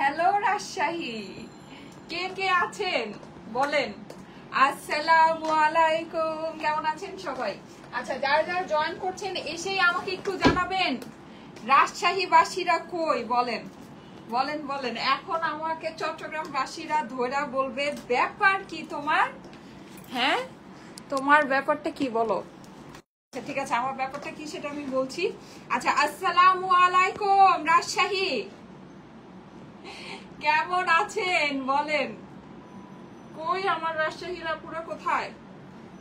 Hello Rajshahi, কে কে আছেন বলেন। আসসালামু আলাইকুম, কেমন আছেন সবাই? আচ্ছা, যারা যারা জয়েন করছেন এসেই আমাকে একটু জানাবেন রাজশাহী বাসীরা কই, বলেন বলেন বলেন। এখন আমাকে চট্টগ্রাম বাসীরা ধরে বলবে ব্যাপার কি তোমার, হ্যাঁ তোমার ব্যাপারটা কি বলো। আচ্ছা ঠিক আছে, আমার ব্যাপারটা কি সেটা আমি বলছি। আচ্ছা, আসসালামু আলাইকুম রাজশাহী, কেমন আছেন বলেন। কই আমার রাজশাহীর আপুরা কোথায়?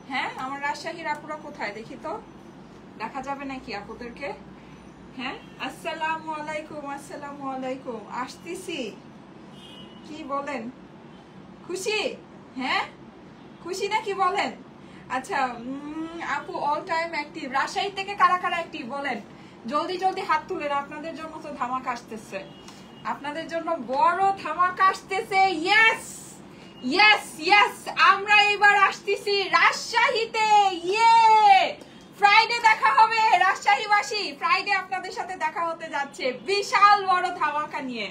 হ্যাঁ, আমার রাজশাহীর আপুরা কোথায় দেখি তো, দেখা যাবে নাকি আপুদেরকে? হ্যাঁ, আসসালামু আলাইকুম, আসসালামু আলাইকুম, আসতেছি। কি বলেন, খুশি? হ্যাঁ খুশি নাকি বলেন। আচ্ছা আপু অল টাইম অ্যাক্টিভ। রাজশাহী থেকে কারা কারা অ্যাক্টিভ বলেন, জলদি জলদি হাত তুলেন। আপনাদের জন্য তো ধামাকা আসতেছে, আপনাদের জন্য বড় ধামাকা আসতেছে। ইয়েস ইয়েস ইয়েস, আমরা এবার আসতেছি রাজশাহীতে। ইয়ে, ফ্রাইডে দেখা হবে রাজশাহীবাসী, ফ্রাইডে আপনাদের সাথে দেখা হতে যাচ্ছে বিশাল বড় ধামাকা নিয়ে।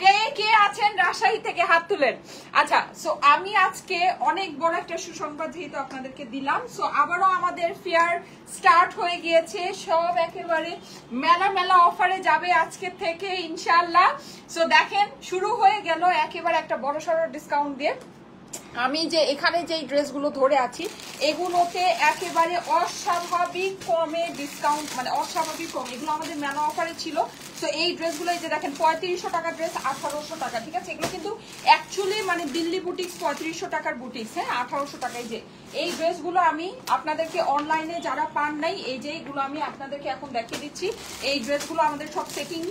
কে কে আছেন রাজশাহী থেকে হাত তুলেন। আচ্ছা, সো আমি আজকে অনেক বড় একটা সুসংবাদ যেহেতু আপনাদেরকে দিলাম, সো আবারও আমাদের ফেয়ার স্টার্ট হয়ে গিয়েছে। সব একেবারে মেলা মেলা অফারে যাবে আজকে থেকে ইনশাআল্লাহ। সো দেখেন, শুরু হয়ে গেল একেবারে একটা বড়সড় ডিসকাউন্ট দিয়ে। আমি যে এখানে যে ড্রেসগুলো ধরে আছি এগুলোতে একেবারে অস্বাভাবিক কমে ডিসকাউন্ট, মানে অস্বাভাবিক কম, এগুলো আমাদের মেলা অফারে ছিল। তো এই ড্রেসগুলো এই যে দেখেন 3500 টাকার ড্রেস 1800 টাকা, ঠিক আছে। এগুলো কিন্তু অ্যাকচুয়ালি মানে দিল্লি বুটিক্স 3500 টাকার বুটিক্স, হ্যাঁ 1800 টাকায়। যে এই ড্রেসগুলো আমি আপনাদেরকে অনলাইনে যারা পান নাই, এই যে এগুলো আমি আপনাদেরকে এখন দেখিয়ে দিচ্ছি। এই ড্রেসগুলো আমাদের সব সেটিং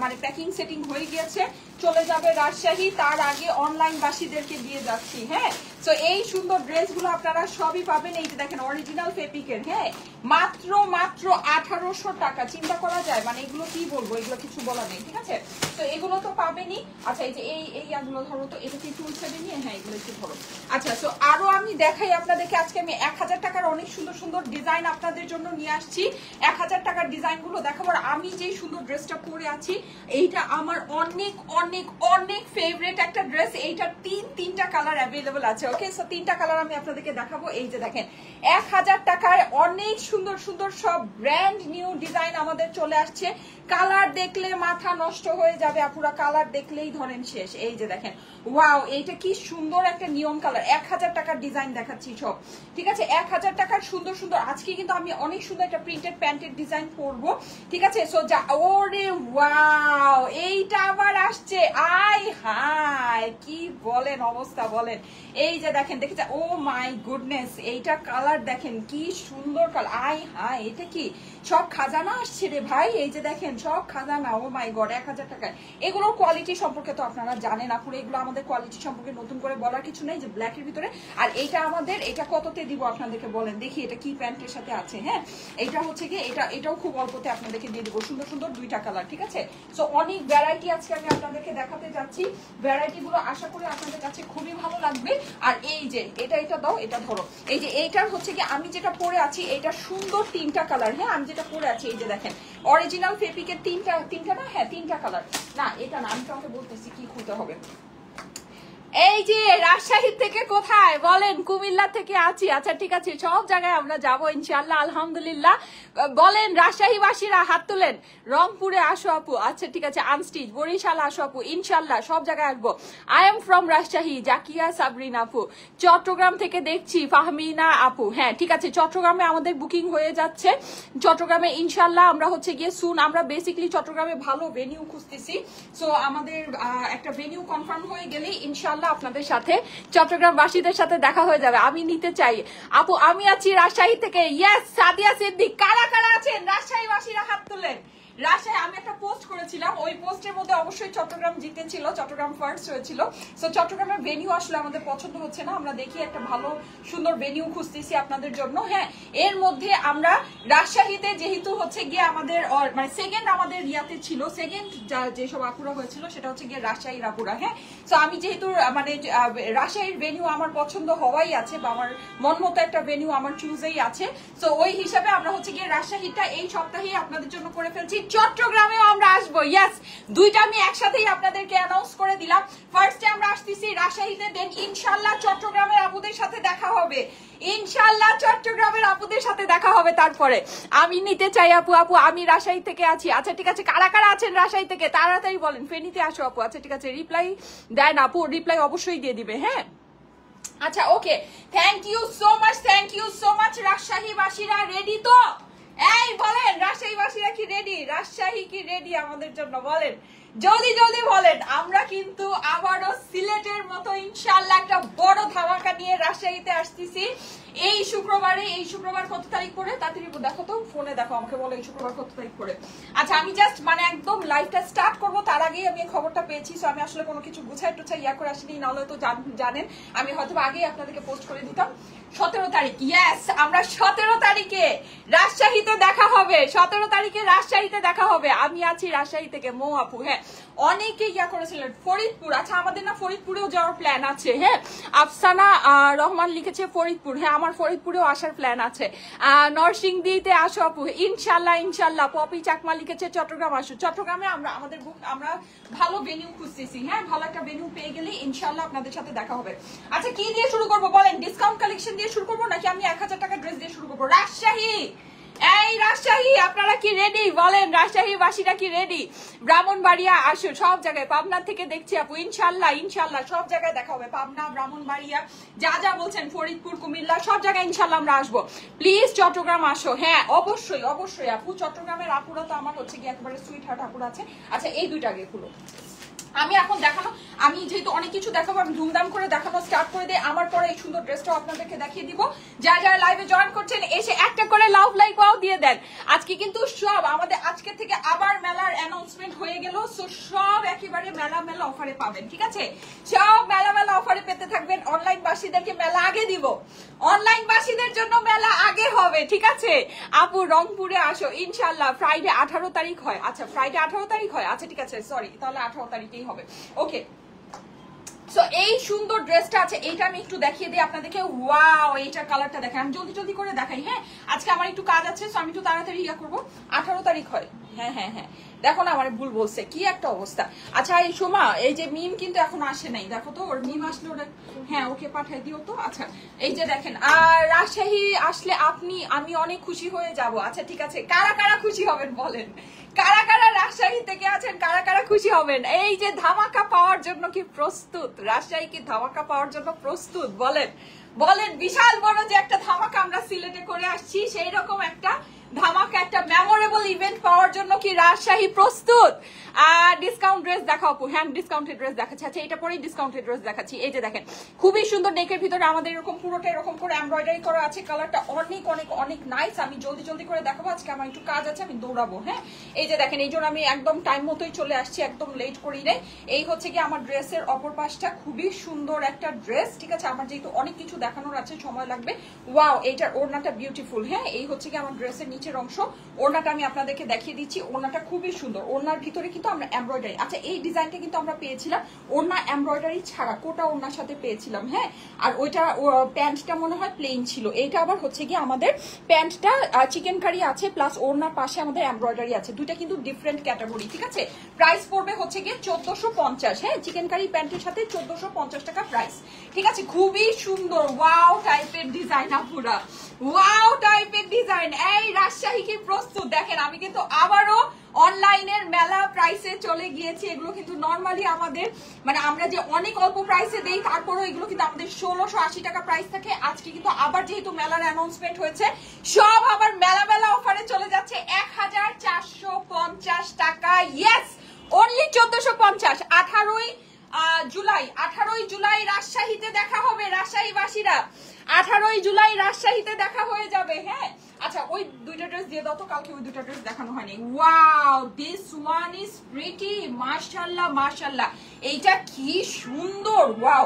মানে প্যাকিং সেটিং হয়ে গিয়েছে, চলে যাবে রাজশাহী। তার আগে অনলাইন বাসীদেরকে দিয়ে যাচ্ছি। হ্যাঁ, তো এই সুন্দর ড্রেসগুলো আপনারা সবই পাবেন। এই যে দেখেন অরিজিনাল ফেব্রিকের, হ্যাঁ মাত্র মাত্র 1800 টাকা। চিন্তা করা যায়, মানে এগুলো কি বলবো, এগুলো কিছু বলা নেই, ঠিক আছে। তো এগুলো তো পাবেনই। আচ্ছা, এই যে এই আগুলো ধরো তো, এটা কি তুলছে নিয়ে, হ্যাঁ এগুলো একটু ধরো। আচ্ছা, তো আরো আমি দেখাই আপনাদেরকে। আজকে আমি 1000 টাকার অনেক সুন্দর সুন্দর ডিজাইন আপনাদের জন্য নিয়ে আসছি। 1000 টাকার ডিজাইন গুলো দেখাবো। আমি যে সুন্দর ড্রেসটা পরে আছি এইটা আমার অনেক অনেক অনেক ফেভারিট একটা ড্রেস। এইটার তিনটা কালার অ্যাভেলেবল আছে। ওকে, সো তিনটা কালার আমি আপনাদেরকে দেখাবো। এই যে দেখেন 1000 টাকায় অনেক সুন্দর সুন্দর সব ব্র্যান্ড নিউ ডিজাইন আমাদের চলে আসছে। কালার দেখলে মাথা নষ্ট হয়ে যাবে আপুরা, কালার দেখলেই ধরেন শেষ। এই যে দেখেন, ওয়াও, এইটা কি সুন্দর একটা নিয়ন কালার। 1000 টাকার ডিজাইন দেখাচ্ছি সব, ঠিক আছে। 1000 টাকার সুন্দর সুন্দর। আজকে কিন্তু আমি অনেক সুন্দর একটা প্রিন্টেড প্যান্টের ডিজাইন পরবো, ঠিক আছে। সো যা, ওরে ওয়াও, এইটা আবার আসছে। আই হাই, কি বলেন অবস্থা বলেন। এই যে দেখেন, দেখেছে, ও মাই গুডনেস, এইটা কালার দেখেন কি সুন্দর কালার। আই হাই, এটা কি সব খাজানা আসছে রে ভাই। এই যে দেখেন সব খাজানা। ও মাই গড, 1000 টাকায়। এগুলোর কোয়ালিটি সম্পর্কে তো আপনারা জানেন আপুরে, এগুলো আমাদের কোয়ালিটি সম্পর্কে নতুন করে বলার কিছু নেই। যে ব্ল্যাকের ভিতরে, আর এইটা আমাদের, এটা কততে দিব আপনাদেরকে বলেন দেখি, এটা কি প্যান্টের সাথে আছে। হ্যাঁ, এটা হচ্ছে কি, এটাও খুব অল্পতে আপনাদেরকে দিয়ে দিব। সুন্দর সুন্দর দুইটা কালার, ঠিক আছে। সো অনেক ভ্যারাইটি আজকে আমি আপনাদেরকে দেখাতে যাচ্ছি। ভ্যারাইটি গুলো আশা করি আপনাদের কাছে খুবই ভালো লাগবে। আর এই যে এটা দাও, এটা ধরো। এই যে এইটার হচ্ছে কি, আমি যেটা পরে আছি এটা সুন্দর তিনটা কালার। হ্যাঁ, আমি যেটা পরে আছি এই যে দেখেন অরিজিনাল ফেব্রিকের তিনটা না, হ্যাঁ তিনটা কালার। না এটা না, আমি তোমাকে বলতেছি কি খুলতে হবে। এই যে রাজশাহী থেকে কোথায় বলেন, কুমিল্লা থেকে আছি। আচ্ছা ঠিক আছে, সব জায়গায় আমরা যাবো ইনশাআল্লাহ, আলহামদুলিল্লাহ। বলেন রাজশাহীবাসীরা হাত তুলেন। রংপুরে আসো আপু, আচ্ছা ঠিক আছে। আনস্টিচ, বরিশাল আসো আপু, ইনশাআল্লাহ সব জায়গায় আসবো। I am from Rajshahi, Zakia Sabrin আপু। চট্টগ্রাম থেকে দেখছি ফাহমিনা আপু, হ্যাঁ ঠিক আছে। চট্টগ্রামে আমাদের বুকিং হয়ে যাচ্ছে। চট্টগ্রামে ইনশাআল্লাহ আমরা হচ্ছে গিয়ে সুন, আমরা বেসিক্যালি চট্টগ্রামে ভালো ভেনিউ খুঁজতেছি। সো আমাদের একটা ভেনিউ কনফার্ম হয়ে গেলেই ইনশাআল্লাহ আপনাদের সাথে চট্টগ্রামবাসীদের সাথে দেখা হয়ে যাবে। আমি নিতে চাই আপু, আমি আছি রাজশাহী থেকে। ইয়েস, সাদিয়া সিদ্দিক। কারা কারা আছেন রাজশাহীবাসীরা হাত তুলেন। রাজশাহী আমি একটা পোস্ট করেছিলাম, ওই পোস্টের মধ্যে অবশ্যই চট্টগ্রাম জিতেছিল, চট্টগ্রাম ফার্স্ট হয়েছিল। সো চট্টগ্রামের ভেনিউ আসলে আমাদের পছন্দ হচ্ছে না, আমরা দেখি একটা ভালো সুন্দর ভেনিউ খুঁজতেছি আপনাদের জন্য। হ্যাঁ, এর মধ্যে আমরা রাজশাহীতে যেহেতু হচ্ছে গিয়ে আমাদের মানে সেকেন্ড আমাদের ইয়াতে ছিল, সেকেন্ড যেসব আপুরা হয়েছিল সেটা হচ্ছে গিয়ে রাজশাহীর আপুরা। হ্যাঁ, সো আমি যেহেতু মানে রাজশাহীর ভেনিউ আমার পছন্দ হওয়াই আছে, বা আমার মন মতো একটা ভেনিউ আমার চুজেই আছে। সো ওই হিসাবে আমরা হচ্ছে গিয়ে রাজশাহীটা এই সপ্তাহে আপনাদের জন্য করে ফেলছি। চট্টগ্রামেও আমরা আসবো। ইয়েস, দুইটা আমি একসাথেই আপনাদেরকে অ্যানাউন্স করে দিলাম। ফার্স্টে আমরা আসতেছি রাজশাহীতে, দেন ইনশাআল্লাহ চট্টগ্রামের আপুদের সাথে দেখা হবে। ইনশাআল্লাহ চট্টগ্রামের আপুদের সাথে দেখা হবে। তারপরে আমি নিতে চাই আপু, আপু আমি রাজশাহী থেকে আছি। আচ্ছা ঠিক আছে, কারা কারা আছেন রাজশাহী থেকে তাড়াতাড়ি বলেন, ফেনীতে আসো আপু। আচ্ছা ঠিক আছে, রিপ্লাই দেন আপু, রিপ্লাই অবশ্যই দিয়ে দিবে। হ্যাঁ আচ্ছা okay, thank you so much, thank you so much. রাজশাহীবাসীরা রেডি তো? এই বলেন, রাজশাহীবাসীরা কি রেডি? রাজশাহী কি রেডি আমাদের জন্য? বলেন জলদি জলদি বলেন। আমরা কিন্তু আবারও সিলেটের মতো ইনশাআল্লাহ একটা বড় ধামাকা নিয়ে রাজশাহীতে আসতেছি এই শুক্রবারে। এই শুক্রবার কত তারিখ পড়ে তাড়াতাড়ি দেখো তো, ফোনে দেখো, আমাকে বলো এই শুক্রবার কত তারিখ পড়ে। আচ্ছা আমি জাস্ট মানে একদম লাইভটা স্টার্ট করবো তার আগেই আমি খবরটা পেয়েছি, সো আমি আসলে কোনো কিছু গুছাই টুছাই ইয়া করে আসিনি, নাহলে তো জানেন আমি হয়তো আগেই আপনাদেরকে পোস্ট করে দিতাম। 17 তারিখ, ইয়েস আমরা 17 তারিখে রাজশাহীতে দেখা হবে। 17 তারিখে রাজশাহীতে দেখা হবে। আমি আছি রাজশাহী থেকে, মৌ আপু। হ্যাঁ অনেকে ইয়া করেছিলেন ফরিদপুর। আচ্ছা আমাদের না ফরিদপুরেও যাওয়ার প্ল্যান আছে। হ্যাঁ আফসানা রহমান লিখেছে ফরিদপুর। হ্যাঁ আমার ফরিদপুরেও আসার প্ল্যান আছে। নরসিংদীতে আসো আপু, ইনশাল্লাহ ইনশাল্লাহ। পপি চাকমা লিখেছে চট্টগ্রাম আসো। চট্টগ্রামে আমরা আমরা ভালো ভেনিউ খুঁজতেছি। হ্যাঁ ভালো একটা ভেনিউ পেয়ে গেলে ইনশাল্লাহ আপনাদের সাথে দেখা হবে। আচ্ছা কি দিয়ে শুরু করবো বলেন? ডিসকাউন্ট কালেকশন দিয়ে শুরু করবো নাকি আমি 1000 টাকা ড্রেস দিয়ে শুরু করবো? রাজশাহী, এই রাজশাহী আপনারা কি রেডি বলেন? রাজশাহীবাসীরা কি রেডি? ব্রাহ্মণবাড়িয়া আসো, সব জায়গায়। পাবনা থেকে দেখছি আপু, ইনশাল্লাহ ইনশাল্লাহ সব জায়গায় দেখা হবে। পাবনা, ব্রাহ্মণবাড়িয়া, যা যা বলছেন, ফরিদপুর, কুমিল্লা, সব জায়গায় ইনশাল্লাহ আমরা আসবো। প্লিজ চট্টগ্রাম আসো। হ্যাঁ অবশ্যই অবশ্যই আপু, চট্টগ্রামের আপুরা তো আমার হচ্ছে কি একেবারে সুইট হার্ট আপুর আছে। আচ্ছা এই দুইটা আগে খুলো। আমি এখন দেখানো, আমি যেহেতু অনেক কিছু দেখাবো, আমি ধুমধাম করে দেখানো স্টার্ট করে দিই। আমার পরে এই সুন্দর ড্রেসটাও আপনাদেরকে দেখিয়ে দিব। যারা যারা লাইভে জয়েন করছেন এসে একটা করে লাভ লাইকও দিয়ে দেন। আজকে কিন্তু সব আমাদের আজকে থেকে আবার মেলার অ্যানাউন্সমেন্ট হয়ে গেল, সো সব একেবারে মেলা মেলা অফারে পাবেন। ঠিক আছে, সব মেলা মেলা অফারে পেতে থাকবেন। অনলাইন বাসীদেরকে মেলা আগে দিব, অনলাইন বাসীদের জন্য মেলা আগে হবে। ঠিক আছে আপু রংপুরে আসো ইনশাল্লাহ। ফ্রাইডে 18 তারিখ হয়। আচ্ছা ফ্রাইডে 18 তারিখ হয়। আচ্ছা ঠিক আছে, সরি, তাহলে 18 তারিখেই হবে। ওকে, সো এই সুন্দর ড্রেসটা আছে, এইটা আমি একটু দেখিয়ে দিই আপনাদেরকে। ওয়াও এইটার কালারটা দেখেন, আমি জলদি জলদি করে দেখাই। হ্যাঁ আজকে আমার একটু কাজ আছে, সো আমি একটু তাড়াতাড়ি ইয়া করবো। 18 তারিখ হয়। হ্যাঁ হ্যাঁ হ্যাঁ, দেখো না আমার ভুল বলছে, কি একটা অবস্থা। আচ্ছা এই সোমা, এই যে মিম কিন্তু এখন আসে নাই, দেখো তো ওর মিম আসলে ওরা, হ্যাঁ ওকে পাঠাই দিও তো। আচ্ছা এই যে দেখেন, আর রাজশাহী আসলে আমি অনেক খুশি হয়ে যাব। আচ্ছা ঠিক আছে, কারা কারা খুশি হবেন বলেন? কারা কারা রাজশাহী থেকে আছেন, কারা কারা খুশি হবেন? এই যে ধামাকা পাওয়ার জন্য কি প্রস্তুত? রাজশাহী কি ধামাকা পাওয়ার জন্য প্রস্তুত? বলেন বলেন, বিশাল বড় যে একটা ধামাকা আমরা সিলেটে করে আসছি, সেই রকম একটা ধামাকা, একটা মেমোরেবল ইভেন্ট পাওয়ার জন্য কি রাজশাহী প্রস্তুত? ডিসকাউন্ট ড্রেস দেখাও আপু। হ্যাঁ ডিসকাউন্টেড ড্রেস দেখাচ্ছি। আচ্ছা এটা পরেই ডিসকাউন্টেড ড্রেস দেখাচ্ছি। এই যে দেখেন খুবই সুন্দর, নেকের ভিতরে আমাদের এরকম পুরোটা এরকম করে এমব্রয়ডারি করা আছে। কালারটা অনেক অনেক অনেক নাইস। আমি জলদি জলদি করে দেখাবো, আজকে আমার একটু কাজ আছে, আমি দৌড়াবো। হ্যাঁ এই যে দেখেন, এই জন্য আমি একদম টাইম মতোই চলে আসছি, একদম লেট করি নাই। এই হচ্ছে কি আমার ড্রেসের অপর পাশটা, খুবই সুন্দর একটা ড্রেস। ঠিক আছে, আমার যেহেতু অনেক কিছু দেখানোর আছে, সময় লাগবে। ওয়াও এইটার ওড়নাটা বিউটিফুল। হ্যাঁ এই হচ্ছে কি আমার ড্রেসের নিচের অংশ। ওড়নাটা আমি আপনাদেরকে দেখিয়ে দিচ্ছি, ওড়নাটা খুবই সুন্দর। ওড়নার ভিতরে কিন্তু আমরা এমব্রয়ডারি, আচ্ছা এই ডিজাইনটা কিন্তু আমরা পেয়েছিলাম ওড়না এমব্রয়ডারি ছাড়া, কোটা ওড়নার সাথে পেয়েছিলাম। হ্যাঁ আর ওইটা প্যান্টটা মনে হয় প্লেন ছিল। এইটা আবার হচ্ছে কি আমাদের প্যান্টটা চিকেন কারি আছে, প্লাস ওড়নার পাশে আমাদের এমব্রয়ডারি আছে। দুইটা কিন্তু ডিফারেন্ট ক্যাটাগরি। ঠিক আছে, প্রাইস পড়বে হচ্ছে গিয়ে 1450। হ্যাঁ চিকেন কারি প্যান্টের সাথে 1450 টাকা প্রাইস। ঠিক আছে, খুবই সুন্দর ওয়াও টাইপের ডিজাইন, আপুরা ওয়াও টাইপের ডিজাইন। এই রাজশাহী কি প্রস্তুত? দেখেন আমি কিন্তু আবারও অনলাইনের মেলা প্রাইসে চলে গিয়েছি। এগুলো কিন্তু নর্মালি আমাদের মানে আমরা যে অনেক অল্প প্রাইসে দেই, তারপরও এগুলো কিন্তু আমাদের 1680 টাকা প্রাইস থাকে। আজকে কিন্তু আবার যেহেতু মেলার অ্যানাউন্সমেন্ট হয়েছে, সব আবার মেলা মেলা অফারে চলে যাচ্ছে 1450 টাকা। Yes only 1450। 18ই জুলাই রাজশাহীতে দেখা হবে। রাজশাহীবাসীরা 18ই জুলাই রাজশাহীতে দেখা হয়ে যাবে। হ্যাঁ আচ্ছা ওই দুইটা ড্রেস দিয়ে দাও তো, কালকে ওই দুইটা ড্রেস দেখানো হয়নি। Wow this one is pretty, মাশাআল্লাহ মাশাআল্লাহ, এইটা কি সুন্দর। ওয়াও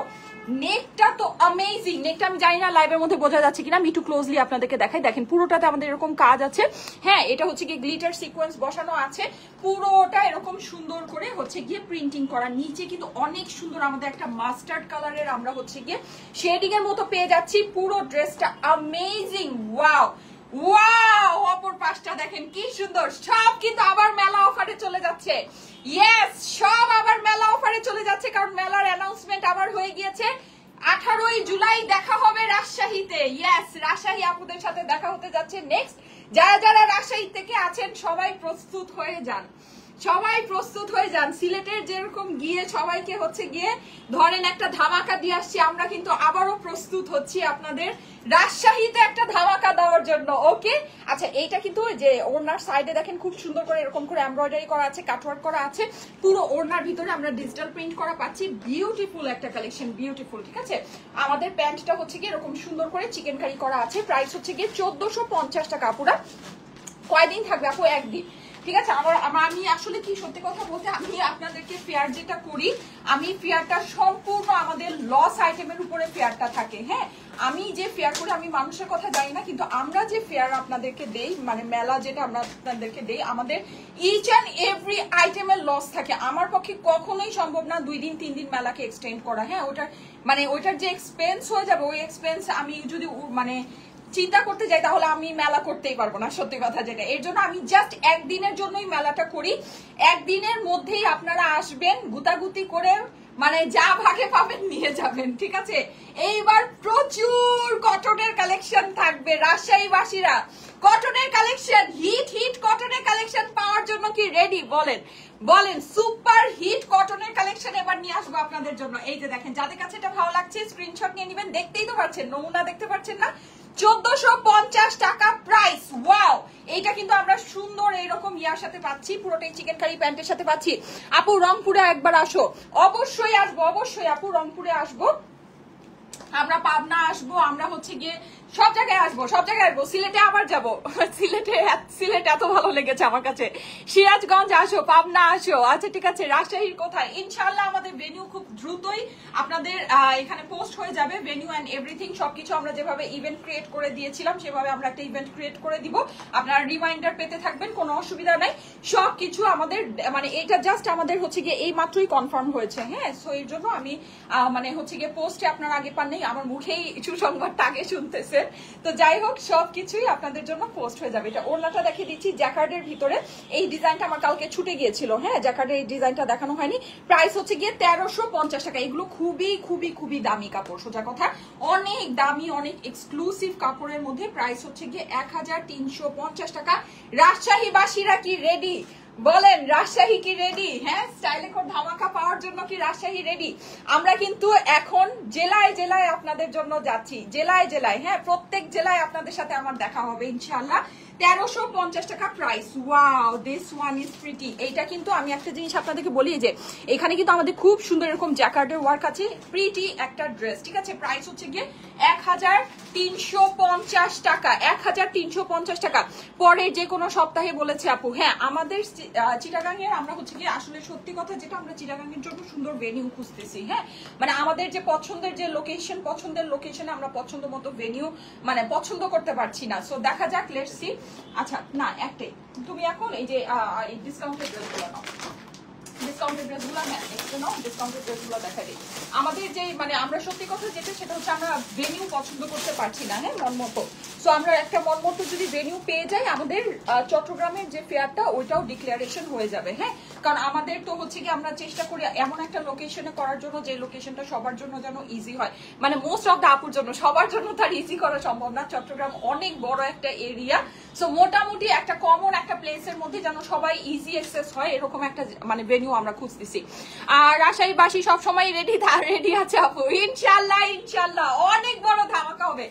নেকটা তো অ্যামেজিং। নেকটা আমি জানি না লাইভের মধ্যে বোঝা যাচ্ছে কিনা, আমি একটু ক্লোজলি আপনাদেরকে দেখাই। দেখেন পুরোটাতে আমাদের এরকম কাজ আছে। হ্যাঁ এটা হচ্ছে কি গ্লিটার সিকোয়েন্স বসানো আছে, পুরোটা এরকম সুন্দর করে হচ্ছে গিয়ে প্রিন্টিং করা। নিচে কিন্তু অনেক সুন্দর আমাদের একটা মাস্টার্ড কালারের আমরা হচ্ছে গিয়ে শেডিং এর মতো পেয়ে যাচ্ছি। পুরো ড্রেসটা অ্যামেজিং। ওয়াও ওয়াও, অপর পাশটা দেখেন কি সুন্দর। সব কিন্তু আবার মেলা অফারে চলে যাচ্ছে। ইয়েস, সব আবার মেলা অফারে চলে যাচ্ছে, কারণ মেলার অ্যানাউন্সমেন্ট আবার হয়ে গিয়েছে। 18ই জুলাই দেখা হবে রাজশাহীতে। ইয়েস, রাজশাহী আপুদের সাথে দেখা হতে যাচ্ছে নেক্সট। যারা যারা রাজশাহী থেকে আছেন সবাই প্রস্তুত হয়ে যান, সবাই প্রস্তুত হয়ে যান। সিলেটের যেরকম গিয়ে সবাইকে হচ্ছে গিয়ে ধরেন একটা ধামাকা দিয়ে আসছি, আমরা কিন্তু আবারও প্রস্তুত হচ্ছি আপনাদের রাজশাহীতে একটা ধামাকা দেওয়ার জন্য। ওকে, আচ্ছা এইটা কিন্তু যে ওড়নার সাইডে দেখেন খুব সুন্দর করে এরকম করে এমব্রয়ডারি করা আছে, কাটওয়ার্ক করা আছে। পুরো ওড়নার ভিতরে আমরা ডিজিটাল প্রিন্ট করা পাচ্ছি। বিউটিফুল একটা কালেকশন, বিউটিফুল। ঠিক আছে, আমাদের প্যান্টটা হচ্ছে গিয়ে এরকম সুন্দর করে চিকেন কারি করা আছে। প্রাইস হচ্ছে গিয়ে 1450 টাকা। পুরা কয়দিন থাকবে আপু? একদিন। ঠিক আছে, আমি আসলে কি সত্যি কথা বলতে, আমি আপনাদেরকে ফেয়ার যেটা করি, আমি ফেয়ারটা সম্পূর্ণ আমাদের লস আইটেমের উপরে ফেয়ারটা থাকে। হ্যাঁ, আমি যে ফেয়ার করি আমি মানুষের কথা জানি না, কিন্তু আমরা যে ফেয়ার আপনাদেরকে দেই, মানে মেলা যেটা আমরা আপনাদেরকে দেই, আমাদের ইচ অ্যান্ড এভরি আইটেমের লস থাকে। আমার পক্ষে কখনোই সম্ভব না 2 দিন 3 দিন মেলাকে এক্সটেন্ড করা। হ্যাঁ, ওইটার যে এক্সপেন্স হয়ে যাবে, ওই এক্সপেন্স আমি যদি মানে চিন্তা করতে যাই তাহলে আমি মেলা করতেই পারবো না, সত্যি কথা যেটা। এর জন্য আমি জাস্ট একদিনের জন্যই মেলাটা করি। একদিনের মধ্যেই আপনারা আসবেন, গুতাগুতি করে মানে যা ভাগে পাবেন নিয়ে যাবেন। ঠিক আছে, এইবার প্রচুর কটনের কালেকশন থাকবে। রাজশাহীবাসীরা কটনের কালেকশন, হিট হিট কটনের কালেকশন পাওয়ার জন্য কি রেডি? বলেন বলেন, সুপার হিট কটনের কালেকশন এবার নিয়ে আসবো আপনাদের জন্য। এই যে দেখেন, যাদের কাছে এটা ভালো লাগছে স্ক্রিনশট নিয়ে নেবেন। দেখতেই তো পাচ্ছেন, নমুনা দেখতে পাচ্ছেন না? 1450 টাকা প্রাইস। ওয়াও, এইটা কিন্তু আমরা সুন্দর এইরকম ইয়ার সাথে পাচ্ছি, পুরোটাই চিকেন কারি প্যান্টের সাথে পাচ্ছি। আপু রংপুরে একবার আসো। অবশ্যই আসবো, অবশ্যই আপু, রংপুরে আসবো, আমরা পাবনা আসবো, আমরা হচ্ছে গিয়ে সব জায়গায় আসবো, সব জায়গায় আসবো। সিলেটে আবার যাবো, সিলেট এত ভালো লেগেছে আমার কাছে। সিরাজগঞ্জ আসো, পাবনা আসো। আচ্ছা ঠিক আছে, রাজশাহীর কোথায়? ইনশাল্লাহ আমাদের ভেন্যু খুব দ্রুতই আপনাদের এখানে পোস্ট হয়ে যাবে। ভেন্যু অ্যান্ড এভরিথিং সবকিছু আমরা যেভাবে ইভেন্ট ক্রিয়েট করে দিয়েছিলাম সেভাবে আমরা একটা ইভেন্ট ক্রিয়েট করে দিব। আপনারা রিমাইন্ডার পেতে থাকবেন, কোনো অসুবিধা নাই। সবকিছু আমাদের মানে এটা জাস্ট আমাদের হচ্ছে গিয়ে এই মাত্রই কনফার্ম হয়েছে। হ্যাঁ, সো এর জন্য আমি মানে হচ্ছে গিয়ে পোস্টে আপনারা আগে পান নেই, আমার মুখেই সুসংবাদটা আগে শুনতেছে। তো যাই হোক, সবকিছুই আপনাদের জন্য পোস্ট হয়ে যাবে। এটা ওড়নাটা দেখিয়ে দিচ্ছি, জ্যাকার্ডের ভিতরে। এই ডিজাইনটা আমার কালকে ছুটে গিয়েছিল। হ্যাঁ, জ্যাকার্ডের এই ডিজাইনটা দেখানো হয়নি। প্রাইস হচ্ছে গিয়ে 1350 টাকা। এগুলো খুবই খুবই খুবই দামি কাপড়, সোজা কথা অনেক দামি, অনেক এক্সক্লুসিভ কাপড়ের মধ্যে। প্রাইস হচ্ছে গিয়ে 1350 টাকা। রাজশাহীবাসীরা কি রেডি? বলেন, রাজশাহী কি রেডি? হ্যাঁ, স্টাইলে কোড ধামাকা পাওয়ার জন্য কি রাজশাহী রেডি? আমরা কিন্তু এখন জেলায় জেলায় আপনাদের জন্য যাচ্ছি, জেলায় জেলায়। হ্যাঁ, প্রত্যেক জেলায় আপনাদের সাথে আমার দেখা হবে ইনশাআল্লাহ। 1350 টাকা price. Wow, this one is pretty. এইটা কিন্তু আমি একটা জিনিস আপনাদেরকে বলি, যে এখানে কিন্তু আমাদের খুব সুন্দর এরকম জ্যাকার্ডের ওয়ার্ক আছে। প্রিটি একটা ড্রেস। ঠিক আছে, প্রাইস হচ্ছে গিয়ে 1350 টাকা। 1350 টাকা। পরে যে কোনো সপ্তাহে বলেছে আপু। হ্যাঁ, আমাদের চিটাগাংয়ের আমরা হচ্ছে গিয়ে আসলে সত্যি কথা যেটা, আমরা চিটাগাংয়ের জন্য সুন্দর ভেনিউ খুঁজতেছি। হ্যাঁ, মানে আমাদের যে পছন্দের যে লোকেশন, পছন্দের লোকেশনে আমরা পছন্দ মতো ভেনিউ মানে পছন্দ করতে পারছি না। সো দেখা যাক, লেটস সি। আচ্ছা না, একটাই, তুমি এখন এই যে ডিসকাউন্টেড ড্রেসগুলো নাও, ডিসকাউন্টেড ড্রেসগুলো। হ্যাঁ, একটু নাও, ডিসকাউন্টেড ড্রেসগুলো দেখা দিই। আমাদের যে মানে আমরা সত্যি কথা যেটা, সেটা হচ্ছে আমরা ভেনিউ পছন্দ করতে পারছি না। হ্যাঁ, মন মতো। সো আমরা একটা মন মতো যদি ভেনিউ পেয়ে যাই, আমাদের চট্টগ্রামের যে ফেয়ারটা ওইটাও ডিক্লারেশন হয়ে যাবে। হ্যাঁ, কারণ আমাদের তো হচ্ছে কি আমরা চেষ্টা করি এমন একটা লোকেশনে করার জন্য যে লোকেশনটা সবার জন্য যেন ইজি হয়, মানে মোস্ট অফ দ্য আপুর জন্য। সবার জন্য তার ইজি করা সম্ভব না, চট্টগ্রাম অনেক বড় একটা এরিয়া। সো মোটামুটি একটা কমন একটা প্লেসের মধ্যে যেন সবাই ইজি অ্যাক্সেস হয়, এরকম একটা মানে ভেনিউ আমরা খুঁজতেছি। আর রাজশাহীবাসী সবসময় রেডি আছে আপু, ইনশাল্লাহ ইনশাল্লাহ অনেক বড় ধামাকা হবে।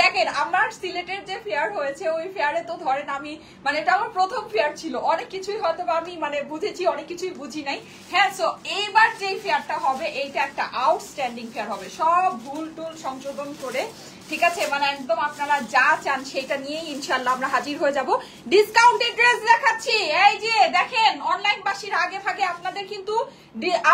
দেখেন, আমার সিলেটের যে ফেয়ার হয়েছে ওই ফেয়ারে তো ধরেন আমি মানে এটা আমার প্রথম ফেয়ার ছিল, অনেক কিছুই হয়তো আমি মানে বুঝেছি, অনেক কিছুই বুঝি নাই। হ্যাঁ, সো এইবার যে ফেয়ারটা হবে এইটা একটা আউটস্ট্যান্ডিং ফেয়ার হবে, সব ভুল টুল সংশোধন করে। ঠিক আছে, মানে একদম আপনারা যা চান সেটা নিয়েই ইনশাল্লাহ আমরা হাজির হয়ে যাব। ডিসকাউন্টেড ড্রেস দেখাচ্ছি, এই যে দেখেন। অনলাইন বাসীর আগে ভাগে আপনাদের কিন্তু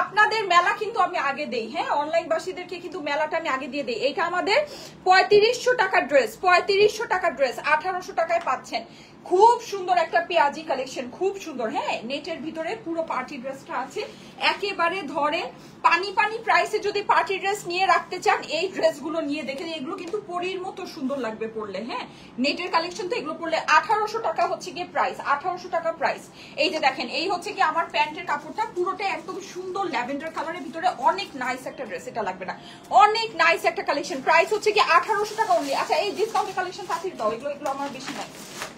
আপনাদের মেলা কিন্তু আমি আগে দেই। হ্যাঁ, অনলাইন বাসীদেরকে কিন্তু মেলাটা আমি আগে দিয়ে দিই। এটা আমাদের 3500 টাকার ড্রেস, 3500 টাকার ড্রেস 1800 টাকায় পাচ্ছেন। খুব সুন্দর একটা পেঁয়াজি কালেকশন, খুব সুন্দর। হ্যাঁ, নেটের ভিতরে পুরো পার্টি ড্রেসটা আছে, একেবারে ধরেন পানি পানি প্রাইসে যদি পার্টি ড্রেস নিয়ে রাখতে চান এই ড্রেসগুলো নিয়ে দেখে, এগুলো কিন্তু পরীর মতো সুন্দর লাগবে পরলে। হ্যাঁ, নেটের কালেকশন তো এগুলো পরলে 1800 টাকা হচ্ছে গিয়ে প্রাইস, 1800 টাকা প্রাইস। এই যে দেখেন, এই হচ্ছে কি আমার প্যান্টের কাপড়টা, পুরোটা একদম সুন্দর ল্যাভেন্ডার কালারের ভিতরে, অনেক নাইস একটা ড্রেস, এটা লাগবে না, অনেক নাইস একটা কালেকশন, প্রাইস হচ্ছে কি 1800 টাকা অনলি। আচ্ছা, এই ডিসকাউন্টের কালেকশন তাড়াতাড়ি দাও, এগুলো এগুলো আমার বেশি নাই,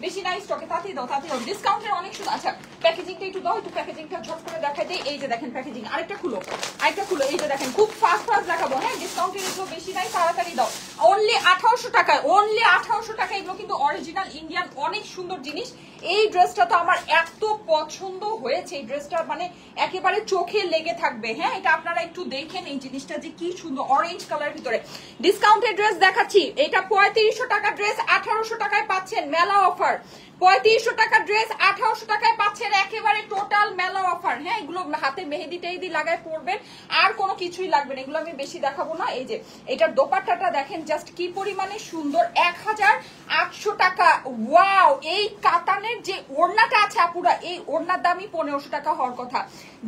বেশি নাই স্টকে, তাড়াতাড়ি দাও, তাড়াতাড়ি দাও, ডিসকাউন্টের অনেক সুন্দর। আচ্ছা, প্যাকেজিংটা একটু দাও, একটু প্যাকেজিংটা ঝট করে দেখাই দেই। এই যে দেখেন প্যাকেজিং, আরেকটা খুলো, আরেকটা খুলো। এই যে দেখেন, খুব ফাস্ট ফাস্ট দেখাবো। হ্যাঁ, ডিসকাউন্টের এগুলো বেশি নাই, তাড়াতাড়ি দাও, অনলি 1800 টাকায়, অনলি 1800 টাকা। এগুলো কিন্তু অরিজিনাল ইন্ডিয়ান, অনেক সুন্দর জিনিস। এই ড্রেসটা তো আমার এত পছন্দ হয়েছে, এই ড্রেসটা মানে একেবারে চোখে লেগে থাকবে। হ্যাঁ, এটা আপনারা একটু দেখেন এই জিনিসটা যে কি সুন্দর, অরেঞ্জ কালারের ভিতরে। ডিসকাউন্টের ড্রেস দেখাচ্ছি, এটা 3500 টাকা ড্রেস 1800 টাকায় পাচ্ছেন, মেলা অফার। 3500 টাকা ড্রেস 1800 টাকায় পাচ্ছেন, একেবারে টোটাল মেলা অফার। হ্যাঁ, এগুলো হাতে মেহেদি টেহেদি লাগায় পরবেন, আর কোনো কিছুই লাগবে না, এগুলো আমি বেশি দেখাবো না। এই যে এটার দোপাট্টাটা দেখেন জাস্ট কি পরিমাণে সুন্দর, 1800 টাকা। ওয়াও, এই কাতানের যে ওড়নাটা আছে আপুরা, এই ওড়নার দামই 1500 টাকা হওয়ার কথা।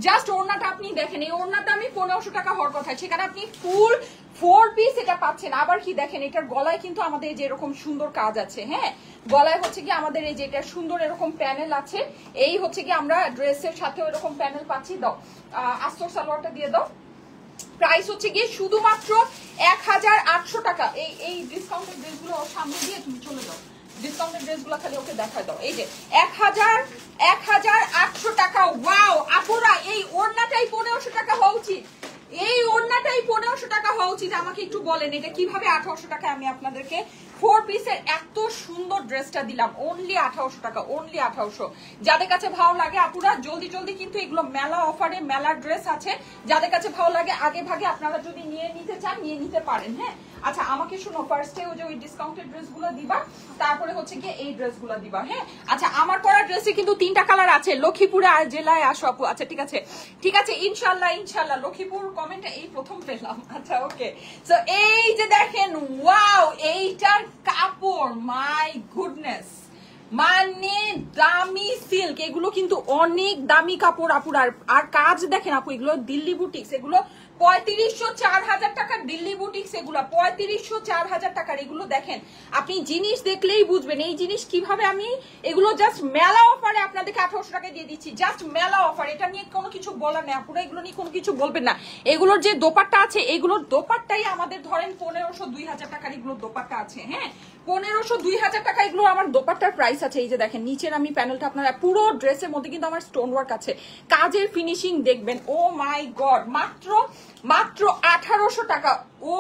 জাস্ট ওড়নাটা আপনি দেখেন, এই ওড়নার দামই 1500 টাকা হওয়ার কথা, সেখানে আপনি ফুল 4 পিস এটা পাচ্ছেন। আবার কি দেখেন, এটার গলায় কিন্তু আমাদের যে এরকম সুন্দর কাজ আছে। হ্যাঁ, গলায় হচ্ছে কি আমাদের এই যে এটা সুন্দর এরকম প্যানেল আছে, এই হচ্ছে কি আমরা ড্রেসের সাথে এরকম প্যানেল পাচ্ছি। দাও, আস্তর সালোয়ারটা দিয়ে দাও। প্রাইস হচ্ছে গিয়ে শুধুমাত্র 1800 টাকা। এই ডিসকাউন্টের ড্রেসগুলো সামনে দিয়ে তুমি চলে যাও, ডিসকাউন্টের ড্রেসগুলো খালি ওকে দেখায় দাও। এই যে 1800 টাকা। ওয়াও আপুরা, এই ওড়নাটাই 1500 টাকা হওয়া উচিত, এই ওড়নাটাই 1500 টাকা হওয়া উচিত। আমাকে একটু বলেন এটা কিভাবে 1800 টাকা আমি আপনাদেরকে 4 পিসের এত সুন্দর ড্রেসটা দিলাম, অনলি 1800 টাকা, অনলি 1800। যাদের কাছে ভালো লাগে আপুরা জলদি জলদি, কিন্তু এগুলো মেলা অফারে, মেলা ড্রেস আছে, যাদের কাছে ভালো লাগে আগে ভাগে আপনারা যদি নিয়ে নিতে চান নিয়ে নিতে পারেন। হ্যাঁ, আচ্ছা আমাকে শুনো, ফার্স্টে ওই যে ওই ডিসকাউন্টেড ড্রেসগুলো দিবা, তারপরে হচ্ছে গিয়ে এই ড্রেসগুলো দিবা। হ্যাঁ, আচ্ছা আমার পরা ড্রেসে কিন্তু 3টা কালার আছে। লক্ষ্মীপুরে আর জেলায় আসো আপু। আচ্ছা ঠিক আছে, ঠিক আছে, ইনশাল্লাহ ইনশাল্লাহ। লক্ষ্মীপুর কমেন্টে এই প্রথম পেলাম। আচ্ছা ওকে, সো এই যে দেখেন, ওয়াও, এইটার কাপড় মাই গুডনেস, মানে দামি সিল্ক, এগুলো কিন্তু অনেক দামি কাপড় আপুর। আর কাজ দেখেন আপু, এগুলো দিল্লি বুটিক্স, এগুলো 3500-4000 টাকার দিল্লি বুটিক্স, এগুলো 3500-4000 টাকার। এগুলো দেখেন, আপনি জিনিস দেখলেই বুঝবেন এই জিনিস কিভাবে আমি এগুলো জাস্ট মেলা অফারে আপনাদেরকে 1800 টাকায় দিয়ে দিচ্ছি, জাস্ট মেলা অফার। এটা নিয়ে কোনো কিছু বলার নেই আপুরা, এগুলো নিয়ে কোনো কিছু বলবেন না। এগুলোর যে দোপাট্টা আছে, এগুলোর দোপাট্টাই আমাদের ধরেন 1500-2000 টাকার এগুলোর দোপাট্টা আছে। হ্যাঁ, 1500-2000 টাকা এগুলো আমার দোপাট্টার প্রাইস আছে। এই যে দেখেন নিচের আমি প্যানেলটা, আপনারা পুরো ড্রেসের মধ্যে কিন্তু আমার স্টোন ওয়ার্ক আছে, কাজের ফিনিশিং দেখবেন। ও মাই গড, মাত্র 1800 টাকা। ও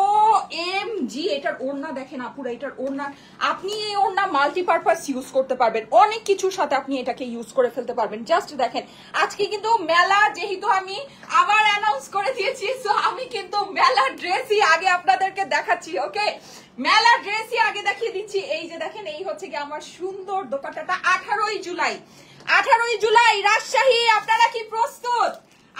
এম জি, এটার ওড়না দেখেন আপুরা, এটার ওড়না, আপনি এই ওড়না মাল্টিপারপাস ইউজ করতে পারবেন, অনেক কিছুর সাথে আপনি এটাকে ইউজ করে ফেলতে পারবেন। জাস্ট দেখেন, আজকে কিন্তু মেলা যেহেতু আমি আবার অ্যানাউন্স করে দিয়েছি, সো আমি কিন্তু মেলা ড্রেসই আগে আপনাদেরকে দেখাচ্ছি। ওকে, মেলা ড্রেসই আগে দেখিয়ে দিচ্ছি। এই যে দেখেন, এই হচ্ছে কি আমার সুন্দর দোপাট্টাটা। 18ই জুলাই, 18ই জুলাই রাজশাহী, আপনারা কি প্রস্তুত?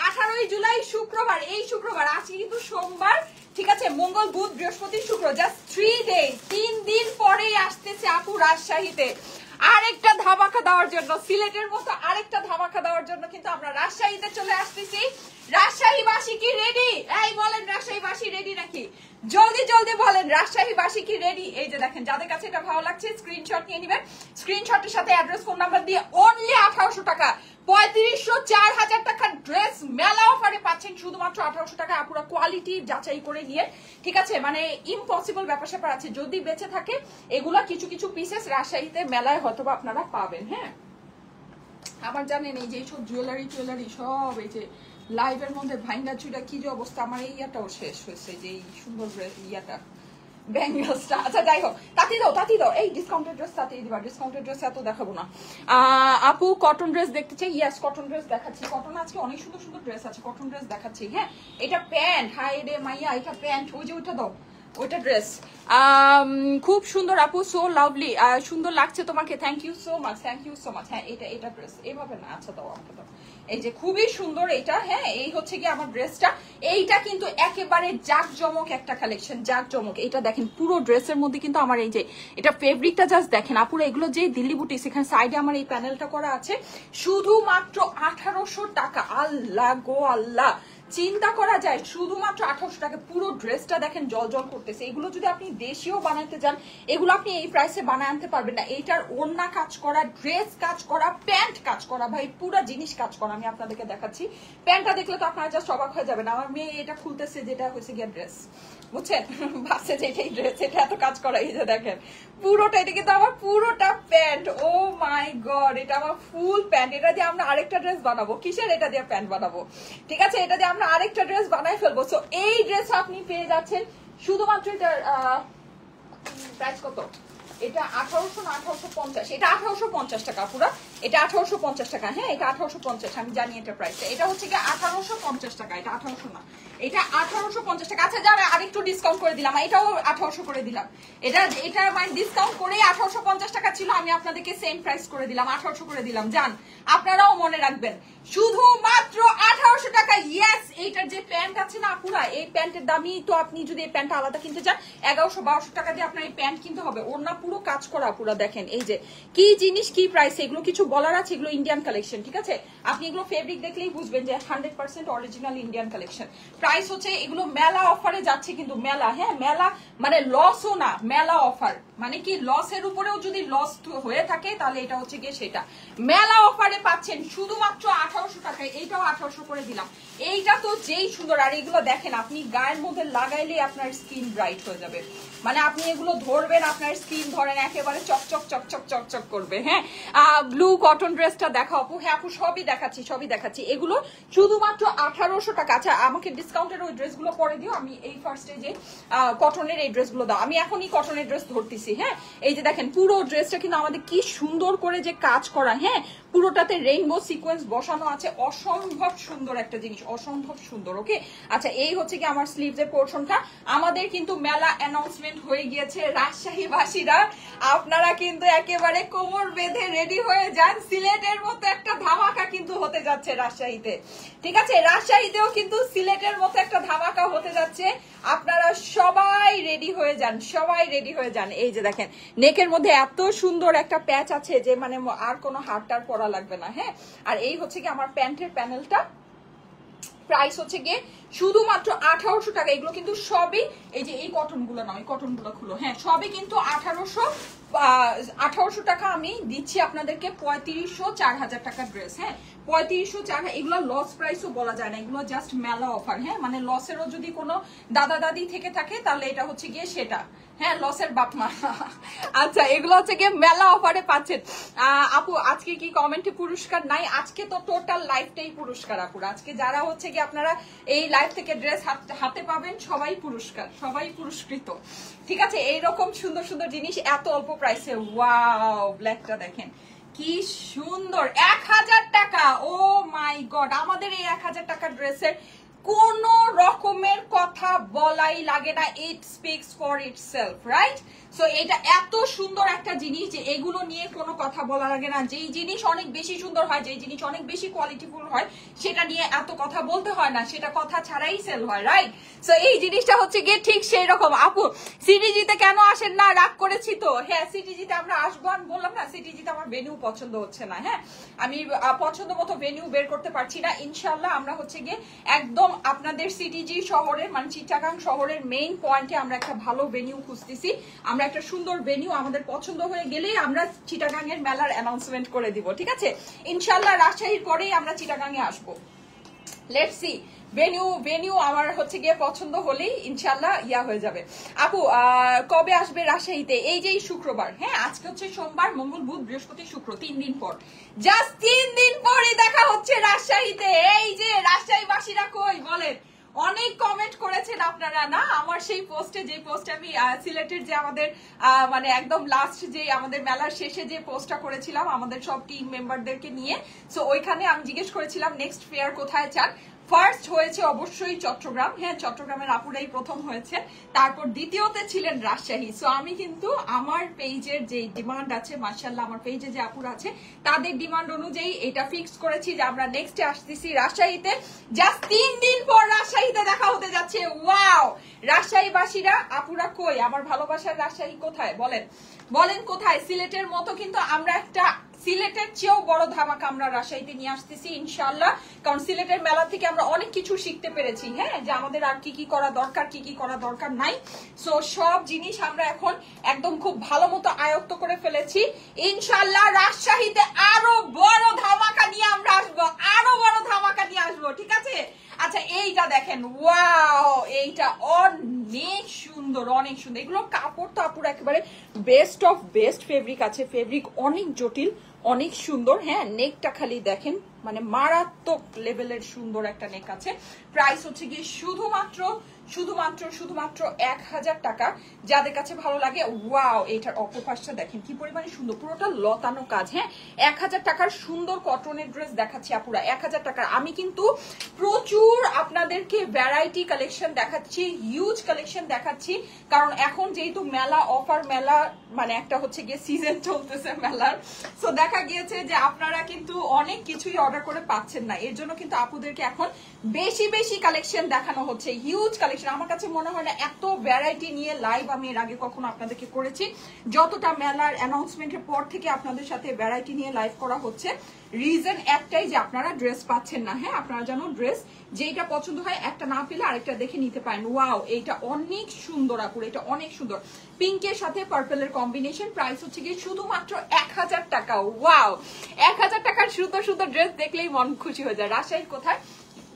18ই জুলাই শুক্রবার, এই শুক্রবার, আজকে কিন্তু সোমবার, ঠিক আছে, মঙ্গল বুধ বৃহস্পতি শুক্র, জাস্ট 3 ডেজ, 3 দিন পরেই আসতেছে আপু রাজশাহীতে আরেকটা ধামাকা দেওয়ার জন্য, সিলেটের মতো আরেকটা ধামাকা দেওয়ার জন্য কিন্তু আমরা রাজশাহীতে চলে আসতেছি। রাজশাহীবাসী কি রেডি? এই বলেন, রাজশাহীবাসী রেডি নাকি? জলদি জলদি বলেন, রাজশাহীবাসী কি রেডি? এই যে দেখেন, যাদের কাছে এটা ভালো লাগছে স্ক্রিনশট নিয়ে নেবেন, স্ক্রিনশটের সাথে অ্যাড্রেস ফোন নাম্বার দিয়ে অনলি 1800 টাকা, 3500-4000 টাকার ড্রেস মেলা অফারে পাচ্ছেন শুধুমাত্র 1800 টাকা। আপুরা কোয়ালিটি যাচাই করে নিয়ে, ঠিক আছে, মানে ইম্পসিবল ব্যাপার স্যাপার আছে, যদি বেঁচে থাকে এগুলা কিছু কিছু পিসেস রাজশাহীতে মেলায় হয়তো আপনারা পাবেন। হ্যাঁ, আমার জানেন এই যে এইসব জুয়েলারি সব এই যে লাইভের মধ্যে ভাইঙ্গা চুরা কি যে অবস্থা, আমার এই ইয়াটাও শেষ হয়েছে, যে এই সুন্দর ইয়াটা ব্যাঙ্গলসটা। আচ্ছা যাই হোক, তাতি দাও, এই ডিসকাউন্টেড ড্রেস তাতি দিবা, ডিসকাউন্টেড ড্রেস এত দেখাবো না। আপু কটন ড্রেস দেখতে চাই? ইয়েস, কটন ড্রেস দেখাচ্ছি। কটন আজকে অনেক সুন্দর সুন্দর ড্রেস আছে, কটন ড্রেস দেখাচ্ছি। হ্যাঁ, এটা প্যান্ট, হাই রে মাইয়া, এটা প্যান্ট, ওই যে ওইটা দাও, ওইটা ড্রেস খুব সুন্দর আপু, সো লাভলি, সুন্দর লাগছে তোমাকে, thank you so much, thank you so much. হ্যাঁ এটা ড্রেস এইভাবে না, আচ্ছা দাও আমাকে দাও। এই যে খুবই সুন্দর এটা, হ্যাঁ এই হচ্ছে কি আমার ড্রেসটা। এইটা কিন্তু একেবারে জাকজমক একটা কালেকশন, জাকজমক। এটা দেখেন পুরো ড্রেসের মধ্যে কিন্তু আমার এই যে এটা ফেব্রিকটা জাস্ট দেখেন আপুরা, এগুলো যে দিল্লি বুটিক, এখানে সাইডে আমার এই প্যানেলটা করা আছে, শুধুমাত্র 1800 টাকা। আল্লাহ গো আল্লাহ, চিন্তা করা যায় শুধুমাত্র 1800 টাকা। পুরো ড্রেসটা দেখেন জল জল করতেছে। এগুলো যদি আপনি দেশীয় বানাতে যান, এগুলো আপনি এই প্রাইসে বানায় আনতে পারবেন না। এইটার ওড়না কাজ করা, ড্রেস কাজ করা, প্যান্ট কাজ করা, ভাই পুরো জিনিস কাজ করা। আমি আপনাদেরকে দেখাচ্ছি, প্যান্টটা দেখলে তো আপনারা জাস্ট অবাক হয়ে যাবেন। আমার মেয়ে এটা খুলতেছে, যেটা হয়েছে গিয়ে ড্রেস, বুঝছেন, ভাবছে যে এটাই ড্রেস, এটা এত কাজ করা। এই যে দেখেন পুরোটা, এটা কিন্তু আমার পুরোটা প্যান্ট। ও মাই গড, এটা আমার ফুল প্যান্ট। এটা দিয়ে আমরা আরেকটা ড্রেস বানাবো। কিসের? এটা দিয়ে প্যান্ট বানাবো, ঠিক আছে, এটা দিয়ে আমরা আরেকটা ড্রেস বানাই ফেলবো। সো এই ড্রেস আপনি পেয়ে যাচ্ছেন শুধুমাত্র, এটার প্রাইস কত? এটা 1800 না 1850? এটা 1850 টাকা পুরো, এটা 1850 টাকা। হ্যাঁ এটা 1850, আমি জানি এটা প্রাইসটা। এটা হচ্ছে কি 1850 টাকা, এটা 1800 না, এটা 1850 টাকা। আচ্ছা যারা আরেকটু ডিসকাউন্ট করে দিলাম, এটাও 1800 করে দিলাম। এটা মানে ডিসকাউন্ট করে 1850 টাকা ছিল, আমি আপনাদেরকে সেম প্রাইস করে দিলাম, 1800 করে দিলাম। জান আপনারাও মনে রাখবেন, শুধুমাত্র 1800 টাকা। ইয়েস, এইটার যে প্যান্ট আছে না পুরা, এই প্যান্টের দামই তো, আপনি যদি এই প্যান্টটা আলাদা কিনতে চান 1100-1200 টাকা দিয়ে আপনার এই প্যান্ট কিনতে হবে। ওড়না পুরো কাজ করা পুরা, দেখেন এই যে কি জিনিস, কি প্রাইস, এগুলো কিছু বলার আছে? এগুলো ইন্ডিয়ান কালেকশন, ঠিক আছে, আপনি এগুলো ফেব্রিক দেখলেই বুঝবেন যে 100% অরিজিনাল ইন্ডিয়ান কালেকশন। প্রাইস হচ্ছে, এগুলো মেলা অফারে যাচ্ছে কিন্তু, মেলা, হ্যাঁ মেলা মানে লসও না, মেলা অফার মানে কি, লসের উপরেও যদি লস হয়ে থাকে তাহলে এটা হচ্ছে গিয়ে সেটা। মেলা অফারে পাচ্ছেন শুধুমাত্র 1800 টাকায়। এইটাও 1800 করে দিলাম। এইটা তো যেই সুন্দর। আর এগুলো দেখেন আপনি গায়ের মধ্যে লাগাইলে আপনার স্কিন ব্রাইট হয়ে যাবে, মানে আপনি এগুলো ধরবেন, আপনার স্কিন ধরেন একেবারে চকচক চকচক চকচক করবে। হ্যাঁ ব্লু কটন ড্রেসটা দেখা আপু। হ্যাঁ আপু সবই দেখাচ্ছি, সবই দেখাচ্ছি। এগুলো শুধুমাত্র 1800 টাকা। আচ্ছা আমাকে ডিসকাউন্টের ওই ড্রেসগুলো পরে দিও, আমি এই ফার্স্টে যে কটনের এই ড্রেসগুলো দাও। আমি এখনই কটনের ড্রেস ধরতেছি। হ্যাঁ এই যে দেখেন পুরো ড্রেসটা কিন্তু আমাদের কি সুন্দর করে যে কাজ করা, হ্যাঁ পুরোটাতে রেইনবো সিকোয়েন্স বসানো আছে, অসম্ভব সুন্দর একটা জিনিস, অসম্ভব সুন্দর। ওকে আচ্ছা এই হচ্ছে কি আমার স্লিভসের পোরশনটা। আমাদের কিন্তু মেলা অ্যানাউন্সমেন্ট হয়ে গিয়েছে, রাজশাহীবাসীরা আপনারা কিন্তু একেবারে কোমর বেঁধে রেডি হয়ে যান। সিলেটের মতো একটা ধামাকা কিন্তু হতে যাচ্ছে রাজশাহীতে, ঠিক আছে, রাজশাহীতেও কিন্তু সিলেটের মতো একটা ধামাকা হতে যাচ্ছে। আপনারা সবাই রেডি হয়ে যান, সবাই রেডি হয়ে যান। এই যে দেখেন নেকের মধ্যে এত সুন্দর একটা প্যাচ আছে যে মানে আর কোনো হারটার পরা লাগবে না। হ্যাঁ আর এই হচ্ছে কি আমার প্যান্টের প্যানেলটা। প্রাইস হচ্ছে গিয়ে শুধুমাত্র 1800 টাকা। এগুলো কিন্তু সবই এই যে এই কটনগুলো না, এই কটনগুলো খুলো, হ্যাঁ সবই কিন্তু 1800 টাকা আমি দিচ্ছি আপনাদেরকে। 3500 4000 টাকা ড্রেস। হ্যাঁ 3500 4000, এগুলো লস প্রাইসও বলা যায় না, এগুলো জাস্ট মেলা অফার। হ্যাঁ মানে লসেরও যদি কোনো দাদা দাদি থেকে থাকে তাহলে এটা হচ্ছে গিয়ে সেটা, হ্যাঁ লসের বাপমা। আচ্ছা এগুলো হচ্ছে গিয়ে মেলা অফারে পাচ্ছেন। আপু আজকে কি কমেন্টে পুরস্কার নাই? আজকে তো টোটাল লাইফটাই পুরস্কার আপুর। আজকে যারা হচ্ছে কি আপনারা এই লাইফ থেকে ড্রেস হাতে পাবেন সবাই পুরস্কার, সবাই পুরস্কৃত, ঠিক আছে। এইরকম সুন্দর সুন্দর জিনিস এত অল্প প্রাইসে। ওয়াও ব্ল্যাকটা দেখেন কি সুন্দর, 1000 টাকা। ও মাই গড, আমাদের এই 1000 টাকার ড্রেসের কোন রকমের কথা বলাই লাগে না, it speaks for itself, right? So এটা এত সুন্দর একটা জিনিস যে এগুলো নিয়ে কোনো কথা বলা লাগে না। যেই জিনিস অনেক বেশি সুন্দর হয়, যেই জিনিস অনেক বেশি কোয়ালিটিফুল হয়, সেটা নিয়ে এত কথা বলতে হয় না, সেটা কথা ছাড়াই সেল হয়, রাইট? সো এই জিনিসটা হচ্ছে গিয়ে ঠিক সেই রকম। আপু সিটিজিতে কেন আসেন না? রাগ করেছি তো। হ্যাঁ সিটিজিতে আমরা আসবো, আমি বললাম না সিটিজিতে আমার ভেনিউ পছন্দ হচ্ছে না। হ্যাঁ আমি পছন্দ মতো ভেনিউ বের করতে পারছি না। ইনশাল্লাহ আমরা হচ্ছে গিয়ে একদম আপনাদের সিটিজি শহরের মানে চিটাগাং শহরের মেইন পয়েন্টে আমরা একটা ভালো ভেনিউ খুঁজতেছি। আমরা একটা সুন্দর ভেনিউ আমাদের পছন্দ হয়ে গেলেই আমরা চিটাগাং এর মেলার অ্যানাউন্সমেন্ট করে দিব, ঠিক আছে। ইনশাল্লাহ রাজশাহীর পরেই আমরা চিটাগাং এ আসবো। লেটস সি ভেনিউ আমার হচ্ছে গিয়ে পছন্দ হলেই ইনশাল্লাহ ইয়া হয়ে যাবে। আপু কবে আসবে রাজশাহীতে? এই যে শুক্রবার। হ্যাঁ আজকে হচ্ছে সোমবার, মঙ্গল, বুধ, বৃহস্পতি, শুক্র, 3 দিন পর, জাস্ট 3 দিন পরই দেখা হচ্ছে রাজশাহীতে। এই যে রাজশাহীবাসীরা কই বলেন? অনেক কমেন্ট করেছেন আপনারা না আমার সেই পোস্টে, যে পোস্টে আমি সিলেটের যে আমাদের মানে একদম লাস্ট যে আমাদের মেলার শেষে যে পোস্টটা করেছিলাম আমাদের সব টিম মেম্বারদেরকে নিয়ে। সো ওইখানে আমি জিজ্ঞেস করেছিলাম নেক্সট ফেয়ার কোথায় চান। ফার্স্ট হয়েছে অবশ্যই চট্টগ্রাম, হ্যাঁ চট্টগ্রামের আপুরাই প্রথম হয়েছে, তারপর দ্বিতীয়তে ছিলেন রাজশাহী। সো আমি কিন্তু আমার পেজের যে ডিমান্ড আছে, মাশাআল্লাহ আমার পেজে যে আপুরা আছে তাদের ডিমান্ড অনুযায়ী এটা ফিক্স করেছি যে আমরা নেক্সটে আসতেছি রাজশাহীতে। জাস্ট 3 দিন পর রাজশাহীতে দেখা হতে যাচ্ছে। ওয়াও, রাজশাহীবাসীরা আপুরা কই, আমার ভালোবাসার রাজশাহী কোথায় বলেন, বলেন কোথায়? সিলেটের মতো কিন্তু আমরা একটা, সিলেটের চেয়েও বড় ধামাকা আমরা রাজশাহীতে নিয়ে আসতেছি ইনশাআল্লাহ। কারণ সিলেটের মেলা থেকে আমরা অনেক কিছু শিখতে পেরেছি, হ্যাঁ, যে আমাদের আর কি কি করা দরকার, কি কি করা দরকার নাই। সো সব জিনিস আমরা এখন একদম খুব ভালো মতো আয়ত্ত করে ফেলেছি ইনশাআল্লাহ। রাজশাহীতে আরো বড় ধামাকা নিয়ে আমরা আসবো, আরো বড় ধামাকা নিয়ে আসবো, ঠিক আছে? আচ্ছা এইটা দেখেন, ওয়াও, এইটা অনেক সুন্দর, অনেক সুন্দর। এগুলো কাপড় তো আপুর একেবারে বেস্ট অফ বেস্ট ফেব্রিক আছে, ফেব্রিক অনেক জটিল, অনেক সুন্দর। হ্যাঁ, নেকটা খালি দেখেন, মানে মারাত্মক লেভেলের সুন্দর একটা নেক আছে। প্রাইস হচ্ছে গিয়ে শুধুমাত্র 1000 টাকা। যাদের কাছে ভালো লাগে, ওয়াও, এটার অপর পাশটা দেখেন কি পরিমাণে সুন্দর, পুরোটা লতানো কাজ। হ্যাঁ, 1000 টাকার সুন্দর কটনের ড্রেস দেখাচ্ছি আপুরা, 1000 টাকার। আমি কিন্তু প্রচুর আপনাদেরকে ভ্যারাইটি কালেকশন দেখাচ্ছি, হিউজ কালেকশন দেখাচ্ছি, কারণ এখন যেহেতু মেলা অফার, মেলা মানে একটা হচ্ছে গিয়ে সিজন চলতেছে মেলার। সো দেখা গিয়েছে যে আপনারা কিন্তু অনেক কিছুই অর্ডার করে পাচ্ছেন না, এর জন্য কিন্তু আপুদেরকে এখন বেশি বেশি কালেকশন দেখানো হচ্ছে, হিউজ কালেকশন। আমার কাছে মনে হয় না এত ভ্যারাইটি নিয়ে লাইভ আমি এর আগে কখনো আপনাদেরকে করেছি, যতটা মেলার অ্যানাউন্সমেন্টের পর থেকে আপনাদের সাথে ভ্যারাইটি নিয়ে লাইভ করা হচ্ছে। রিজন একটাই যে আপনারা ড্রেস পাচ্ছেন না। হ্যাঁ, আপনারা যেন ড্রেস যেটা পছন্দ হয় একটা না পেলে আরেকটা দেখে নিতে পারেন। ওয়াও, এইটা অনেক সুন্দর আপুর, এটা অনেক সুন্দর, পিঙ্কের সাথে পার্পলের কম্বিনেশন। প্রাইস হচ্ছে গিয়ে শুধুমাত্র 1000 টাকা। ওয়াও, 1000 টাকার সুন্দর সুন্দর ড্রেস দেখলেই মন খুশি হয়ে যায়। রাজশাহীর কোথায়?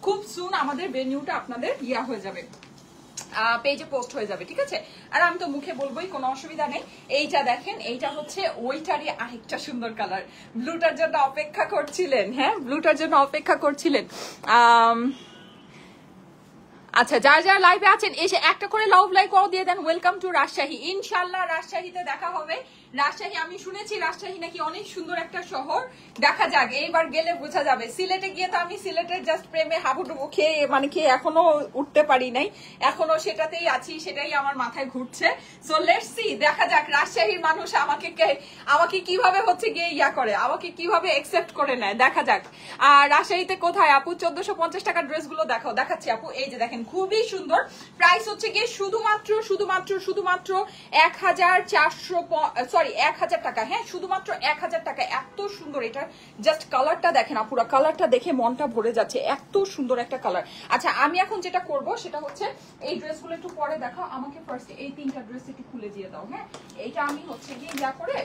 খুব সুন আমাদের ভেনিউটা আপনাদের ইয়া হয়ে যাবে, পেজে পোস্ট হয়ে যাবে, ঠিক আছে? আর আমি তো মুখে বলবোই, কোনো অসুবিধা নেই। এইটা দেখেন, এইটা হচ্ছে ওইটারই আরেকটা সুন্দর কালার। ব্লুটার জন্য অপেক্ষা করছিলেন, হ্যাঁ ব্লুটার জন্য অপেক্ষা করছিলেন। আচ্ছা, যারা যারা লাইভে আছেন এসে একটা করে লাভ লাইক দিয়ে দেন। ওয়েলকাম টু রাজশাহী, ইনশাল্লাহ রাজশাহীতে দেখা হবে। রাজশাহী, আমি শুনেছি রাজশাহী নাকি অনেক সুন্দর একটা শহর, দেখা যাক, এইবার গেলে বোঝা যাবে। সিলেটে গিয়ে তো আমি সিলেটের জাস্ট প্রেমে হাবুডুবু খেয়ে মানে খেয়ে এখনো উঠতে পারি নাই, এখনো সেটাতেই আছি, সেটাই আমার মাথায় ঘুরছে। সো লেটস সি, দেখা যাক রাজশাহীর মানুষ আমাকে কিভাবে হচ্ছে গিয়ে ইয়া করে, আমাকে কিভাবে একসেপ্ট করে নেয়, দেখা যাক। আর রাজশাহীতে কোথায় আপু? 1450 টাকার ড্রেসগুলো দেখাচ্ছি আপু, এই যে দেখেন খুবই সুন্দর। প্রাইস হচ্ছে গিয়ে শুধুমাত্র 1000 টাকা। হ্যাঁ, শুধুমাত্র 1000 টাকা। এত সুন্দর, এটার জাস্ট কালারটা দেখেন আপুরা, কালারটা দেখে মনটা ভরে যাচ্ছে, এত সুন্দর একটা কালার। আচ্ছা, আমি এখন যেটা করব সেটা হচ্ছে এই ড্রেসগুলো একটু পরে দেখাও আমাকে, ফার্স্ট এই 3টা ড্রেস একটু খুলে দিয়ে দাও। হ্যাঁ, এইটা আমি হচ্ছে গিয়ে ইয়া করে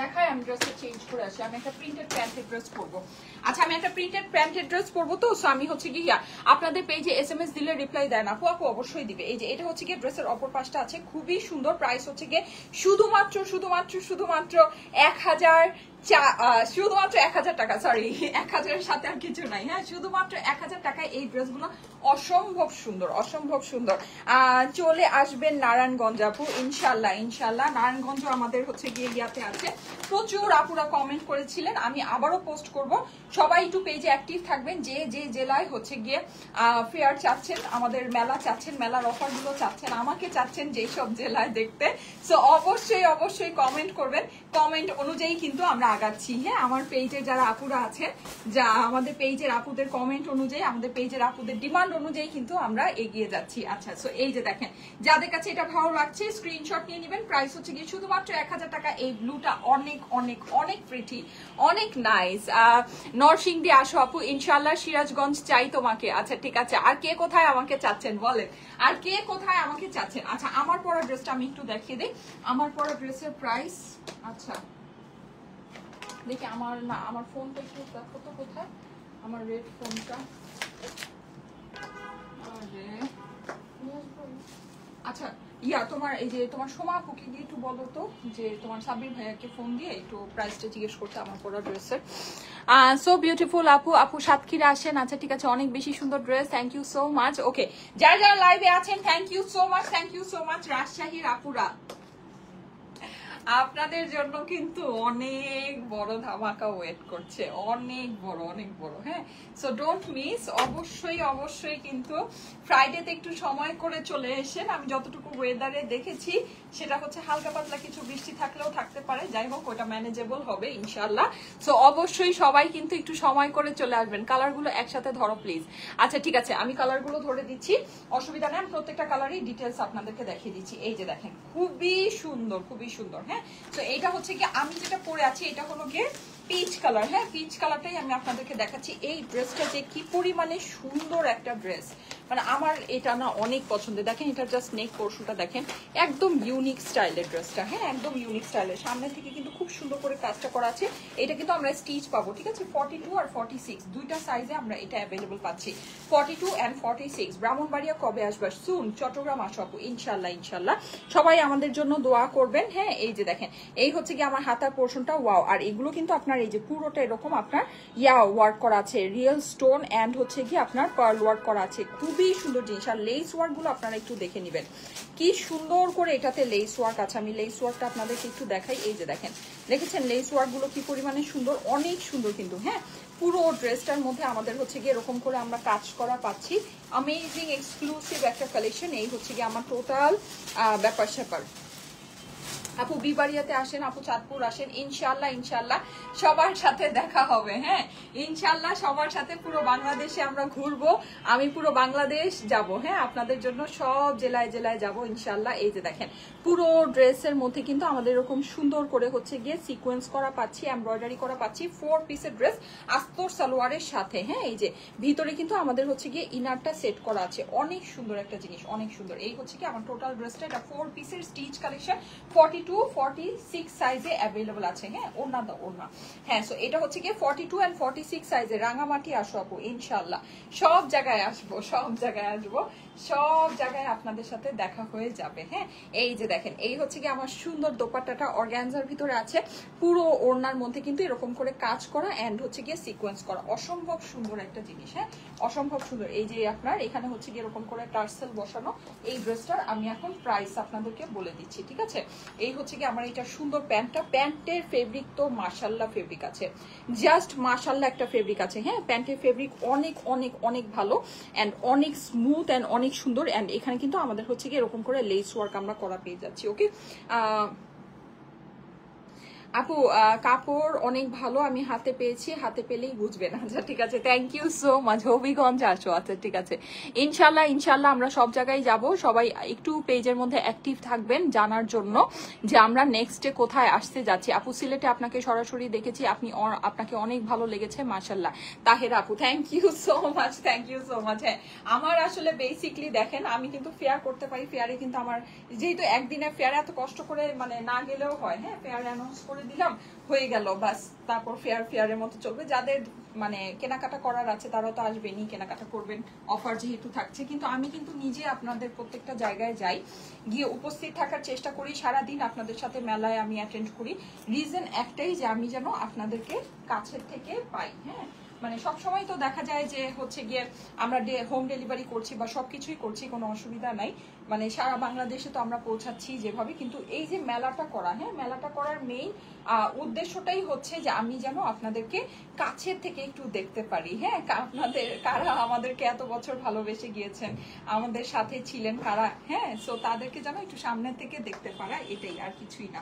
দেখাই, আমি ড্রেসটা চেঞ্জ করে আসি। আমি একটা প্রিন্টেড প্যান্টের ড্রেস পরবো। আচ্ছা, আমি একটা প্রিন্টেড প্যান্টের ড্রেস পরবো, তো সো আমি হচ্ছে গিয়া আপনাদের পেজে SMS দিলে রিপ্লাই দেয় না আপু? আপু অবশ্যই দিবে। এই যে এটা হচ্ছে গিয়ে ড্রেসের অপর পাশটা আছে, খুবই সুন্দর। প্রাইস হচ্ছে গিয়ে শুধুমাত্র 1000 টাকা। সরি, 1000-এর সাথে আর কিছু নাই। হ্যাঁ, শুধুমাত্র 1000 টাকায় এই ড্রেসগুলো অসম্ভব সুন্দর, অসম্ভব সুন্দর। চলে আসবেন নারায়ণগঞ্জ আপু, ইনশাল্লাহ ইনশাল্লাহ। নারায়ণগঞ্জ আমাদের হচ্ছে গিয়ে ইয়াতে আছে, প্রচুর আপুরা কমেন্ট করেছিলেন, আমি আবারও পোস্ট করব। সবাই একটু পেজে অ্যাক্টিভ থাকবেন, যে যে জেলায় হচ্ছে গিয়ে ফেয়ার চাচ্ছেন, আমাদের মেলা চাচ্ছেন, মেলার অফারগুলো চাচ্ছেন, আমাকে চাচ্ছেন যেই সব জেলায় দেখতে। সো অবশ্যই অবশ্যই কমেন্ট করবেন, কমেন্ট অনুযায়ী কিন্তু আমরা আগাচ্ছি। হ্যাঁ, আমার পেজের যারা আপুরা আছে, যা আমাদের পেজের আপুদের কমেন্ট অনুযায়ী, আমাদের পেজের আপুদের ডিমান্ড অনুযায়ী কিন্তু আমরা এগিয়ে যাচ্ছি। আচ্ছা, সো এই যে দেখেন, যাদের কাছে এটা ভালো লাগছে স্ক্রিনশট নিয়ে নেবেন। প্রাইস হচ্ছে গিয়ে শুধুমাত্র 1000 টাকা। এই ব্লুটা অনেক অনেক অনেক প্রিটি, অনেক নাইস। নরসিংদী আসো আপু, ইনশাল্লাহ। সিরাজগঞ্জ চাই তোমাকে। আচ্ছা ঠিক আছে, আর কে কোথায় আমাকে চাচ্ছেন বলেন, আর কে কোথায় আমাকে চাচ্ছেন? আচ্ছা, আমার পরা ড্রেসটা আমি একটু দেখিয়ে দিই। আমার পরা ড্রেসের প্রাইস, আচ্ছা দেখি, আমার ফোনটা একটু দেখো তো কোথায়, আমার রেড ফোনটা। আচ্ছা ইয়া, তোমার এই যে তোমার সোমা আপুকে গিয়ে একটু বলো তো, যে তোমার সাব্বির ভাইয়াকে ফোন দিয়ে একটু প্রাইসটা জিজ্ঞেস করতে আমার পরা ড্রেসের। সো বিউটিফুল আপু সাতক্ষীরা আসেন। আচ্ছা ঠিক আছে, অনেক বেশি সুন্দর dress, thank you so much. Okay, যারা যারা লাইভে আছেন thank you so much, thank you so much. রাজশাহীর আপুরা, আপনাদের জন্য কিন্তু অনেক বড় ধামাকা ওয়েট করছে, অনেক বড়। হ্যাঁ, সো ডোন্ট মিস। অবশ্যই অবশ্যই কিন্তু ফ্রাইডেতে একটু সময় করে চলে এসেন। আমি যতটুকু ওয়েদারে দেখেছি সেটা হচ্ছে হালকা পাতলা কিছু বৃষ্টি থাকলেও থাকতে পারে, যাই হোক ওটা ম্যানেজেবল হবে ইনশাল্লাহ। সো অবশ্যই সবাই কিন্তু একটু সময় করে চলে আসবেন। কালারগুলো একসাথে ধরো প্লিজ। আচ্ছা ঠিক আছে, আমি কালারগুলো ধরে দিচ্ছি, অসুবিধা নেই। আমি প্রত্যেকটা কালারই ডিটেলস আপনাদেরকে দেখিয়ে দিচ্ছি। এই যে দেখেন, খুবই সুন্দর। হ্যাঁ, তো এইটা হচ্ছে কি আমি যেটা পরে আছি এটা হলো গিয়ে পিচ কালার। হ্যাঁ, পিচ কালারটাই আমি আপনাদেরকে দেখাচ্ছি। এই ড্রেসটা যে কি পরিমাণে সুন্দর একটা ড্রেস, মানে আমার এটা না অনেক পছন্দের। দেখেন এটা জাস্ট নেক পোর্শনটা দেখেন, একদম ইউনিক স্টাইলের ড্রেসটা। হ্যাঁ, একদম ইউনিক স্টাইলের, সামনে থেকে কিন্তু খুব সুন্দর করে কাজটা করা আছে। এটা কিন্তু আমরা স্টিচ পাবো, ঠিক আছে? 42 আর 46 দুইটা সাইজে আমরা এটা অ্যাভেলেবল পাচ্ছি, 42 and 46। ব্রাহ্মণবাড়িয়া কবে আসবে? সুন, চট্টগ্রাম আসো আপু, ইনশাল্লাহ। সবাই আমাদের জন্য দোয়া করবেন। হ্যাঁ, এই যে দেখেন, এই হচ্ছে কি আমার হাতার পোর্শনটা। ওয়াও, আর এগুলো কিন্তু আপনার এই যে পুরোটা এরকম আপনার ওয়ার্ক করা আছে, রিয়েল স্টোন এন্ড হচ্ছে কি আপনার পার্ল ওয়ার্ক করা আছে। খুবই সুন্দর জিনিস। আর লেস ওয়ার্ক গুলো আপনারা একটু দেখে নেবেন, কি সুন্দর করে এটাতে লেস ওয়ার্ক আছে। আমি লেস ওয়ার্কটা আপনাদেরকে একটু দেখাই। এই যে দেখেন, দেখেছেন লেস ওয়ার্ক গুলো কি পরিমাণে সুন্দর, অনেক সুন্দর কিন্তু। হ্যাঁ, পুরো ড্রেসটার মধ্যে আমাদের হচ্ছে গিয়ে এরকম করে আমরা কাজ করা পাচ্ছি। অ্যামেজিং এক্সক্লুসিভ একটা কালেকশন। এই হচ্ছে গিয়ে আমার টোটাল ব্যাপার স্যাপার। আপু বিবাড়িয়াতে আসেন, আপু চাঁদপুর আসেন, ইনশাল্লাহ সবার সাথে দেখা হবে। হ্যাঁ, ইনশাল্লাহ সবার সাথে পুরো বাংলাদেশে আমরা ঘুরবো। আমি পুরো বাংলাদেশ যাব। হ্যাঁ, আপনাদের জন্য সব জেলায় যাব ইনশাল্লাহ। এই যে দেখেন, পুরো ড্রেসের মধ্যে কিন্তু আমাদের এরকম সুন্দর করে হচ্ছে গিয়ে সিকোয়েন্স করা পাচ্ছি, এমব্রয়ডারি করা পাচ্ছি। 4 পিসের ড্রেস আস্তর সালোয়ারের সাথে। হ্যাঁ, এই যে ভিতরে কিন্তু আমাদের হচ্ছে গিয়ে ইনারটা সেট করা আছে, অনেক সুন্দর একটা জিনিস, অনেক সুন্দর। এই হচ্ছে কি আমার টোটাল ড্রেসটা, এটা 4 পিসের স্টিচ কালেকশন, 42 46 সাইজে অ্যাভেলেবল আছে। হ্যাঁ, ওড়না। হ্যাঁ, সো এটা হচ্ছে কি 42 and 46 সাইজে। রাঙামাটি আসো আপু, ইনশাল্লাহ সব জায়গায় আসবো, সব জায়গায় আপনাদের সাথে দেখা হয়ে যাবে। হ্যাঁ, এই যে দেখেন, এই হচ্ছে কি আমার সুন্দর দোপাট্টাটা অর্গানজার ভিতরে আছে, পুরো ওড়নার মধ্যে কিন্তু এরকম করে কাজ করা এন্ড হচ্ছে গিয়ে সিকোয়েন্স করা, অসম্ভব সুন্দর একটা জিনিস। হ্যাঁ, অসম্ভব সুন্দর। এই যে আপনার এখানে হচ্ছে গিয়ে এরকম করে টার্সেল বসানো। এই ড্রেসটার আমি এখন প্রাইস আপনাদেরকে বলে দিচ্ছি, ঠিক আছে? এই হচ্ছে কি আমার এটা সুন্দর প্যান্টটা। প্যান্টের ফেব্রিক তো মাশাল্লাহ ফেব্রিক আছে, জাস্ট মাশাল্লাহ একটা ফেব্রিক আছে। হ্যাঁ, প্যান্টের ফেব্রিক অনেক ভালো এন্ড অনেক স্মুথ এন্ড অনেক সুন্দর। এন্ড এখানে কিন্তু আমাদের হচ্ছে কি এরকম করে লেস ওয়ার্ক আমরা করা পেয়ে যাচ্ছি। ওকে আপু, কাপড় অনেক ভালো, আমি হাতে পেয়েছি, হাতে পেলেই বুঝবেন। আচ্ছা ঠিক আছে, thank you so much. Habiganj আসো, আচ্ছা ঠিক আছে, ইনশাল্লাহ আমরা সব জায়গায় যাব। সবাই একটু পেজের মধ্যে অ্যাক্টিভ থাকবেন জানার জন্য যে আমরা নেক্সটে কোথায় আসতে যাচ্ছি। আপু সিলেটে আপনাকে সরাসরি দেখেছি, আপনাকে অনেক ভালো লেগেছে, মাশাল্লাহ। তাহেরা আপু, থ্যাংক ইউ সো মাচ। হ্যাঁ, আমার আসলে বেসিকলি দেখেন, আমি কিন্তু ফেয়ার করতে পারি। ফেয়ারে কিন্তু আমার যেহেতু একদিনের ফেয়ারে এত কষ্ট করে মানে না গেলেও হয়। হ্যাঁ, ফেয়ার অ্যানাউন্স করে দিলাম, হয়ে গেল, বাস। তারপর ফেয়ারের মতো চলবে। যাদের মানে কেনাকাটা করার আছে তারা তো আসবেনই, কেনাকাটা করবেন, অফার যেহেতু থাকছে। কিন্তু আমি কিন্তু নিজে আপনাদের প্রত্যেকটা জায়গায় যাই, গিয়ে উপস্থিত থাকার চেষ্টা করি। সারাদিন আপনাদের সাথে মেলায় আমি অ্যাটেন্ড করি। রিজন একটাই, যে আমি যেন আপনাদেরকে কাছের থেকে পাই। হ্যাঁ, মানে সবসময় তো দেখা যায় যে হচ্ছে গিয়ে আমরা হোম ডেলিভারি করছি বা সবকিছুই করছি, কোনো অসুবিধা নাই, মানে সারা বাংলাদেশে তো আমরা পৌঁছাচ্ছি যেভাবে। কিন্তু এই যে মেলাটা করা, হ্যাঁ, মেলাটা করার মেইন উদ্দেশ্যটাই হচ্ছে যে আমি যেন আপনাদেরকে কাছের থেকে একটু দেখতে পারি। হ্যাঁ, আপনাদের কারা আমাদেরকে এত বছর ভালোবেসে গিয়েছেন, আমাদের সাথে ছিলেন কারা, হ্যাঁ, সো তাদেরকে যেন একটু সামনে থেকে দেখতে পারা, এটাই, আর কিছুই না।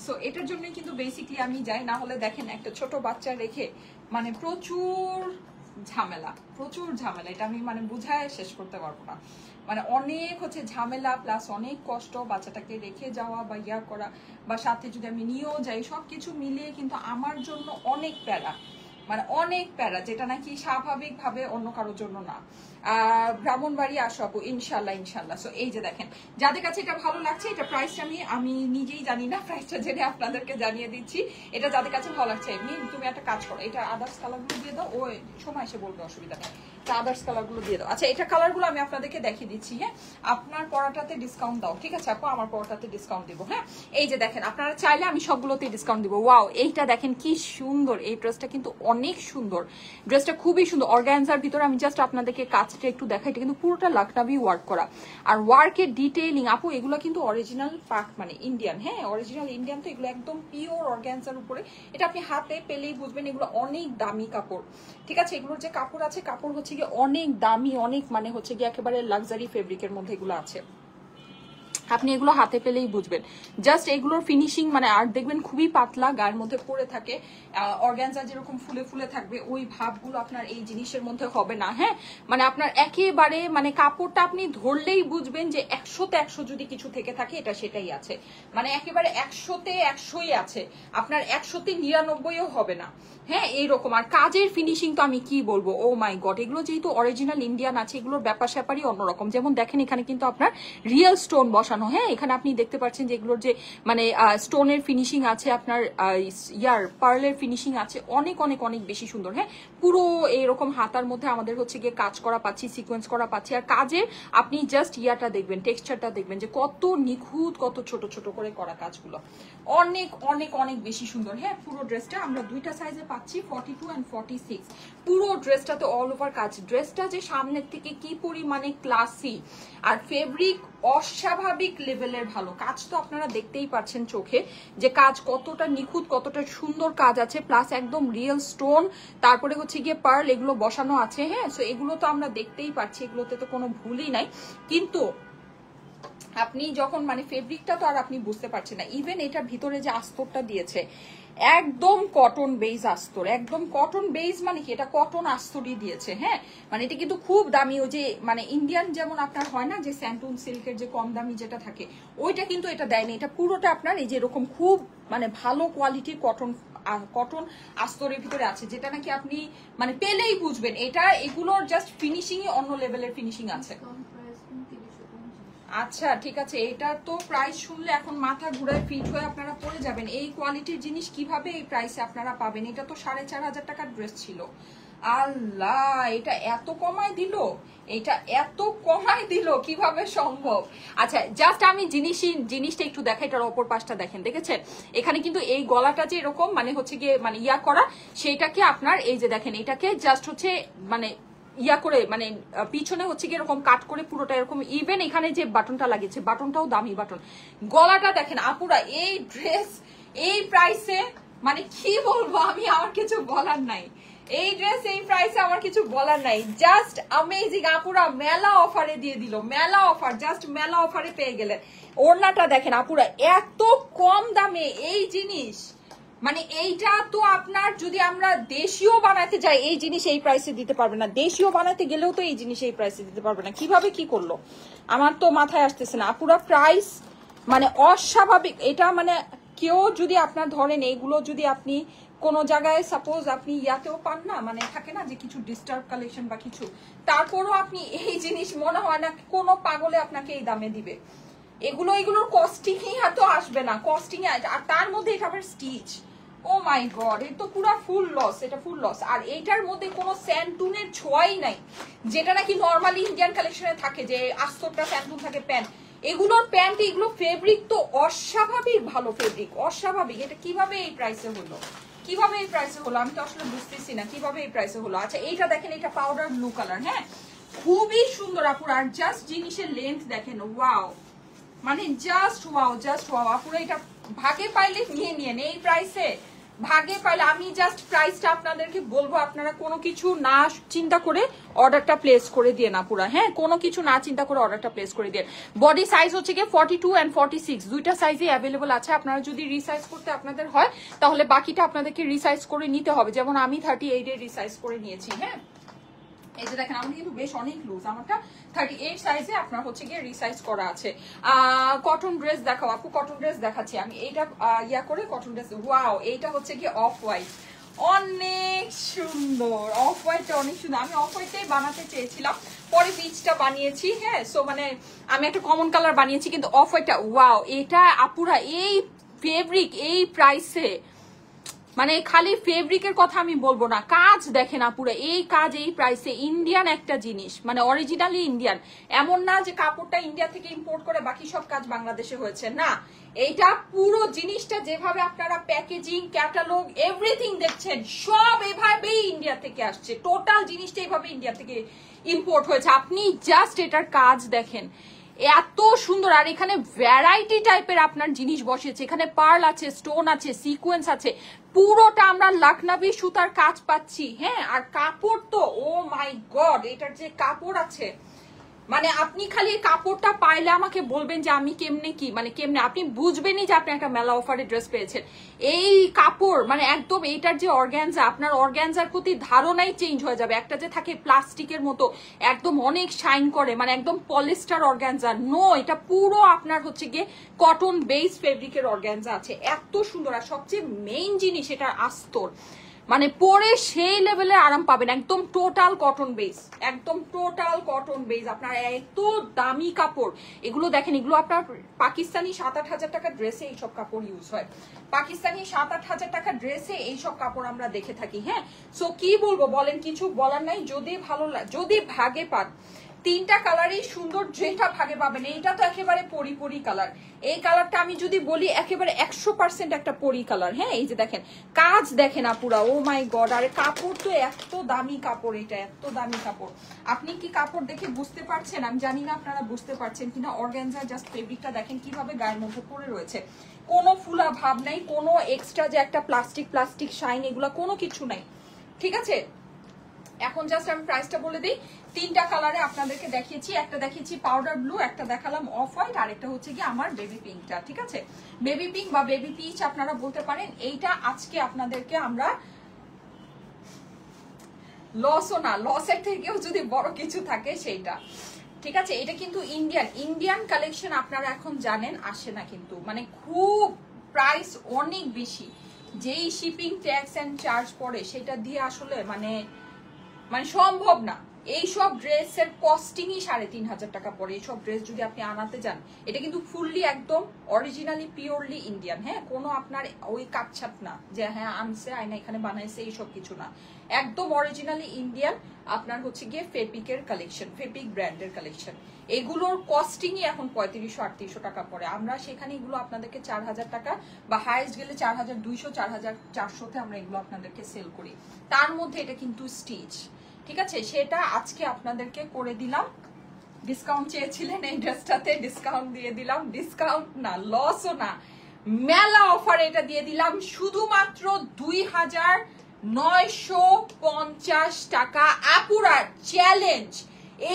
সো এটার জন্যই কিন্তু বেসিকলি আমি যাই। না হলে দেখেন একটা ছোট বাচ্চা রেখে মানে প্রচুর ঝামেলা, এটা আমি মানে বুঝায় শেষ করতে পারবো না। মানে অনেক হচ্ছে ঝামেলা প্লাস অনেক কষ্ট, বাচ্চাটাকে রেখে যাওয়া বা ইয়া করা, বা সাথে যদি আমি নিয়েও যাই, সবকিছু মিলিয়ে কিন্তু আমার জন্য অনেক প্যারা, মানে অনেক প্যারা, যেটা নাকি স্বাভাবিকভাবে অন্য কারোর জন্য না। ব্রাহ্মণবাড়ি আসো আপু, ইনশাল্লাহ। সো এই যে দেখেন, যাদের কাছে এটা ভালো লাগছে, এটা প্রাইসটা আমি নিজেই জানি না, প্রাইসটা জেনে আপনাদেরকে জানিয়ে দিচ্ছি। এটা যাদের কাছে ভালো লাগছে, তুমি একটা কাজ করো, এটা আদার্স কালারগুলো দিয়ে দাও, ও সময় এসে বলবে, অসুবিধা নেই। আচ্ছা আদার্স কালারগুলো দিয়ে দাও। আচ্ছা এটা কালারগুলো আমি আপনাদেরকে দেখিয়ে দিচ্ছি। হ্যাঁ আপনার পরাটাতে ডিসকাউন্ট দাও, ঠিক আছে আপু, আমার পরাটাতে ডিসকাউন্ট দিব। হ্যাঁ এই যে দেখেন, আপনারা চাইলে আমি সবগুলোতে ডিসকাউন্ট দিব। ওয়াও এইটা দেখেন কি সুন্দর, এই ড্রেসটা কিন্তু অনেক সুন্দর, ড্রেসটা খুবই সুন্দর। অর্গানজার ভিতরে আমি জাস্ট আপনাদেরকে কাজটা একটু দেখাই, এটা কিন্তু পুরোটা লাখনবি ওয়ার্ক করা, আর ওয়ার্কের ডিটেইলিং আপু এগুলো কিন্তু অরিজিনাল পাক মানে ইন্ডিয়ান। হ্যাঁ অরিজিনাল ইন্ডিয়ান, তো এগুলো একদম পিওর অর্গানজার উপরে। এটা আপনি হাতে পেলেই বুঝবেন এগুলো অনেক দামি কাপড়, ঠিক আছে। এগুলোর যে কাপড় আছে, কাপড় হচ্ছে গিয়ে অনেক দামি, অনেক মানে হচ্ছে গিয়ে একেবারে লাক্সারি ফেব্রিকের মধ্যে এগুলো আছে। আপনি এগুলো হাতে পেলেই বুঝবেন, জাস্ট এগুলোর ফিনিশিং মানে আর দেখবেন খুবই পাতলা, গায়ের মধ্যে পরে থাকে। অর্গানজা যেরকম ফুলে ফুলে থাকবে ওই ভাবগুলো আপনার এই জিনিসের মধ্যে হবে না। হ্যাঁ মানে আপনার একেবারে মানে কাপড়টা আপনি ধরলেই বুঝবেন যে 100তে 100 যদি কিছু থেকে থাকে এটা সেটাই আছে, মানে একেবারে 100তে 100ই আছে, আপনার 100তে 99ও হবে না। হ্যাঁ এইরকম। আর কাজের ফিনিশিং তো আমি কি বলবো, ও মাই গড, এগুলো যেহেতু অরিজিনাল ইন্ডিয়ান আছে এগুলোর ব্যাপার স্যাপারই অন্যরকম। যেমন দেখেন এখানে কিন্তু আপনার রিয়েল স্টোন বসানো। হ্যাঁ এখানে আপনি দেখতে পাচ্ছেন যে এগুলোর যে মানে স্টোনের ফিনিশিং আছে, আপনার পার্লের ফিনিশিং আছে, অনেক অনেক অনেক বেশি সুন্দর। হ্যাঁ পুরো এইরকম হাতার মধ্যে আমাদের হচ্ছে গিয়ে কাজ করা পাচ্ছি, সিকোয়েন্স করা পাচ্ছি। আর কাজের আপনি জাস্ট ইয়াটা দেখবেন, টেক্সচারটা দেখবেন যে কত নিখুঁত, কত ছোট ছোট করে করা কাজগুলো, অনেক অনেক অনেক বেশি সুন্দর। হ্যাঁ পুরো ড্রেসটা আমরা দুইটা সাইজে পাচ্ছি, 42 and 46। পুরো ড্রেসটাতে অল ওভার কাজ। ড্রেসটা যে সামনের থেকে কি পরিমাণে ক্লাসি, আর ফেব্রিক অস্বাভাবিক লেভেলের ভালো। কাজ তো আপনারা দেখতেই পাচ্ছেন চোখে যে কাজ কতটা নিখুঁত, কতটা সুন্দর কাজ আছে, প্লাস একদম রিয়েল স্টোন, তারপরে হচ্ছে গিয়ে পার্ল এগুলো বসানো আছে। হ্যাঁ সো এগুলো তো আমরা দেখতেই পাচ্ছি, এগুলোতে তো কোনো ভুলই নাই। কিন্তু আপনি যখন মানে ফেব্রিকটা তো আর আপনি বুঝতে পারছেন না। ইভেন এটার ভিতরে যে আস্তরটা দিয়েছে একদম কটন বেজ আস্তর, একদম কটন বেজ মানে কি এটা কটন আস্তরই দিয়েছে। হ্যাঁ মানে এটা কিন্তু খুব দামি, ওই যে মানে ইন্ডিয়ান যেমন আপনার হয় না যে স্যান্টুন সিল্কের যে কম দামি যেটা থাকে ওইটা কিন্তু এটা দেয়নি। এটা পুরোটা আপনার এই যে এরকম খুব মানে ভালো কোয়ালিটির কটন কটন আস্তরের ভিতরে আছে, যেটা নাকি আপনি মানে পেলেই বুঝবেন এটা এগুলোর জাস্ট ফিনিশিংই অন্য লেভেলের ফিনিশিং আছে। আচ্ছা ঠিক আছে, এটার তো প্রাইস শুনলে এখন মাথা ঘুরায় ফিট হয়ে আপনারা পড়ে যাবেন। এই কোয়ালিটির জিনিস কিভাবে এই প্রাইসে আপনারা পাবেন? এটা তো 4,500 টাকার ড্রেস ছিল। আল্লাহ এটা এত কমায় দিল, এটা এত কমায় দিল কিভাবে সম্ভব? আচ্ছা জাস্ট আমি জিনিসটা একটু দেখাই, এটার অপর পাশটা দেখেন, দেখেছেন এখানে কিন্তু এই গলাটা যে এরকম মানে হচ্ছে গিয়ে মানে ইয়া করা, সেইটাকে আপনার এই যে দেখেন এটাকে জাস্ট হচ্ছে মানে ইয়া করে মানে পিছনে হচ্ছে কি এরকম কাট করে পুরোটা এরকম। ইভেন এখানে যে বাটনটা লাগিয়েছে বাটনটাও দামি বাটন। গলাটা দেখেন আপুরা, এই ড্রেস এই প্রাইসে মানে কি বলবো আমি, আমার কিছু বলার নাই। এই ড্রেস এই প্রাইসে আমার কিছু বলার নাই, জাস্ট অ্যামেজিং। আপুরা মেলা অফারে দিয়ে দিল, মেলা অফার, জাস্ট মেলা অফারে পেয়ে গেলেন। ওড়নাটা দেখেন আপুরা, এত কম দামে এই জিনিস, মানে এইটা তো আপনার যদি আমরা দেশীয় বানাতে যাই এই জিনিস এই প্রাইসে দিতে পারবে না, দেশীয় বানাতে গেলেও তো এই জিনিস এই প্রাইসে দিতে পারবে না। কিভাবে কি করলো আমার তো মাথায় আসতেছে না। পুরো প্রাইস মানে অস্বাভাবিক। এটা মানে কেউ যদি আপনার ধরেন এইগুলো যদি আপনি কোনো জায়গায় সাপোজ আপনি ইয়াতেও পান না, মানে থাকে না যে কিছু ডিস্টার্ব কালেকশন বা কিছু, তারপরও আপনি এই জিনিস মনে হয় না কোনো পাগলে আপনাকে এই দামে দিবে। এগুলোর কস্টিংই এত আসবে না, কস্টিং আর তার মধ্যে এটা আবার স্টিচ। ও মাই গড, এটা তো পুরো ফুল লস, এটা ফুল লস। আর এইটার মধ্যে কোনো স্যান্টুনের ছোঁয়াই নাই, যেটা নাকি নর্মালি ইন্ডিয়ান কালেকশনে থাকে যে আস্তরটা স্যান্টুন থাকে প্যান্ট। এগুলোর প্যান্ট এগুলো ফেব্রিক তো অস্বাভাবিক ভালো, ফেব্রিক অস্বাভাবিক। এটা কিভাবে এই প্রাইসে হলো, কিভাবে এই প্রাইসে হলো আমি তো আসলে বুঝতেছি না কিভাবে এই প্রাইসে হলো। আচ্ছা এইটা দেখেন, এটা পাউডার ব্লু কালার। হ্যাঁ খুবই সুন্দর আপুর। আর জাস্ট জিনিসের লেন্থ দেখেন, ওয়াও মানে জাস্ট ওয়াও, জাস্ট ওয়াও আপুরা। এটা ভাগে পাইলে নিয়ে নিয়েন এই প্রাইসে, ভাগে পাইলে। আমি জাস্ট প্রাইসটা আপনাদেরকে বলবো, আপনারা কোনো কিছু না চিন্তা করে অর্ডারটা প্লেস করে দিয়ে না পুরা। হ্যাঁ কোনো কিছু না চিন্তা করে অর্ডারটা প্লেস করে দিয়ে। বডি সাইজ হচ্ছে গিয়ে 42 and 46 দুইটা সাইজই অ্যাভেলেবল আছে। আপনারা যদি রিসাইজ করতে আপনাদের হয় তাহলে বাকিটা আপনাদেরকে রিসাইজ করে নিতে হবে। যেমন আমি 38 এর রিসাইজ করে নিয়েছি। হ্যাঁ এই যে দেখেন আমার কিন্তু বেশ অনেক লুজ, আমারটা 38 সাইজে আপনার হচ্ছে গিয়ে রিসাইজ করা আছে। কটন ড্রেস দেখাও আপু, কটন ড্রেস দেখাচ্ছি আমি। এইটা ইয়া করে কটন ড্রেস, ওয়াও এইটা হচ্ছে গিয়ে অফ হোয়াইট, অনেক সুন্দর। অফ হোয়াইটটা অনেক সুন্দর, আমি অফ হোয়াইটটাই বানাতে চেয়েছিলাম, পরে পিচটা বানিয়েছি। হ্যাঁ সো মানে আমি একটা কমন কালার বানিয়েছি, কিন্তু অফ হোয়াইটটা ওয়াও। এটা আপুরা এই ফেব্রিক এই প্রাইসে মানে খালি ফেব্রিকের কথা আমি বলবো না, কাজ দেখেন আপুরা, এই কাজ এই প্রাইসে, ইন্ডিয়ান একটা জিনিস, মানে অরিজিনালি ইন্ডিয়ান। এমন না যে কাপড়টা ইন্ডিয়া থেকে ইম্পোর্ট করে বাকি সব কাজ বাংলাদেশে হয়েছে, না। এইটা পুরো জিনিসটা যেভাবে আপনারা প্যাকেজিং, ক্যাটালগ, এভরিথিং দেখছেন সব এভাবেই ইন্ডিয়া থেকে আসছে। টোটাল জিনিসটা এইভাবে ইন্ডিয়া থেকে ইম্পোর্ট হয়েছে। আপনি জাস্ট এটার কাজ দেখেন, এত সুন্দর। আর এখানে ভ্যারাইটি টাইপের আপনার জিনিস বসেছে, এখানে পার্ল আছে, স্টোন আছে, সিকোয়েন্স আছে, পুরোটা আমরা লাখনবী সুতার কাজ পাচ্ছি। হ্যাঁ, আর কাপড় তো ও মাই গড, এটার যে কাপড় আছে, মানে আপনি খালি কাপড়টা পাইলে আমাকে বলবেন যে আমি কেমনে কি, মানে কেমনে আপনি বুঝবেনই যে আপনি একটা মেলা অফারে ড্রেস পেয়েছেন। এই কাপড় মানে একদম এইটার যে অর্গানজা, আপনার অর্গানজার প্রতি ধারণাই চেঞ্জ হয়ে যাবে। একটা যে থাকে প্লাস্টিকের মতো একদম অনেক শাইন করে, মানে একদম পলিস্টার অর্গানজা, নো, এটা পুরো আপনার হচ্ছে গিয়ে কটন বেস ফেব্রিকের অর্গানজা আছে, এত সুন্দর। আর সবচেয়ে মেইন জিনিস এটার আস্তর, মানে পরে সেই লেভেলে আরাম পাবেন, একদম টোটাল কটন বেস, একদম টোটাল কটন বেস। আপনার এত দামি কাপড়, এগুলো দেখেন, এগুলো আপনার পাকিস্তানি 7-8 হাজার টাকার ড্রেসে এইসব কাপড় ইউজ হয়, পাকিস্তানি 7-8 হাজার টাকার ড্রেসে এইসব কাপড় আমরা দেখে থাকি। হ্যাঁ, সো কি বলবো বলেন, কিছু বলার নাই। যদি ভালো লাগে, যদি ভাগে পান, তিনটা কালারই সুন্দর, যেটা ভাগে পাবেন। এইটা তো একেবারে পরি কালার, এই কালারটা আমি যদি বলি একেবারে 100% একটা পরি কালার। হ্যাঁ, এই যে দেখেন কাজ দেখেন আপুরা, ও মাই গড। আর কাপড় তো এত দামি কাপড়, এটা এত দামি কাপড়। আপনি কি কাপড় দেখে বুঝতে পারছেন? আমি জানি না আপনারা বুঝতে পারছেন কিনা। অর্গানজার জাস্ট ফেব্রিকটা দেখেন কিভাবে গায়ের মধ্যে পড়ে রয়েছে, কোনো ফুলা ভাব নাই, কোনো এক্সট্রা যে একটা প্লাস্টিক শাইন, এগুলা কোনো কিছু নাই। ঠিক আছে, এখন জাস্ট আমি প্রাইসটা বলে দিই। তিনটা কালারে আপনাদেরকে দেখিয়েছি, একটা দেখিয়েছি পাউডার ব্লু, একটা দেখালাম অফ হোয়াইট, আর একটা হচ্ছে কি আমার বেবি পিঙ্কটা। ঠিক আছে, বেবি পিঙ্ক বা বেবি পিচ আপনারা বলতে পারেন। এইটা আজকে আপনাদেরকে আমরা লসও না, লসের থেকেও যদি বড় কিছু থাকে সেইটা। ঠিক আছে, এটা কিন্তু ইন্ডিয়ান কালেকশন, আপনারা এখন জানেন আসে না কিন্তু, মানে খুব প্রাইস অনেক বেশি, যেই শিপিং ট্যাক্স এন্ড চার্জ পড়ে সেটা দিয়ে আসলে মানে সম্ভব না। এইসব ড্রেসের কস্টিংই 3,500 টাকা পড়ে। এইসব ড্রেস যদি আপনি আনাতে যান, এটা কিন্তু ফুললি একদম অরিজিনালি পিওরলি ইন্ডিয়ান। হ্যাঁ, কোনো আপনার ওই কাটছাট না যে হ্যাঁ আনছে আয়না এখানে বানাইছে, এইসব কিছু না, একদম অরিজিনালি ইন্ডিয়ান। আপনার হচ্ছে গিয়ে ফেপিকের কালেকশন, ফেপিক ব্র্যান্ডের কালেকশন। এগুলোর কস্টিংই এখন 3500-3800 টাকা পড়ে। আমরা সেখানে এগুলো আপনাদেরকে 4,000 টাকা বা হাইস্ট গেলে 4,200, 4,400-তে আমরা এগুলো আপনাদেরকে সেল করি। তার মধ্যে এটা কিন্তু স্টিচ। ঠিক আছে, সেটা আজকে আপনাদেরকে করে দিলাম। ডিসকাউন্ট চেয়েছিলেন এই ড্রেসটাতে, ডিসকাউন্ট দিয়ে দিলাম। ডিসকাউন্ট না, লসও না, মেলা অফার এটা দিয়ে দিলাম শুধুমাত্র 2,950 টাকা। আপুরার চ্যালেঞ্জ,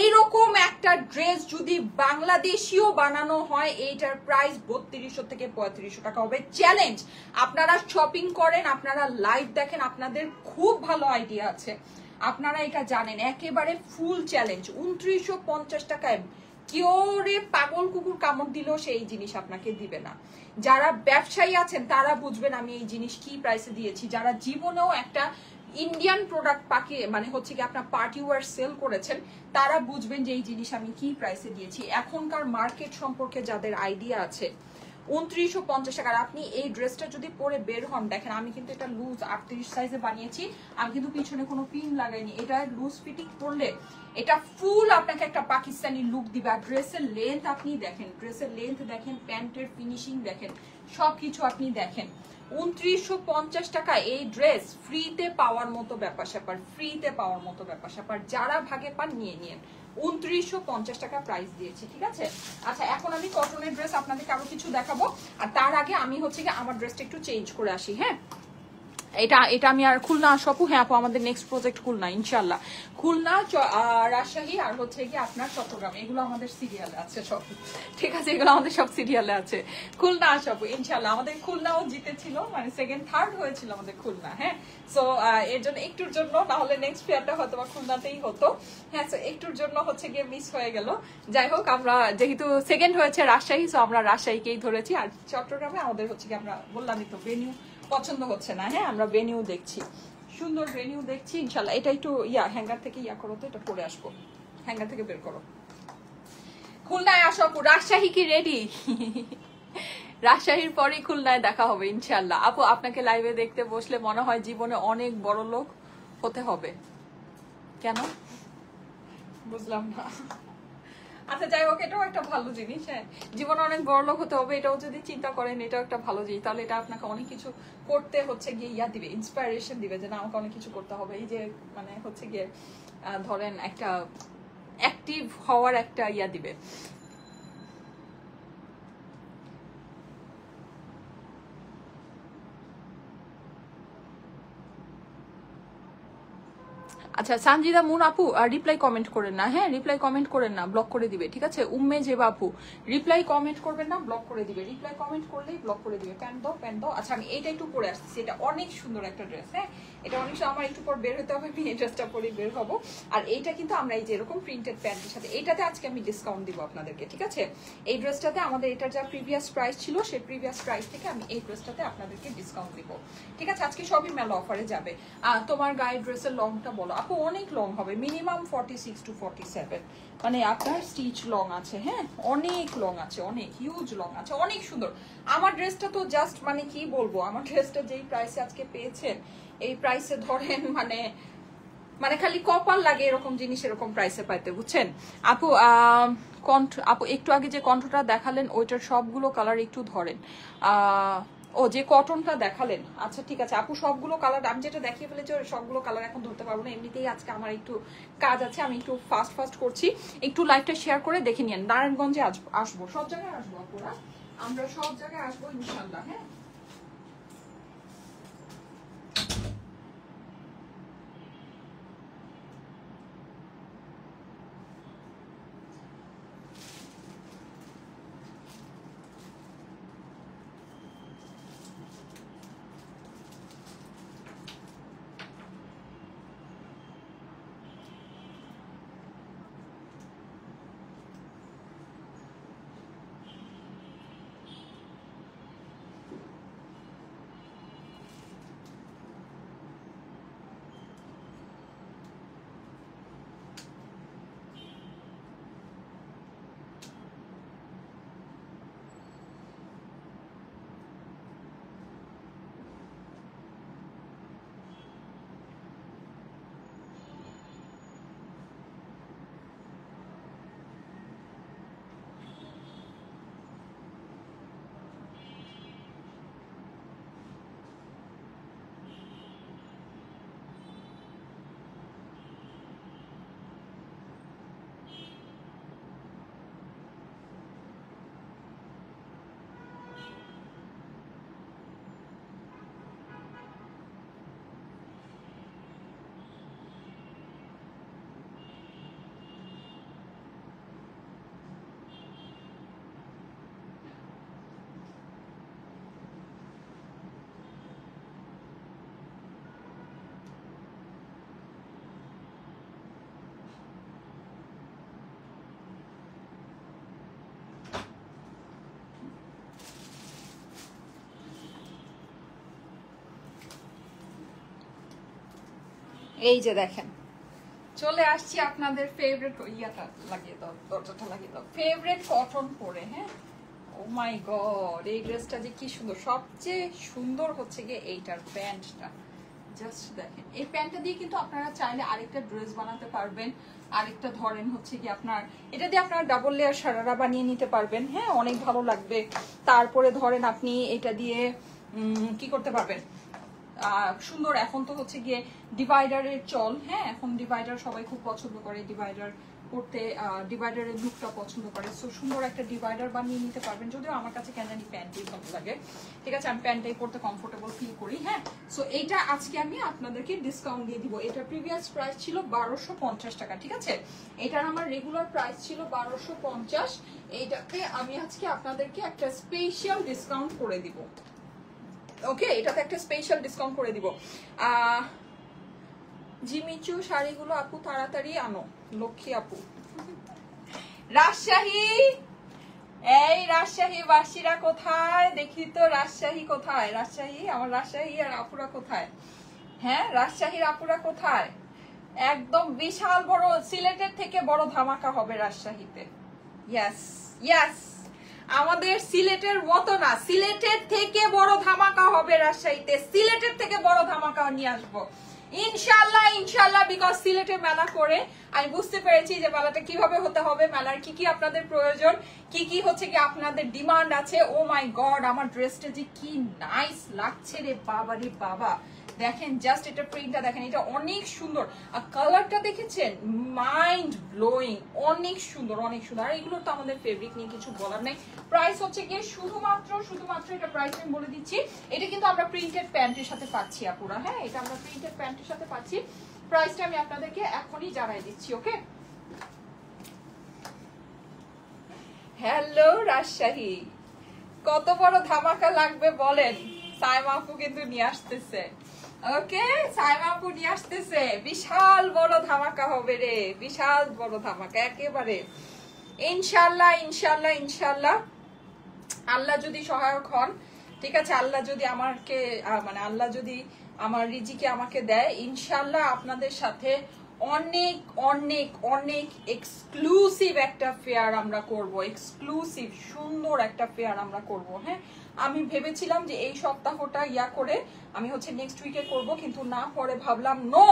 এইরকম একটা ড্রেস যদি বাংলাদেশিও বানানো হয়, এইটার প্রাইস 3200 থেকে 3500 টাকা হবে। চ্যালেঞ্জ, আপনারা শপিং করেন, আপনারা লাইভ দেখেন, আপনাদের খুব ভালো আইডিয়া আছে, আপনারা এটা জানেন। একেবারে ফুল চ্যালেঞ্জ, 2950 টাকায় কেউ রে পাগল কুকুর কামড় দিলেও সেই জিনিস আপনাকে দিবে না। যারা ব্যবসায়ী আছেন তারা বুঝবেন আমি এই জিনিস কি প্রাইসে দিয়েছি। যারা জীবনেও একটা ইন্ডিয়ান প্রোডাক্ট পাকে মানে হচ্ছে কি আপনার পার্টি ওয়্যার সেল করেছেন, তারা বুঝবেন যে এই জিনিস আমি কি প্রাইসে দিয়েছি। এখনকার মার্কেট সম্পর্কে যাদের আইডিয়া আছে, 2950 টাকার আপনি এই ড্রেসটা যদি পরে বের হন, দেখেন আমি কিন্তু এটা লুজ 38 সাইজে বানিয়েছি, আমি কিন্তু পিছনে কোনো পিন লাগাইনি। এটা লুজ ফিটিং করলে এটা ফুল আপনাকে একটা পাকিস্তানি লুক দিবে। আর ড্রেসের লেন্থ আপনি দেখেন, ড্রেসের লেন্থ দেখেন, প্যান্টের ফিনিশিং দেখেন, সবকিছু আপনি দেখেন। 2950 টাকা এই ড্রেস ফ্রিতে পাওয়ার মতো ব্যাপার স্যাপার, ফ্রিতে পাওয়ার মতো ব্যাপার স্যাপার। যারা ভাগে পান নিয়ে নিন, 2950 টাকা প্রাইস দিয়েছি। ঠিক আছে, আচ্ছা এখন আমি কটনের ড্রেস আপনাদেরকে আরো কিছু দেখাবো। আর তার আগে আমি হচ্ছে কি আমার ড্রেসটা একটু চেঞ্জ করে আসি। হ্যাঁ, এটা আমি আর খুলনা আসবো। হ্যাঁ আপু, আমাদের নেক্সট প্রজেক্ট খুলনা ইনশাল্লাহ, খুলনা, রাজশাহী আর হচ্ছে কি আপনার চট্টগ্রাম, এগুলো আমাদের সিরিয়ালে আছে সব। ঠিক আছে, এগুলো আমাদের সব সিরিয়ালে আছে। খুলনা আসবো ইনশাল্লাহ। আমাদের খুলনাও জিতেছিল, মানে সেকেন্ড থার্ড হয়েছিল আমাদের খুলনা। হ্যাঁ, সো এর জন্য একটুর জন্য, নাহলে নেক্সট ফেয়ারটা হয়তো বা খুলনাতেই হতো। হ্যাঁ, সো একটুর জন্য হচ্ছে গিয়ে মিস হয়ে গেল। যাই হোক, আমরা যেহেতু সেকেন্ড হয়েছে রাজশাহী, সো আমরা রাজশাহীকেই ধরেছি। আর চট্টগ্রামে আমাদের হচ্ছে কি আমরা বললামই তো ভেনিউ পছন্দ হচ্ছে না। হ্যাঁ, আমরা ভেনিউ দেখছি, সুন্দর ভেনিউ দেখছি ইনশাল্লাহ। এটা একটু হ্যাঙ্গার থেকে করো তো, এটা পরে আসবো, হ্যাঙ্গার থেকে বের করো। খুলনায় আসো আপু, রাজশাহী কি রেডি? রাজশাহীর পরেই খুলনায় দেখা হবে ইনশাল্লাহ। আপু আপনাকে লাইভে দেখতে বসলে মনে হয় জীবনে অনেক বড় লোক হতে হবে। কেন বুঝলাম না। আচ্ছা যাই হোক, এটাও একটা ভালো জিনিস। হ্যাঁ, জীবনে অনেক বড় লোক হতে হবে, এটাও যদি চিন্তা করেন এটাও একটা ভালো জিনিস। তাহলে এটা আপনাকে অনেক কিছু করতে হচ্ছে গিয়ে দিবে, ইন্সপিরেশন দিবে যে না আমাকে অনেক কিছু করতে হবে। এই যে মানে হচ্ছে গিয়ে ধরেন একটা অ্যাক্টিভ হওয়ার একটা দিবে। আচ্ছা সানজিদা মুন আপু রিপ্লাই কমেন্ট করেন না, হ্যাঁ রিপ্লাই কমেন্ট করেন না, ব্লক করে দিবে, ঠিক আছে। উম্মে যে বাপু রিপ্লাই কমেন্ট করবেন না, ব্লক করে দিবে। রিপ্লাই কমেন্ট করলেই ব্লক করে দিবে। প্যান্ট দাও। আচ্ছা আমি এইটা একটু পরে আসছি, এটা অনেক সুন্দর একটা ড্রেস। হ্যাঁ এটা অনেক আমার একটু পর বের হতে হবে, আমি এই ড্রেসটা পরে বের হবো। আর এইটা কিন্তু আমরা এই যে এরকম প্রিন্টেড প্যান্টের সাথে এইটাতে আজকে আমি ডিসকাউন্ট দিব আপনাদেরকে, ঠিক আছে। এই ড্রেসটাতে আমাদের এটার যা প্রিভিয়াস প্রাইস ছিল সেই প্রিভিয়াস প্রাইস থেকে আমি এই ড্রেসটাতে আপনাদেরকে ডিসকাউন্ট দিব, ঠিক আছে। আজকে সবই মেলা অফারে যাবে। তোমার গায়ে ড্রেসের লংটা বলো আপু। অনেক লং হবে, মিনিমাম 46 to 47, মানে আপনার স্টিচ লং আছে। হ্যাঁ অনেক লং আছে, অনেক হিউজ লং আছে, অনেক সুন্দর। আমার ড্রেসটা তো জাস্ট মানে কি বলবো, আমার ড্রেসটা যেই প্রাইসে আজকে পেয়েছেন এই প্রাইসে ধরেন মানে খালি কপাল লাগে এরকম জিনিস এরকম প্রাইসে পাইতে, বুঝছেন আপু। কণ্ঠ আপু একটু আগে যে কণ্ঠটা দেখালেন ওইটার সবগুলো কালার একটু ধরেন। ও যে কটনটা দেখালেন, আচ্ছা ঠিক আছে আপু সবগুলো কালার আমি যেটা দেখিয়ে ফেলেছি সবগুলো কালার এখন ধরতে পারবো না, এমনিতেই আজকে আমার একটু কাজ আছে, আমি একটু ফাস্ট করছি। একটু লাইভটা শেয়ার করে দেখে নিন। নারায়ণগঞ্জে আসবো, সব জায়গায় আসবো আপুরা, আমরা সব জায়গায় আসবো ইনশাল্লাহ। হ্যাঁ এই যে দেখেন চলে আসছি আপনাদের ফেভারিট ইয়াটা লাগিয়ে দাও, দরজাটা লাগিয়ে দাও, ফেভারিট কটন পরে। হ্যাঁ ও মাই গড এই ড্রেসটা যে কি সুন্দর, সবচেয়ে সুন্দর হচ্ছে গিয়ে এইটার প্যান্টটা। জাস্ট দেখেন এই প্যান্টটা দিয়ে কিন্তু আপনারা চাইলে আরেকটা ড্রেস বানাতে পারবেন। আরেকটা ধরেন হচ্ছে কি আপনার এটা দিয়ে আপনারা ডাবল লেয়ার সারারা বানিয়ে নিতে পারবেন। হ্যাঁ অনেক ভালো লাগবে। তারপরে ধরেন আপনি এটা দিয়ে কি করতে পারবেন, সুন্দর। এখন তো হচ্ছে গিয়ে ডিভাইডারের চল। হ্যাঁ এখন ডিভাইডার সবাই খুব পছন্দ করে, ডিভাইডার করতে ডিভাইডারের লুকটা পছন্দ করে। সো সুন্দর একটা ডিভাইডার বানিয়ে নিতে পারবেন। যদিও আমার কাছে কেন জানি প্যান্টই ভালো লাগে, ঠিক আছে আমি প্যান্টটাই পরতে কমফোর্টেবল ফিল করি। হ্যাঁ সো এইটা আজকে আমি আপনাদেরকে ডিসকাউন্ট দিয়ে দিব। এটা প্রিভিয়াস প্রাইস ছিল 1250 টাকা, ঠিক আছে। এটার আমার রেগুলার প্রাইস ছিল 1250, এইটাতে আমি আজকে আপনাদেরকে একটা স্পেশাল ডিসকাউন্ট করে দিব। ওকে এটাতে একটা স্পেশাল ডিসকাউন্ট করে দিব। জিমিচু শাড়িগুলো আপু তাড়াতাড়ি আনো, লক্ষ্মী আপু। রাজশাহী, এই রাজশাহী বাসীরা কোথায় দেখি তো, রাজশাহী কোথায়, রাজশাহী আমার রাজশাহী আর আপুরা কোথায়। হ্যাঁ রাজশাহীর আপুরা কোথায়, একদম বিশাল বড় সিলেটের থেকে বড় ধামাকা হবে রাজশাহীতে। ইয়েস ইয়েস আমাদের সিলেটের মতো না, সিলেটের থেকে বড় ধামাকা হবে রাজশাহীতে, সিলেটের থেকে বড় ধামাকা নিয়ে আসবো ইনশাল্লাহ ইনশাল্লাহ। বিকজ সিলেটে মেলা করে আমি বুঝতে পেরেছি যে মেলাটা কিভাবে হতে হবে, মেলার কি কি আপনাদের প্রয়োজন, কি কি হচ্ছে কি আপনাদের ডিমান্ড আছে। ও মাই গড, আমার ড্রেসটা যে কি নাইস লাগছে রে বাবা রে বাবা। দেখেন জাস্ট এটা প্রিন্টটা দেখেন, এটা অনেক সুন্দর। আর কালারটা দেখেছেন, মাইন্ড ব্লোয়িং, অনেক সুন্দর অনেক সুন্দর। আর এগুলো তো আমাদের ফেব্রিক নিয়ে কিছু বলার নাই। প্রাইস হচ্ছে গিয়ে শুধুমাত্র এটা প্রাইস আমি বলে দিচ্ছি, এটা কিন্তু আমরা প্রিন্টেড প্যান্টের সাথে পাচ্ছি আপুরা। হ্যাঁ, এটা আমরা প্রিন্টেড প্যান্টের সাথে পাচ্ছি। প্রাইসটা আমি আপনাদেরকে এখনই জানাই দিচ্ছি। ওকে, হ্যালো রাজশাহী, কত বড় ধামাকা লাগবে বলেন? সাইমা আপু কিন্তু নিয়ে আসতেছে। ওকে, সাইমা আপু নিয়ে আসতেছে, বিশাল বড় ধামাকা হবে রে, বিশাল বড় ধামাকা একেবারে ইনশাল্লাহ ইনশাল্লাহ ইনশাল্লাহ। আল্লাহ যদি সহায়ক হন, ঠিক আছে, আল্লাহ যদি আমাকে মানে আল্লাহ যদি আমার রিজিকে আমাকে দেয়, ইনশাল্লাহ আপনাদের সাথে অনেক অনেক অনেক এক্সক্লুসিভ একটা ফেয়ার আমরা করব, এক্সক্লুসিভ সুন্দর একটা ফেয়ার আমরা করব। হ্যাঁ, আমি ভেবেছিলাম যে এই সপ্তাহটা করে আমি হচ্ছে নেক্সট উইকে করব, কিন্তু না, পরে ভাবলাম নো,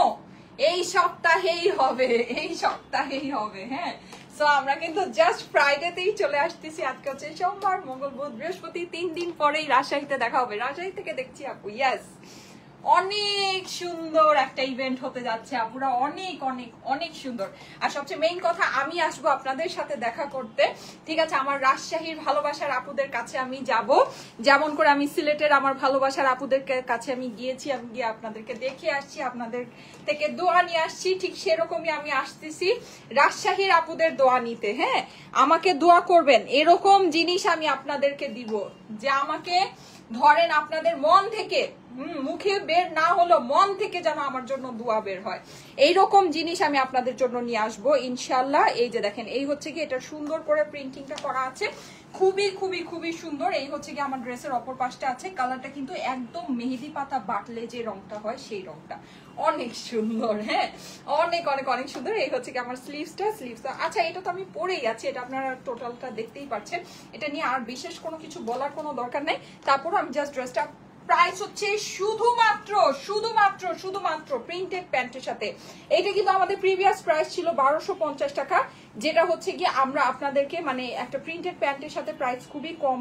এই সপ্তাহেই হবে, এই সপ্তাহেই হবে। হ্যাঁ, সো আমরা কিন্তু জাস্ট ফ্রাইডেতেই চলে আসতেছি। আজকে হচ্ছে সোমবার, মঙ্গল, বুধ, বৃহস্পতি, 3 দিন পরেই রাজশাহীতে দেখা হবে। রাজশাহী থেকে দেখছি আপু, ইয়েস, অনেক সুন্দর একটা ইভেন্ট হতে যাচ্ছে আপুরা, অনেক অনেক অনেক সুন্দর। আর সবচেয়ে মেইন কথা, আমি আসবো আপনাদের সাথে দেখা করতে, ঠিক আছে। আমার রাজশাহীর ভালোবাসার আপুদের কাছে আমি যাব, যেমন করে আমি সিলেটের আমার ভালোবাসার আপুদের কাছে আমি গিয়েছি, আমি গিয়ে আপনাদেরকে দেখে আসছি, আপনাদের থেকে দোয়া নিয়ে আসছি, ঠিক সেরকমই আমি আসতেছি রাজশাহীর আপুদের দোয়া নিতে। হ্যাঁ, আমাকে দোয়া করবেন, এরকম জিনিস আমি আপনাদেরকে দিব যে আমাকে ধরেন আপনাদের মন থেকে, মুখে বের না হলো, মন থেকে যেন আমার জন্য দোয়া বের হয়, এইরকম জিনিস আমি আপনাদের জন্য নিয়ে আসবো ইনশাল্লাহ। এই যে দেখেন, এই হচ্ছে কি এটা সুন্দর করে প্রিন্টিংটা করা আছে, খুবই খুবই খুবই সুন্দর। এই হচ্ছে কি আমার ড্রেসের অপর পাশটা আছে, কালারটা কিন্তু একদম মেহেদি পাতা বাটলে যে রংটা হয় সেই রংটা, অনেক সুন্দর। হ্যাঁ, অনেক অনেক অনেক সুন্দর। এই হচ্ছে কি আমার স্লিভসটা। আচ্ছা, এটা তো আমি পরেই আছি, এটা আপনারা টোটালটা দেখতেই পাচ্ছেন, এটা নিয়ে আর বিশেষ কোনো কিছু বলার কোনো দরকার নেই। তারপর আমি জাস্ট ড্রেসটা, প্রাইস হচ্ছে শুধুমাত্র প্রিন্টেড প্যান্টের সাথে। এটা কিন্তু আমাদের প্রিভিয়াস প্রাইস ছিল 1250 টাকা, যেটা হচ্ছে কি আমরা আপনাদেরকে মানে একটা প্রিন্টেড প্যান্টের সাথে প্রাইস খুবই কম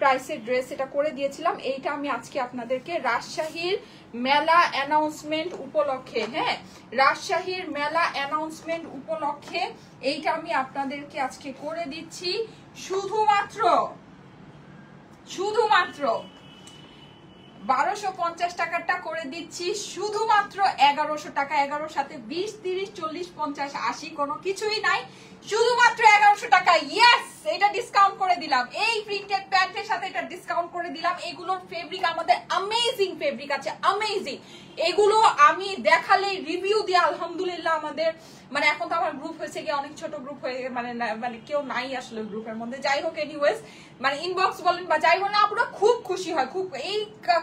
প্রাইসের ড্রেস এটা করে দিয়েছিলাম। এইটা আমি আজকে আপনাদেরকে রাজশাহীর মেলা অ্যানাউন্সমেন্ট উপলক্ষে, হ্যাঁ, রাজশাহীর মেলা অ্যানাউন্সমেন্ট উপলক্ষে এইটা আমি আপনাদেরকে আজকে করে দিচ্ছি শুধুমাত্র 1250 টাকাটা করে দিচ্ছি শুধুমাত্র 1100 টাকা। 11 সাথে 20, 30, 40, 50, 80 কোনো কিছুই নাই, শুধুমাত্র 1100 টাকা। ইয়েস, এটা ডিসকাউন্ট করে দিলাম, এই প্রিন্টেড প্যান্টের সাথে এটা ডিসকাউন্ট করে দিলাম। এগুলোর ফেব্রিক আমাদের অ্যামেজিং ফেব্রিক আছে, অ্যামেজিং। এগুলো আমি দেখালেই রিভিউ দিয়ে আলহামদুলিল্লাহ আমাদের মানে এখন তো আমার গ্রুপ হয়েছে গিয়ে অনেক ছোট গ্রুপ হয়ে মানে কেউ নাই আসলে গ্রুপের মধ্যে। যাই হোক, এনিওয়েজ মানে ইনবক্স বলেন বা যাই বলেন, আপনারা খুব খুশি হয়, খুব। এই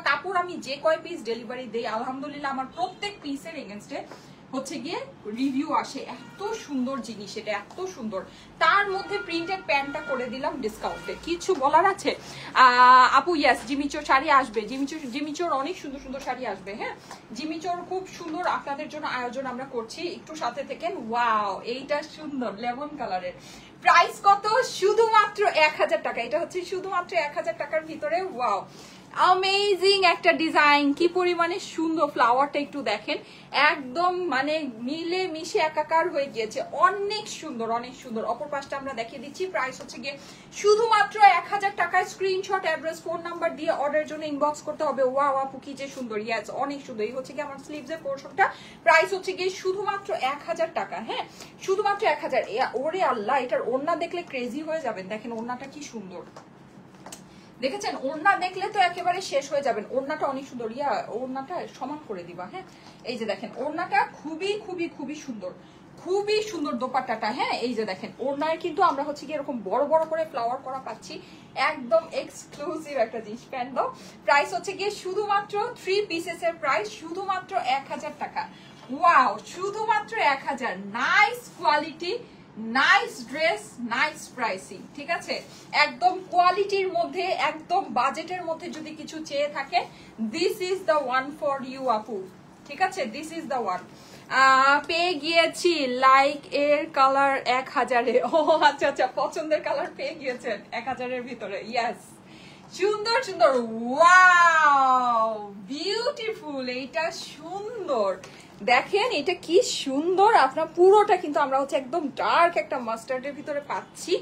কাপড় আমি যে কয় পিস ডেলিভারি দেই আলহামদুলিল্লাহ আমার প্রত্যেক পিসের এগেনস্টে হচ্ছে গিয়ে রিভিউ আসে। এত সুন্দর জিনিস, এটা এত সুন্দর। তার মধ্যে প্রিন্টেড প্যান্টটা করে দিলাম ডিসকাউন্টে। কিছু বলার আছে আপু? ইয়েস, জিমিচোর শাড়ি আসবে, জিমিচোর অনেক সুন্দর সুন্দর শাড়ি আসবে। হ্যাঁ, জিমিচোর খুব সুন্দর আপনাদের জন্য আয়োজন আমরা করছি, একটু সাথে থেকেন। ওয়াও, এইটা সুন্দর লেমন কালারের। প্রাইস কত? শুধুমাত্র 1000 টাকা। এটা হচ্ছে শুধুমাত্র 1000 টাকার ভিতরে। ওয়াও, অ্যামেজিং একটা ডিজাইন, কি পরিমাণে সুন্দর। ফ্লাওয়ারটা একটু দেখেন, একদম মানে মিলে মিশে একাকার হয়ে গিয়েছে, অনেক সুন্দর অনেক সুন্দর। অপর পাশটা আমরা দেখিয়ে দিচ্ছি। প্রাইস হচ্ছে গিয়ে শুধুমাত্র 1000 টাকায়। স্ক্রিনশট, অ্যাড্রেস, ফোন নাম্বার দিয়ে অর্ডারের জন্য ইনবক্স করতে হবে। ওয়াও আপু কি যে সুন্দর। ইয়েস, অনেক সুন্দর। এই হচ্ছে কি আমার স্লিভসের পোরশনটা। প্রাইস হচ্ছে গিয়ে শুধুমাত্র 1000 টাকা। হ্যাঁ, শুধুমাত্র 1000। ওরে আল্লাহ, এটার ওড়না দেখলে ক্রেজি হয়ে যাবেন। দেখেন ওড়নাটা কি সুন্দর, দেখেছেন? ওড়না দেখলে তো একেবারে শেষ হয়ে যাবেন। ওড়নাটা অনেক সুন্দর। ওড়নাটা সমান করে দিবা। হ্যাঁ, এই যে দেখেন ওড়নাটা খুবই খুবই খুবই সুন্দর, খুবই সুন্দর দোপাট্টাটা। হ্যাঁ, এই যে দেখেন ওড়নায় কিন্তু আমরা হচ্ছে কি এরকম বড় বড় করে ফ্লাওয়ার করা পাচ্ছি, একদম এক্সক্লুসিভ একটা জিনিস। প্যান্ট দাও। প্রাইস হচ্ছে গিয়ে শুধুমাত্র 3 পিসেস এর প্রাইস শুধুমাত্র 1000 টাকা। ওয়াও, শুধুমাত্র 1000। Nice quality, nice dress, nice pricing, ঠিক আছে? একদম কোয়ালিটির মধ্যে, একদম বাজেটের মধ্যে যদি কিছু চেয়ে থাকে, this is the one for you আপু, ঠিক আছে? This is the one. পেয়ে গিয়েছি লাইক এর কালার 1000-এ। ও আচ্ছা আচ্ছা, পছন্দের কালার পেয়ে গিয়েছেন 1000-এর ভিতরে। ইয়েস, সুন্দর সুন্দর, ওয়াও বিউটিফুল, এইটা সুন্দর। দেখেন এটা কি সুন্দর, আপনার পুরোটা কিন্তু আমরা হচ্ছে একদম ডার্ক একটা মাস্টার্ডের ভিতরে পাচ্ছি।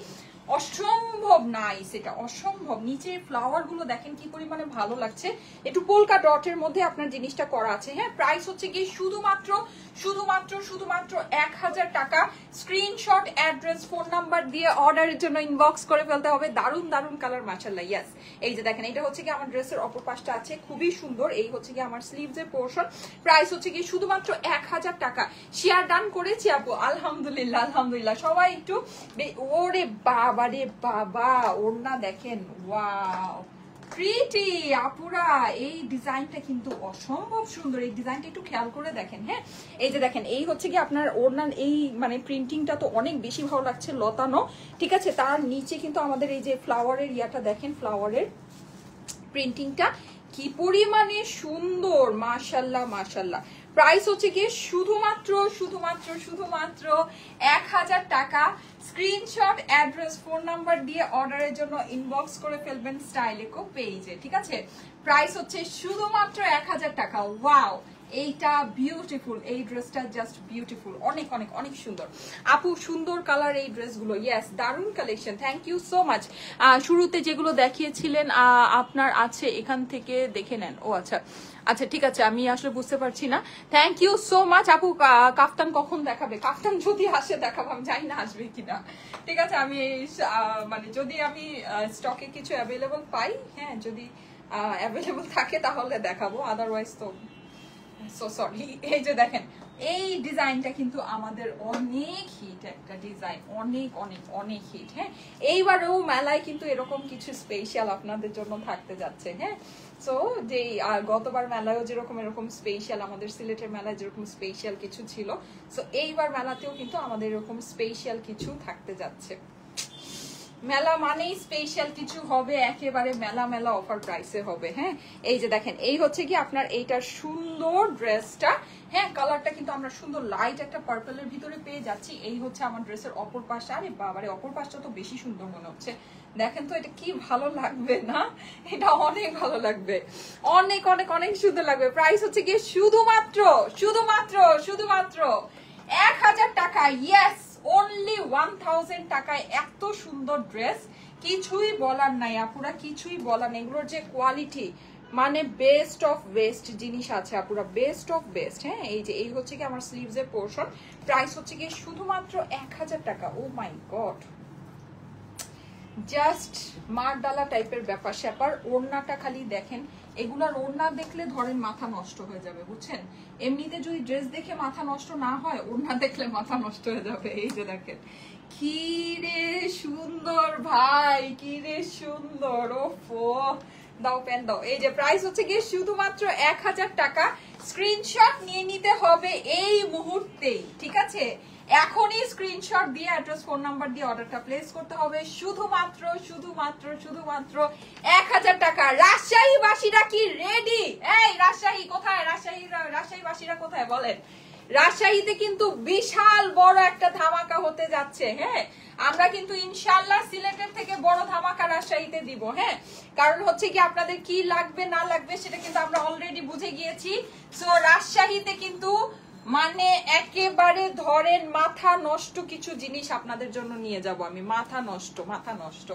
অসম্ভব নাইস, এটা অসম্ভব। নিচে ফ্লাওয়ার গুলো দেখেন কি পরিমাণে ভালো লাগছে। একটু পোলকা ডটের মধ্যে আপনার জিনিসটা করা আছে। হ্যাঁ, প্রাইস হচ্ছে কি শুধুমাত্র শুধুমাত্র শুধুমাত্র 1000 টাকা। স্ক্রিনশট, অ্যাড্রেস, ফোন নাম্বার দিয়ে অর্ডারের জন্য ইনবক্স করে ফেলতে হবে। দারুন দারুন কালার, মাশাআল্লাহ। ইয়েস, এই যে দেখেন এটা হচ্ছে কি আমার ড্রেসের অপর পাশটা আছে, খুবই সুন্দর। এই হচ্ছে কি আমার স্লিভস এর পোরশন। প্রাইস হচ্ছে কি শুধুমাত্র 1000 টাকা। শেয়ার ডান করেছি আপু, আলহামদুলিল্লাহ আলহামদুলিল্লাহ। সবাই একটু, ওরে বাবা রে বাবা, ওড়না দেখেন, ওয়াও প্রিটি আপুরা, এই ডিজাইনটা কিন্তু অসম্ভব সুন্দর। এই ডিজাইনটা একটু খেয়াল করে দেখেন। হ্যাঁ, এই যে দেখেন এই হচ্ছে কি আপনার ওড়নার এই মানে প্রিন্টিংটা তো অনেক বেশি ভালো লাগছে, লতানো, ঠিক আছে? তার নিচে কিন্তু আমাদের এই যে ফ্লাওয়ারের ইয়াটা দেখেন, ফ্লাওয়ারের প্রিন্টিংটা কি পরিমাণে সুন্দর, মাশাআল্লাহ মাশাআল্লাহ। প্রাইস হচ্ছে কি শুধুমাত্র শুধুমাত্র শুধুমাত্র 1000 টাকা। স্ক্রিনশট, অ্যাড্রেস, ফোন নাম্বার দিয়ে অর্ডারের জন্য ইনবক্স করে ফেলবেন স্টাইলেকো পেজে, ঠিক আছে? প্রাইস হচ্ছে শুধুমাত্র 1000 টাকা। ওয়াও, এইটা বিউটিফুল, এই ড্রেসটা জাস্ট বিউটিফুল, অনেক অনেক অনেক সুন্দর আপু, সুন্দর কালার এই ড্রেসগুলো। ইয়েস, দারুন collection, thank you so much. শুরুতে যেগুলো দেখিয়েছিলেন আপনার আছে, এখান থেকে দেখে নেন। ও আচ্ছা আচ্ছা, ঠিক আছে, আমি আসলে বুঝতে পারছি না। থ্যাংক ইউ সো মাচ আপু। কাফতান কখন দেখাবে? কাফতান যদি আসে দেখাবো, আমি জানি না আসবে কিনা, ঠিক আছে? আমি মানে যদি আমি স্টকে কিছু অ্যাভেলেবল পাই, হ্যাঁ, যদি অ্যাভেলেবল থাকে তাহলে দেখাবো, আদারওয়াইজ তো সো সরি। এই যে দেখেন এই ডিজাইনটা কিন্তু আমাদের অনেক হিট একটা ডিজাইন, অনেক অনেক অনেক হিট। হ্যাঁ, এইবারেও মেলায় কিন্তু এরকম কিছু স্পেশাল আপনাদের জন্য থাকতে যাচ্ছে। হ্যাঁ, সো যে গতবার মেলায়ও যেরকম এরকম স্পেশাল, আমাদের সিলেটের মেলায় যেরকম স্পেশাল কিছু ছিল, সো এইবার মেলাতেও কিন্তু আমাদের এরকম স্পেশাল কিছু থাকতে যাচ্ছে। মেলা মানেই স্পেশাল কিছু হবে, একেবারে মেলা মেলা অফার প্রাইসে হবে। হ্যাঁ, এই যে দেখেন এই হচ্ছে কি আপনার এইটার সুন্দর ড্রেসটা। হ্যাঁ, কালারটা কিন্তু আমরা সুন্দর লাইট একটা পার্পলের ভিতরে পেয়ে যাচ্ছি। এই হচ্ছে আমার ড্রেসের অপর পাশটা। আরে বাবারে, অপর পাশটা তো বেশি সুন্দর মনে হচ্ছে। দেখেন তো এটা কি ভালো লাগবে না? এটা অনেক ভালো লাগবে, অনেক অনেক অনেক সুন্দর লাগবে। প্রাইস হচ্ছে কি শুধুমাত্র শুধুমাত্র শুধুমাত্র 1000 টাকা। ইয়েস, অনলি 1000 টাকায় এত সুন্দর ড্রেস, কিছুই বলার নাই আপুরা, কিছুই বলার নেই। এগুলোর যে কোয়ালিটি, মানে বেস্ট অফ বেস্ট জিনিস আছে আপুরা, বেস্ট অফ বেস্ট। হ্যাঁ, এই যে এই হচ্ছে কি আমার স্লিভস এর পোরশন। প্রাইস হচ্ছে কি শুধুমাত্র 1000 টাকা। ও মাই গড, জাস্ট মারডালা টাইপের ব্যাপার স্যাপার। ওড়নাটা খালি দেখেন, এগুলার ওড়না দেখলে ধরেন মাথা নষ্ট হয়ে যাবে, বুঝছেন? এমনিতে যদি ড্রেস দেখে মাথা নষ্ট না হয়, ওড়না দেখলে মাথা নষ্ট হয়ে যাবে। এই যে দেখেন কি রে সুন্দর ভাই, কি রে সুন্দর। ওফো, দাও পেন দাও। এই যে প্রাইস হচ্ছে গিয়ে শুধুমাত্র 1000 টাকা। স্ক্রিনশট নিয়ে নিতে হবে এই মুহূর্তেই, ঠিক আছে? এখনই স্ক্রিনশট দিয়ে অ্যাড্রেস, ফোন নাম্বার দিয়ে অর্ডারটা প্লেস করতে হবে। শুধুমাত্র শুধুমাত্র শুধুমাত্র 1000 টাকা। রাজশাহীবাসীরা কি রেডি? এই রাজশাহী কোথায়? রাজশাহীবাসীরা কোথায় বলেন? রাজশাহীতে কিন্তু বিশাল বড় একটা ধামাকা হতে যাচ্ছে। হ্যাঁ, আমরা কিন্তু ইনশাআল্লাহ সিলেটের থেকে বড় ধামাকা রাজশাহীতে দিব। হ্যাঁ, কারণ হচ্ছে কি আপনাদের কি লাগবে না লাগবে সেটা কিন্তু আমরা অলরেডি বুঝে গিয়েছি। সো রাজশাহীতে কিন্তু মানে একেবারে ধরেন মাথা নষ্ট কিছু জিনিস আপনাদের জন্য নিয়ে যাব আমি। মাথা নষ্ট, মাথা নষ্ট,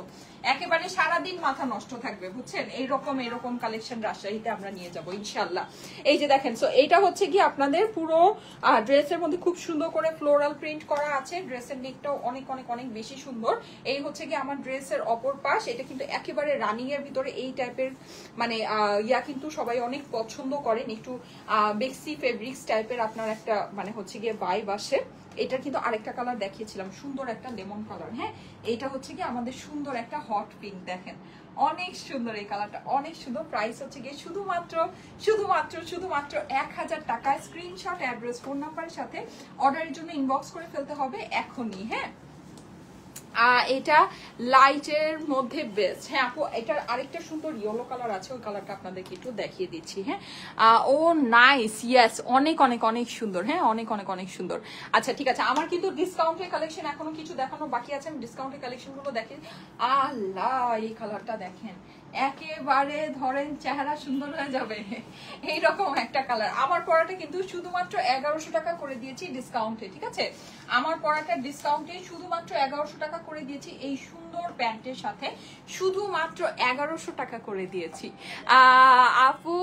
একেবারে সারাদিন মাথা নষ্ট থাকবে, বুঝছেন? এরকম কালেকশন রাজশাহীতে আমরা নিয়ে যাব ইনশাল্লাহ। এই যে দেখেন, সো এটা হচ্ছে কি আপনাদের পুরো ড্রেসের মধ্যে খুব সুন্দর করে ফ্লোরাল প্রিন্ট করা আছে। ড্রেসের নেকটাও অনেক অনেক অনেক বেশি সুন্দর। এই হচ্ছে কি আমার ড্রেসের অপর পাশ। এটা কিন্তু একেবারে রানিং এর ভিতরে এই টাইপের মানে ইয়া কিন্তু সবাই অনেক পছন্দ করেন, একটু বেক্সি ফেব্রিক্স টাইপের আপনার একটা মানে হচ্ছে গিয়ে ভাইব আসে। এটা কিন্তু আরেকটা কালার দেখিয়েছিলাম, সুন্দর একটা লেমন কালার। হ্যাঁ, এটা হচ্ছে কি আমাদের সুন্দর একটা হট পিঙ্ক। দেখেন অনেক সুন্দর এই কালারটা, অনেক সুন্দর। প্রাইস হচ্ছে গিয়ে শুধুমাত্র শুধুমাত্র শুধুমাত্র 1000 টাকায়। স্ক্রিনশট, অ্যাড্রেস, ফোন নাম্বারের সাথে অর্ডারের জন্য ইনবক্স করে ফেলতে হবে এখনই। হ্যাঁ, এটা লাইটের মধ্যে বেস্ট। হ্যাঁ আপু, এটার আরেকটা সুন্দর ইয়েলো কালার আছে, ওই কালারটা আপনাদেরকে একটু দেখিয়ে দিচ্ছি। হ্যাঁ ও নাইস, ইয়েস, অনেক অনেক অনেক সুন্দর। হ্যাঁ অনেক অনেক অনেক সুন্দর। আচ্ছা ঠিক আছে, আমার কিন্তু ডিসকাউন্টের কালেকশন এখনো কিছু দেখানো বাকি আছে, আমি ডিসকাউন্টের কালেকশন গুলো দেখি। আল্লাহ, এই কালারটা দেখেন, একেবারে ধরেন চেহারা সুন্দর হয়ে যাবে এইরকম একটা কালার। আমার পরাটা কিন্তু শুধুমাত্র 1100 টাকা করে দিয়েছি ডিসকাউন্টে, ঠিক আছে? আমার পরাটা ডিসকাউন্টে শুধুমাত্র 1100 টাকা করে দিয়েছি, এই সুন্দর প্যান্টের সাথে শুধুমাত্র 1100 টাকা করে দিয়েছি। আপু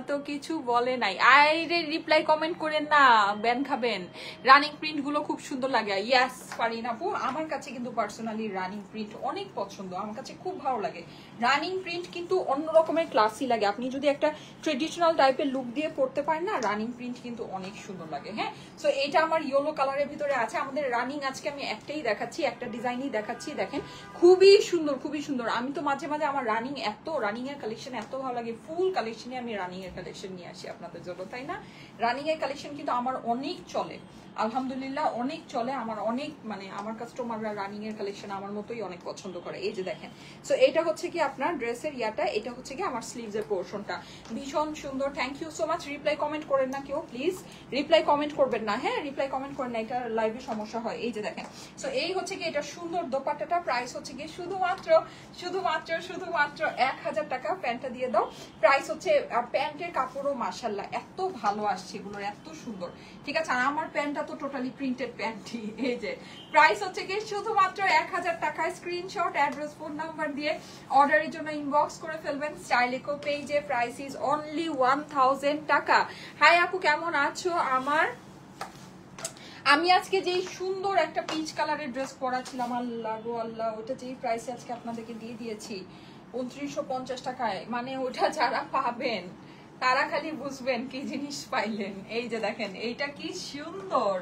তো কিছু বলে নাই, আরে রিপ্লাই কমেন্ট করেন না, ব্যান খাবেন। রানিং প্রিন্ট গুলো খুব সুন্দর লাগে। ইয়াস ফারিন আপু, আমার কাছে কিন্তু পার্সোনালি রানিং প্রিন্ট অনেক পছন্দ, আমার কাছে খুব ভালো লাগে। রানিং প্রিন্ট কিন্তু অন্য রকমের ক্লাসি লাগে, আপনি যদি একটা ট্রেডিশনাল টাইপের লুক দিয়ে পড়তে পারেন না, রানিং প্রিন্ট কিন্তু অনেক সুন্দর লাগে। হ্যাঁ, সো এটা আমার ইয়েলো কালারের ভিতরে আছে। আমাদের রানিং আজকে আমি একটাই দেখাচ্ছি, একটা ডিজাইনই দেখাচ্ছি। দেখেন খুবই সুন্দর, খুবই সুন্দর। আমি তো মাঝে মাঝে আমার রানিং এর কালেকশন এত ভালো লাগে, ফুল কালেকশনে আমি রানিং এর কালেকশন নিয়ে আসি আপনাদের জন্য, তাই না? রানিং এর কালেকশন কিন্তু আমার অনেক চলে, আলহামদুলিল্লাহ অনেক চলে। আমার অনেক মানে আমার কাস্টমাররা রানিং এর কালেকশন আমার মতোই অনেক পছন্দ করে। এই যে দেখেন, সো এটা হচ্ছে কি আপনার ড্রেসের ইয়াটা, এটা হচ্ছে কি আমার স্লিভস এর পোরশনটা, ভীষণ সুন্দর। Thank you so much. Reply comment করেন না কেউ, প্লিজ রিপ্লাই কমেন্ট করবেন না। হ্যাঁ রিপ্লাই কমেন্ট করেন না, এটা লাইভে সমস্যা হয়। এই যে দেখেন, সো এই হচ্ছে কি এটা সুন্দর দোপাট্টাটা, প্রাইস হচ্ছে কি শুধুমাত্র 1000 টাকা। প্যান্টটা দিয়ে দাও, প্রাইস হচ্ছে। প্যান্টের কাপড়ও মাশাআল্লাহ এত ভালো আসছে, এগুলোর এত সুন্দর, ঠিক আছে? আর আমার প্যান্টটা তো টোটালি প্রিন্টেড প্যান্টই। এই যে প্রাইস হচ্ছে কি শুধুমাত্র 1000 টাকা। স্ক্রিনশট, অ্যাড্রেস, ফোন নাম্বার দিয়ে অর্ডারের জন্য ইনবক্স করে ফেলবেন। স্টাইলিকো পেজে প্রাইস ইজ অনলি 1000 টাকা। হাই আপু, কেমন আছো? আমি আজকে যেই সুন্দর একটা পিচ কালারের ড্রেস পরাছিলাম, আল্লাহ গো আল্লাহ, ওটা যেই প্রাইসে আজকে আপনাদেরকে দিয়ে দিয়েছি 2950 টাকায়, মানে ওটা যারা পাবেন তারা খালি বুঝবেন কি জিনিস পাইলেন। এই যে দেখেন, এইটা কি সুন্দর,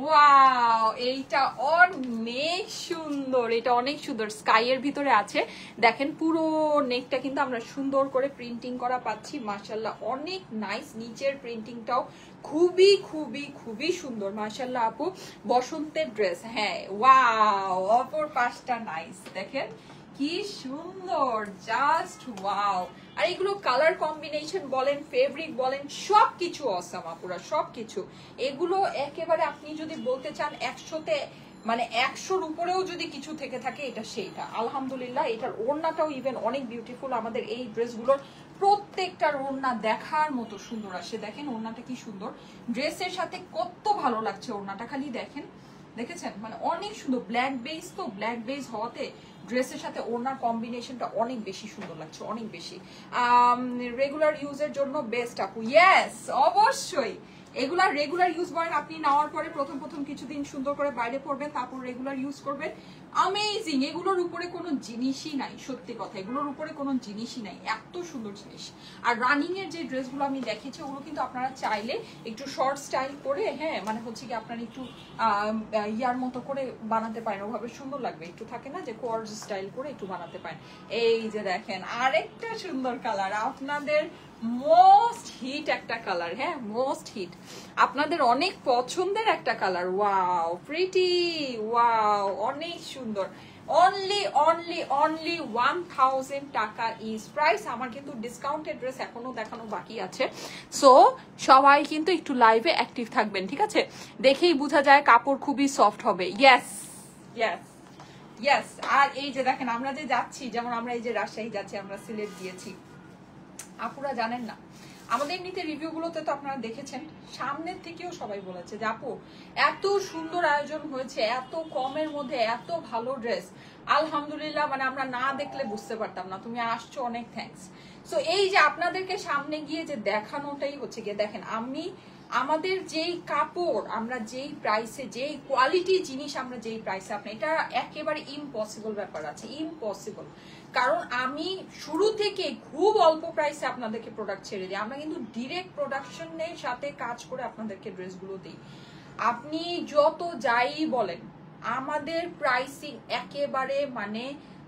ওয়াও, এইটা অনেক সুন্দর, এটা অনেক সুন্দর। স্কাই এর ভিতরে আছে, দেখেন পুরো নেকটা কিন্তু আমরা সুন্দর করে প্রিন্টিং করা পাচ্ছি, মাশাআল্লাহ অনেক নাইস। নিচের প্রিন্টিংটাও খুবই খুবই খুবই সুন্দর, মাশাআল্লাহ আপু। বসন্তের ড্রেস, হ্যাঁ ওয়াও, অপর পাশটা নাইস, দেখেন কি সুন্দর, জাস্ট ওয়াও। আর এগুলো কালার কম্বিনেশন বলেন, ফেব্রিক বলেন, সবকিছু অসাম আপুরা, সবকিছু। এগুলো একেবারে আপনি যদি বলতে চান 100তে মানে 100-র উপরেও যদি কিছু থেকে থাকে এটা সেইটা, আলহামদুলিল্লাহ। এটার ওড়নাটাও ইভেন অনেক বিউটিফুল। আমাদের এই ড্রেসগুলোর প্রত্যেকটার ওড়না দেখার মতো সুন্দর আসে। দেখেন ওড়নাটা কি সুন্দর, ড্রেসের সাথে কত ভালো লাগছে ওড়নাটা, খালি দেখেন, দেখেছেন? মানে অনেক সুন্দর। ব্ল্যাক বেস, তো ব্ল্যাক বেস হওয়াতে ড্রেসের সাথে ওড়নার কম্বিনেশনটা অনেক বেশি সুন্দর লাগছে, অনেক বেশি। রেগুলার ইউজের জন্য বেস্ট আপু, ইয়েস অবশ্যই। এগুলা রেগুলার ইউজ করেন আপনি, নেওয়ার পরে প্রথম কিছুদিন সুন্দর করে বাইরে পড়বেন, তারপর রেগুলার ইউজ করবেন, অ্যামেজিং। এগুলোর উপরে কোনো জিনিসই নাই, সত্যি কথা, এগুলোর উপরে কোনো জিনিসই নাই, এত সুন্দর জিনিস। আর রানিং এর যে ড্রেসগুলো আমি দেখেছি, ওগুলো কিন্তু আপনারা চাইলে একটু শর্ট স্টাইল করে, হ্যাঁ মানে হচ্ছে কি আপনারা একটু ইয়ার মতো করে বানাতে পারেন, ওভাবে সুন্দর লাগবে। একটু থাকে না যে কোয়ার্জ স্টাইল করে একটু বানাতে পারেন। এই যে দেখেন আরেকটা সুন্দর কালার, আপনাদের মোস্ট হিট একটা কালার, হ্যাঁ মোস্ট হিট, আপনাদের অনেক পছন্দের একটা কালার। ওয়াও প্রিটি, ওয়াও অনেক সুন্দর। অনলি 1000 টাকা ইজ প্রাইস। আমার কিন্তু ডিসকাউন্টেড ড্রেস এখনো দেখানো বাকি আছে, সো সবাই কিন্তু একটু লাইভে অ্যাক্টিভ থাকবেন, ঠিক আছে? দেখেই বোঝা যায় কাপড় খুবই সফট হবে। Yes yes yes. আর এই যে দেখেন, আমরা যে যাচ্ছি, যেমন আমরা এই যে রাজশাহী যাচ্ছি, আমরা সিলেট দিয়েছি, আপুরা জানেন না আমাদের এমনিতে রিভিউ গুলোতে তো আপনারা দেখেছেন, সামনের থেকেও সবাই বলেছে যে আপু এত সুন্দর আয়োজন হয়েছে, এত কমের মধ্যে এত ভালো ড্রেস, আলহামদুলিল্লাহ। মানে আমরা না দেখলে বুঝতে পারতাম না, তুমি আসছো, অনেক থ্যাঙ্কস। সো এই যে আপনাদেরকে সামনে গিয়ে যে দেখানোটাই হচ্ছে গিয়ে, দেখেন আমাদের যেই কাপড় আমরা যেই প্রাইসে, যেই কোয়ালিটি জিনিস আমরা যেই প্রাইসে, আপনি এটা একেবারে ইম্পসিবল ব্যাপার আছে, ইম্পসিবল। কারণ আমি শুরু থেকে খুব অল্প প্রাইসে আপনাদেরকে প্রোডাক্ট ছেড়ে দিই, আমরা কিন্তু ডিরেক্ট প্রোডাকশনের সাথে কাজ করে আপনাদেরকে ড্রেসগুলো দিই। আপনি যত যাই বলেন, আমাদের প্রাইসিং একেবারে মানে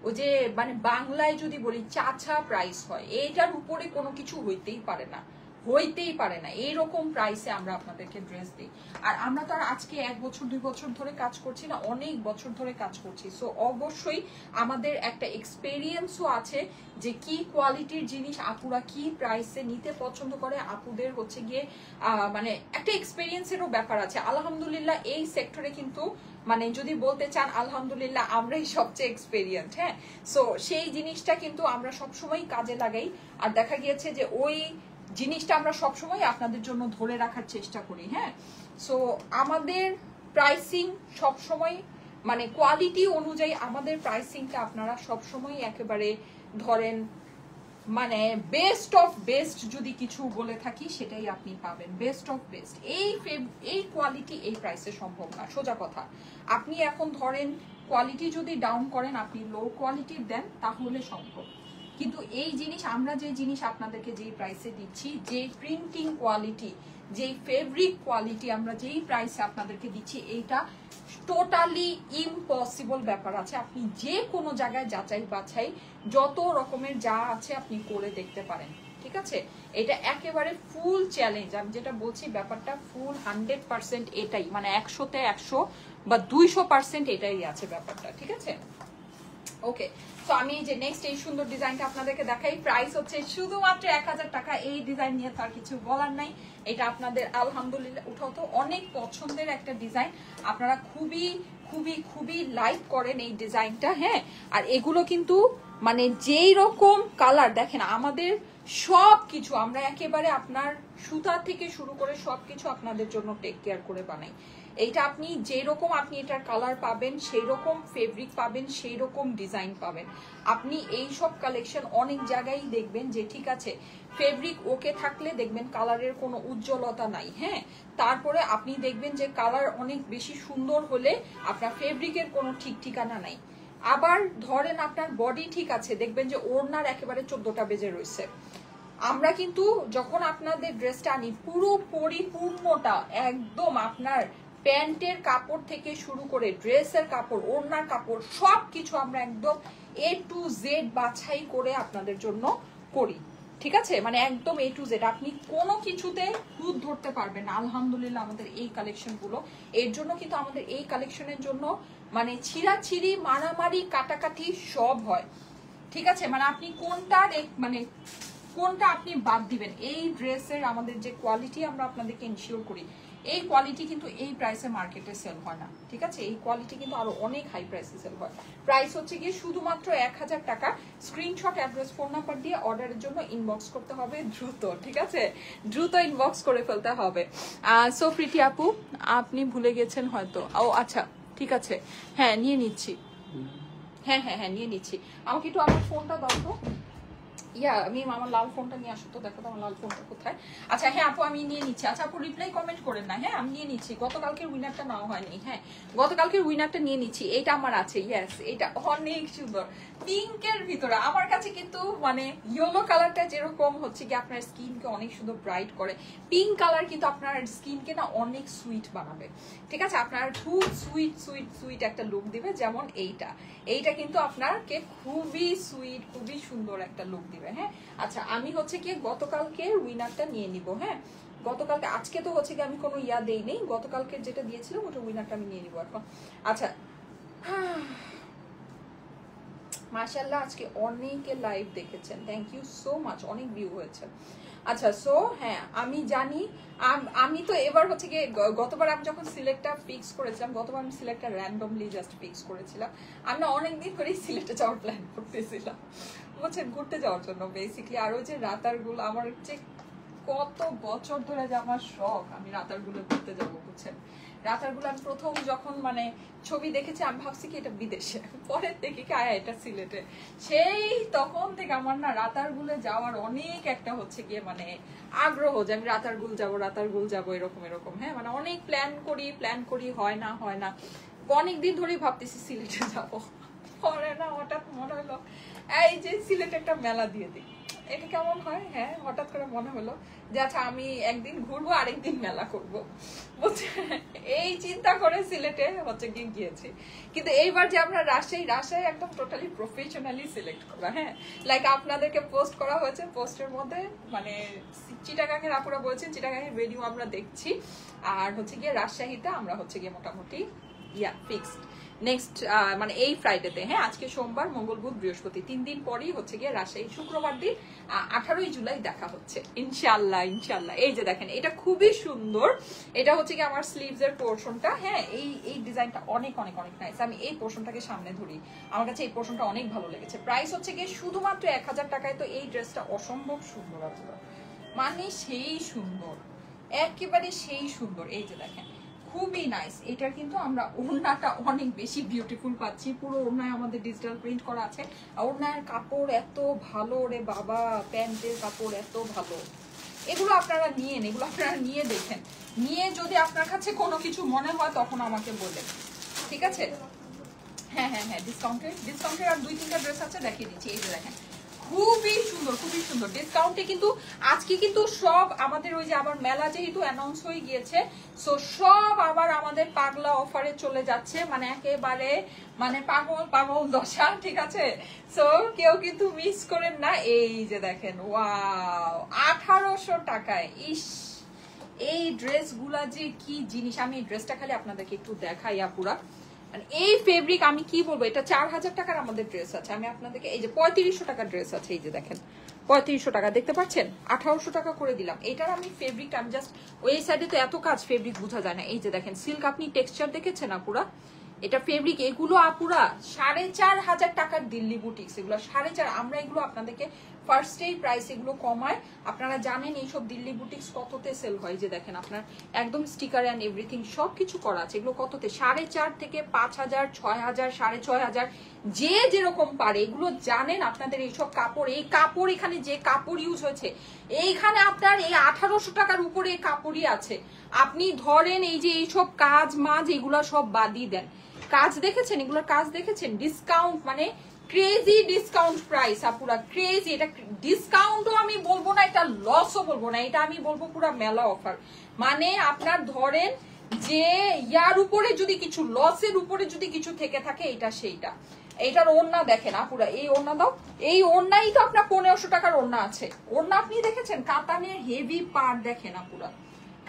ওই যে মানে বাংলায় যদি বলি চাচা প্রাইস হয়, এটার উপরে কোনো কিছু হইতেই পারে না। হইতেই পারে না। এইরকম প্রাইসে আমরা আপনাদেরকে ড্রেস দিই। আর আমরা তো আর আজকে 1 বছর 2 বছর ধরে কাজ করছি না, অনেক বছর ধরে কাজ করছি। সো অবশ্যই আমাদের একটা এক্সপেরিয়েন্সও আছে যে কি কোয়ালিটির জিনিস আপুরা কি প্রাইসে নিতে পছন্দ করে। আপুদের হচ্ছে গিয়ে মানে একটা এক্সপেরিয়েন্সেরও ব্যাপার আছে। আলহামদুলিল্লাহ এই সেক্টরে কিন্তু মানে যদি বলতে চান আলহামদুলিল্লাহ আমরাই সবচেয়ে এক্সপেরিয়েন্স। হ্যাঁ, সো সেই জিনিসটা কিন্তু আমরা সবসময় কাজে লাগাই। আর দেখা গিয়েছে যে ওই জিনিসটা আমরা সবসময় আপনাদের জন্য ধরে রাখার চেষ্টা করি। হ্যাঁ, সো আমাদের প্রাইসিং সবসময় মানে কোয়ালিটি অনুযায়ী আমাদের প্রাইসিংটা আপনারা সবসময় একেবারে ধরেন মানে বেস্ট অফ বেস্ট যদি কিছু বলে থাকি সেটাই আপনি পাবেন, বেস্ট অফ বেস্ট। এই কোয়ালিটি এই প্রাইসে সম্ভব না, সোজা কথা। আপনি এখন ধরেন কোয়ালিটি যদি ডাউন করেন, আপনি লো কোয়ালিটির দেন তাহলে সম্ভব। কিন্তু এই জিনিস আমরা যে জিনিস আপনাদেরকে যেই প্রাইসে দিচ্ছি, যে প্রিন্টিং কোয়ালিটি, যেই ফেব্রিক কোয়ালিটি আমরা যেই প্রাইসে আপনাদেরকে দিচ্ছি, এইটা টোটালি ইম্পসিবল ব্যাপার আছে। আপনি যে কোনো জায়গায় যাচাই বাছাই যত রকমের যা আছে আপনি করে দেখতে পারেন। ঠিক আছে, এটা একেবারে ফুল চ্যালেঞ্জ। আমি যেটা বলছি ব্যাপারটা ফুল 100% এটাই, মানে 100-তে 100 বা 200% এটাই আছে ব্যাপারটা। ঠিক আছে, ওকে। তো আমি যে নেক্সট এই সুন্দর ডিজাইনটা আপনাদেরকে দেখাই। প্রাইস হচ্ছে শুধুমাত্র 1000 টাকা। এই ডিজাইন নিয়ে তো আর কিছু বলার নাই, এটা আপনাদের আলহামদুলিল্লাহ উঠাও তো অনেক পছন্দের একটা ডিজাইন। আপনারা খুবই খুবই খুবই লাইক করেন এই ডিজাইনটা। হ্যাঁ, আর এগুলো কিন্তু মানে যেই রকম কালার দেখেন, আমাদের সব কিছু আমরা একেবারে আপনার সুতা থেকে শুরু করে সবকিছু আপনাদের জন্য টেক কেয়ার করে বানাই। এইটা আপনি যেরকম আপনি এটার কালার পাবেন, সেই রকম ফেব্রিক পাবেন, সেই রকম ডিজাইন পাবেন। আপনি এই সব কালেকশন অনেক জায়গায় দেখবেন যে ঠিক আছে ফেব্রিক ওকে থাকলে দেখবেন কালারের কোনো উজ্জ্বলতা নাই। হ্যাঁ, তারপরে আপনি দেখবেন যে কালার অনেক বেশি সুন্দর হলে আপনার ফেব্রিকের কোনো ঠিক ঠিকানা নাই। আবার ধরেন আপনার বডি ঠিক আছে, দেখবেন যে ওড়নার একেবারে 14টা বেজে রয়েছে। আমরা কিন্তু যখন আপনাদের ড্রেসটা আনি পুরো পরিপূর্ণটা একদম আপনার প্যান্টের কাপড় থেকে শুরু করে ড্রেসের কাপড়, ওড়নার কাপড় সবকিছু আমরা একদম A to Z বাছাই করে আপনাদের জন্য করি। ঠিক আছে, মানে একদম A to Z, আপনি কোনো কিছুতে খুঁত ধরতে পারবেন না। আলহামদুলিল্লাহ আমাদের এই কালেকশন গুলো, এর জন্য কিন্তু আমাদের এই কালেকশনের জন্য মানে ছিঁড়াছিঁড়ি, মারামারি, কাটাকাটি সব হয়। ঠিক আছে, মানে আপনি কোনটা আপনি বাদ দিবেন। এই ড্রেসের আমাদের যে কোয়ালিটি আমরা আপনাদেরকে ইনশিওর করি, এই কোয়ালিটি কিন্তু এই প্রাইসে মার্কেটে সেল হয় না। ঠিক আছে, এই কোয়ালিটি কিন্তু আরো অনেক হাই প্রাইসে সেল হয়। প্রাইস হচ্ছে গিয়ে শুধুমাত্র 1000 টাকা। স্ক্রিনশট, অ্যাড্রেস, ফোন নাম্বার দিয়ে অর্ডারের জন্য ইনবক্স করতে হবে দ্রুত। ঠিক আছে, দ্রুত ইনবক্স করে ফেলতে হবে। সো প্রীতি আপু, আপনি ভুলে গেছেন হয়তো। ও আচ্ছা, ঠিক আছে, হ্যাঁ নিয়ে নিচ্ছি। হ্যাঁ হ্যাঁ হ্যাঁ নিয়ে নিচ্ছি। আমাকে একটু আমার ফোনটা দাও তো। আমি আমার লাল ফোনটা নিয়ে আসো তো, দেখো তো আমার লাল ফোনটা কোথায়। আচ্ছা হ্যাঁ আপু আমি নিয়ে নিচ্ছি। আচ্ছা আপু রিপ্লাই কমেন্ট করেন না। হ্যাঁ আমি নিয়ে নিচ্ছি, গতকালকের উইনারটা নেওয়া হয়নি। হ্যাঁ গতকালকের উইনারটা নিয়ে নিচ্ছি। এটা আমার আছে, ইয়েস এটা অনেক সুন্দর পিঙ্কের ভিতরে। আমার কাছে কিন্তু মানে ইয়েলো কালারটা যেরকম হচ্ছে কি আপনার স্কিনকে অনেক সুন্দর ব্রাইট করে, পিঙ্ক কালার কিন্তু আপনার স্কিনকে না অনেক সুইট বানাবে। ঠিক আছে, আপনার খুব সুইট সুইট সুইট একটা লুক দিবে। যেমন এইটা কিন্তু আপনাকে খুবই সুইট, খুবই সুন্দর একটা লুক দিবে। হ্যাঁ আচ্ছা, আমি হচ্ছে কি গতকালকে উইনারটা নিয়ে নিব। হ্যাঁ গতকালকে, আজকে তো হচ্ছে কি আমি কোনো দেই নেই, গতকালকে যেটা দিয়েছিলাম ওটা উইনারটা আমি নিয়ে নিব এখন। আচ্ছা মাশাআল্লাহ আজকে অনেকে লাইভ দেখেছেন, থ্যাংক ইউ সো মাচ, অনেক ভিউ হয়েছে। আচ্ছা সো হ্যাঁ আমি জানি, আমি তো এবার হচ্ছে গিয়ে গতবার আমি যখন সিলেক্টটা ফিক্স করেছিলাম, গতবার আমি সিলেক্টটা র্যান্ডমলি জাস্ট ফিক্স করেছিলাম। আমি অনেকদিন ধরেই সিলেক্টে যাওয়ার প্ল্যান করতেছিলাম, বুঝছেন, ঘুরতে যাওয়ার জন্য বেসিক্যালি। আর ওই যে রাতারগুলো, আমার হচ্ছে কত বছর ধরে যে আমার শখ আমি রাতারগুলো ঘুরতে যাবো, বুঝছেন। রাতারগুলো আমি প্রথম যখন মানে ছবি দেখেছি আমি ভাবছি কি এটা বিদেশে, পরে দেখি কি এটা সিলেটে। সেই তখন থেকে আমার না রাতারগুলো যাওয়ার অনেক একটা হচ্ছে গিয়ে মানে আগ্রহ যে আমি রাতারগুল যাবো এরকম। হ্যাঁ মানে অনেক প্ল্যান করি, হয় না। অনেকদিন ধরেই ভাবতেছি সিলেটে যাবো, পরে না হঠাৎ মনে হলো এই যে সিলেটে একটা মেলা দিয়ে দিই, এটা কেমন হয়? হ্যাঁ, হঠাৎ করে মনে হলো যে আচ্ছা আমি একদিন ঘুরবো আরেকদিন মেলা করবো, বুঝছে? এই চিন্তা করে সিলেটে হচ্ছে গিয়েছি। কিন্তু এইবার যে আমরা রাজশাহী একদম টোটালি প্রফেশনালি সিলেক্ট করা। হ্যাঁ, লাইক আপনাদেরকে পোস্ট করা হয়েছে, পোস্টের মধ্যে মানে চিটাগাঙের আপুরা বলছেন চিটাগাঙের ভিডিও আমরা দেখছি, আর হচ্ছে গিয়ে রাজশাহীতে আমরা হচ্ছে গিয়ে মোটামুটি ফিক্সড নেক্সট মানে এই ফ্রাইডেতে। হ্যাঁ, আজকে সোমবার, মঙ্গল, বুধ, বৃহস্পতি 3 দিন পরেই হচ্ছে গিয়ে রাজশাহী। শুক্রবার দিন 18ই জুলাই দেখা হচ্ছে ইনশাল্লাহ। এই যে দেখেন, এটা খুবই সুন্দর। এটা হচ্ছে কি আমার স্লিভস এর পোর্শনটা। হ্যাঁ, এই ডিজাইনটা অনেক অনেক অনেক নাইস। আমি এই পোর্শনটাকে সামনে ধরি, আমার কাছে এই পোর্শনটা অনেক ভালো লেগেছে। প্রাইস হচ্ছে গিয়ে শুধুমাত্র 1000 টাকায়। তো এই ড্রেসটা অসম্ভব সুন্দর, আপনারা মানে সেই সুন্দর, একেবারে সেই সুন্দর। এই যে দেখেন, খুবই নাইস। এটার কিন্তু আমরা ওড়নাটা অনেক বেশি বিউটিফুল পাচ্ছি। পুরো ওড়নায় আমাদের ডিজিটাল প্রিন্ট করা আছে। ওড়নার কাপড় এত ভালো রে বাবা, প্যান্টের কাপড় এত ভালো। এগুলো আপনারা নিয়ে নেন, এগুলো আপনারা নিয়ে দেখেন, নিয়ে যদি আপনার কাছে কোনো কিছু মনে হয় তখন আমাকে বলবেন, ঠিক আছে? হ্যাঁ, ডিসকাউন্টের আর 2-3টা ড্রেস আছে, দেখিয়ে দিচ্ছি। এই যে দেখেন, খুবই সুন্দর ডিসকাউন্টে। কিন্তু আজকে কিন্তু সব আমাদের ওই যে আবার মেলা যেহেতু অ্যানাউন্স হয়ে গিয়েছে, সো সব আবার আমাদের পাগলা অফারে চলে যাচ্ছে, মানে একেবারে মানে পাগল দশা, ঠিক আছে? সো কেউ কিন্তু মিস করেন না। এই যে দেখেন, ওয়াও, 1800 টাকায়। ইস, এই ড্রেসগুলা যে কি জিনিস! আমি এই ড্রেসটা খালি আপনাদেরকে একটু দেখাই আপুরা। এই ফেব্রিক আমি কি বলবো, এটা 4000 টাকার আমাদের ড্রেস আছে। আমি আপনাদেরকে এই যে 3500 টাকার ড্রেস আছে, এই যে দেখেন 3500 টাকা, দেখতে পাচ্ছেন? 1800 টাকা করে দিলাম। এটার আমি ফেব্রিকটা আমি জাস্ট ওই সাইডে তো এত কাজ, ফেব্রিক বোঝা যায় না। এই যে দেখেন, সিল্ক আপনি টেক্সচার দেখেছেন আপুরা? এটা ফেব্রিক। এগুলো আপুরা 4500 টাকার দিল্লি বুটিক্স, এগুলো 4500। আমরা এগুলো আপনাদেরকে ফার্স্টেই প্রাইস এগুলো কমায়। আপনারা জানেন এইসব দিল্লি বুটিক্স কততে সেল হয়। যে দেখেন, আপনার একদম স্টিকার অ্যান্ড এভরিথিং সবকিছু করা আছে। এগুলো কততে? 4500 থেকে 5000, 6000, 6500, যে যেরকম পারে। এগুলো জানেন আপনাদের এইসব কাপড়, এই কাপড় এখানে যে কাপড় ইউজ হয়েছে, এইখানে আপনার এই 1800 টাকার উপরে এই কাপড়ই আছে। আপনি ধরেন এই যে এইসব কাজ মাজ এগুলো সব বাদই দেন, কাজ দেখেছেন, এগুলোর কাজ দেখেছেন? ডিসকাউন্ট মানে ক্রেজি ডিসকাউন্ট প্রাইস আপুরা, ক্রেজি। এটা ডিসকাউন্টও আমি বলবো না, এটা লসও বলবো না, এটা আমি বলবো পুরো মেলা অফার। মানে আপনার ধরেন যে ইয়ার উপরে যদি কিছু, লসের উপরে যদি কিছু থেকে থাকে, এটা সেইটা। এইটার ওড়না দেখেন আপুরা, এই ওড়না দাও, এই ওড়নাই তো আপনার 1500 টাকার ওড়না আছে। ওড়না আপনি দেখেছেন? কাতানের হেভি পাড় দেখেন আপুরা,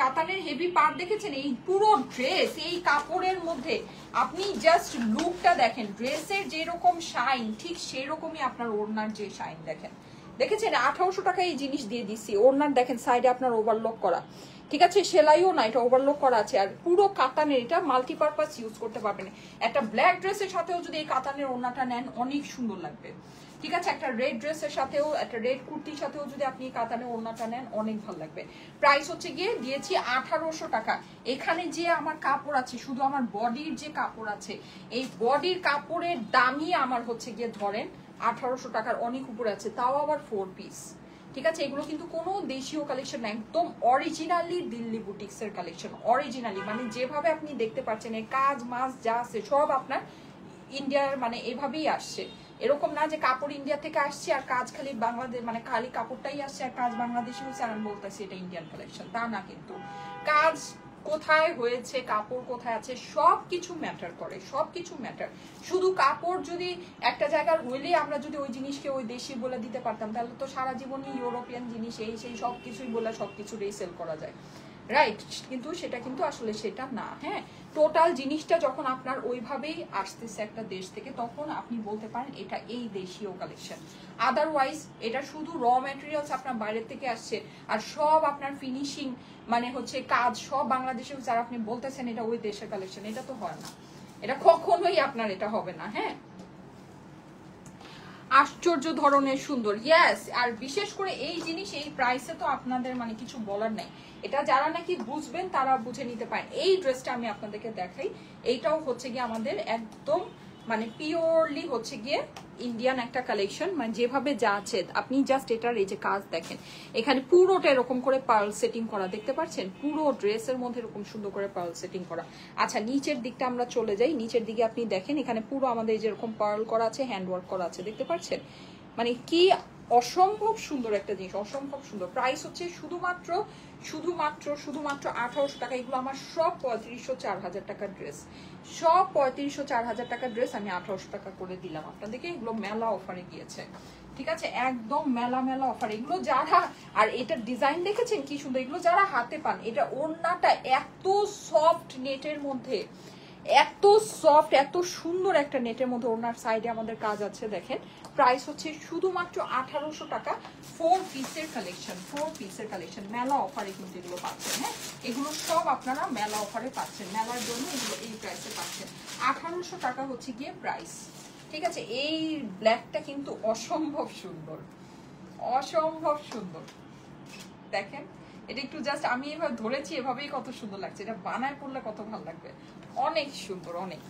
কাতানের হেভি পাড় দেখেছেন? এই পুরো ড্রেস এই কাপড়ের মধ্যে আপনি জাস্ট লুকটা দেখেন, ড্রেসের যেরকম শাইন ঠিক সেই রকমই আপনার ওড়নার যে শাইন দেখেন। দেখেছেন? 1800 টাকায় এই জিনিস দিয়ে দিচ্ছি। ওড়নার দেখেন সাইডে আপনার ওভারলক করা, ঠিক আছে? সেলাইও না, এটা ওভারলক করা আছে। আর পুরো কাতানের, এটা মাল্টিপারপাস ইউজ করতে পারবেন। একটা ব্ল্যাক ড্রেসের সাথেও যদি এই কাতানের ওড়নাটা নেন, অনেক সুন্দর লাগবে, ঠিক আছে? একটা রেড ড্রেসের সাথেও, একটা রেড কুর্তির সাথেও যদি আপনি কাতানের ওড়নাটা নেন, অনেক ভালো লাগবে। প্রাইস হচ্ছে গিয়ে দিয়েছি 1800 টাকা। এখানে যে আমার কাপড় আছে, শুধু আমার বডির যে কাপড় আছে, এই বডির কাপড়ের দামই আমার হচ্ছে গিয়ে ধরেন 1800 টাকার অনেক উপরে আছে, তাও আবার 4 পিস, ঠিক আছে? এগুলো কিন্তু কোনো দেশীয় কালেকশন না, একদম অরিজিনালি দিল্লি বুটিক্স এর কালেকশন। অরিজিনালি মানে যেভাবে আপনি দেখতে পাচ্ছেন, এই কাজ মাছ যা আছে সব আপনার ইন্ডিয়ার, মানে এভাবেই আসছে। এরকম না যে কাপড় ইন্ডিয়া থেকে আসছে আর কাজ খালি বাংলাদেশ, মানে খালি কাপড়টাই আসছে আর কাজ বাংলাদেশি হচ্ছে আর আমি বলতেছি এটা ইন্ডিয়ান কালেকশন, তা না। কিন্তু কাজ কোথায় হয়েছে, কাপড় কোথায় আছে, সবকিছু ম্যাটার করে, সবকিছু ম্যাটার। শুধু কাপড় যদি একটা জায়গার হইলে আমরা যদি ওই জিনিসকে ওই দেশি বলে দিতে পারতাম, তাহলে তো সারা জীবনই ইউরোপিয়ান জিনিস এই সেই সবকিছুই বলে সবকিছুরই সেল করা যায়, রাইট? কিন্তু সেটা কিন্তু আসলে সেটা না। হ্যাঁ, টোটাল জিনিসটা যখন আপনার ওইভাবেই আসতেছে একটা দেশ থেকে, তখন আপনি বলতে পারেন এটা এই দেশীয় কালেকশন। আদারওয়াইজ এটা শুধু র ম্যাটেরিয়ালস আপনার বাইরের থেকে আসছে আর সব আপনার ফিনিশিং মানে হচ্ছে কাজ সব বাংলাদেশে, যারা আপনি বলতেছেন এটা ওই দেশের কালেকশন, এটা তো হয় না, এটা কখনোই আপনার এটা হবে না। হ্যাঁ, আশ্চর্য ধরনের সুন্দর, ইয়েস। আর বিশেষ করে এই জিনিস এই প্রাইসে তো আপনাদের মানে কিছু বলার নাই। এটা যারা নাকি বুঝবেন তারা বুঝে নিতে পারেন। এই ড্রেসটা আমি আপনাদেরকে দেখাই, এইটাও হচ্ছে গিয়ে আমাদের একদম মানে পিওরলি হচ্ছে গিয়ে ইন্ডিয়ান একটা কালেকশন। মানে যেভাবে যা আছে আপনি জাস্ট এটার এই যে কাজ দেখেন, এখানে পুরোটা এরকম করে পার্ল সেটিং করা, দেখতে পাচ্ছেন? পুরো ড্রেসের মধ্যে এরকম সুন্দর করে পার্ল সেটিং করা। আচ্ছা, নিচের দিকটা আমরা চলে যাই। নিচের দিকে আপনি দেখেন, এখানে পুরো আমাদের যেরকম পার্ল করা আছে, হ্যান্ড ওয়ার্ক করা আছে, দেখতে পাচ্ছেন? মানে কি অসম্ভব সুন্দর একটা জিনিস, অসম্ভব সুন্দর। প্রাইস হচ্ছে শুধুমাত্র 1800 টাকা। এগুলো আমার সব 3500 4000 টাকার ড্রেস, সব 3500 4000 টাকার ড্রেস আমি 1800 টাকা করে দিলাম আপনাদেরকে। এগুলো মেলা অফারে গিয়েছে, ঠিক আছে, একদম মেলা মেলা অফার। এগুলো যারা, আর এটা ডিজাইন দেখেছেন কি সুন্দর, এগুলো যারা হাতে পান, এটা ওড়নাটা এত সফট নেটের মধ্যে, এত সফট এত সুন্দর একটা নেটের মধ্যে ওনার সাইডে আমাদের কাজ আছে দেখেন। প্রাইস হচ্ছে শুধুমাত্র 1800 টাকা। 4 পিসের কালেকশন, 4 পিসের কালেকশন, মেলা অফারে কিন্তু এগুলো পাচ্ছেন। হ্যাঁ, এগুলো সব আপনারা মেলা অফারে পাচ্ছেন, মেলার জন্য এগুলো এই প্রাইসে পাচ্ছেন। 1800 টাকা হচ্ছে গিয়ে প্রাইস, ঠিক আছে। এই ব্ল্যাকটা কিন্তু অসম্ভব সুন্দর, অসম্ভব সুন্দর। দেখেন এটা একটু জাস্ট আমি এভাবে ধরেছি, এভাবেই কত সুন্দর লাগছে। এটা বানায় পড়লে কত ভালো লাগবে, অনেক সুন্দর, অনেক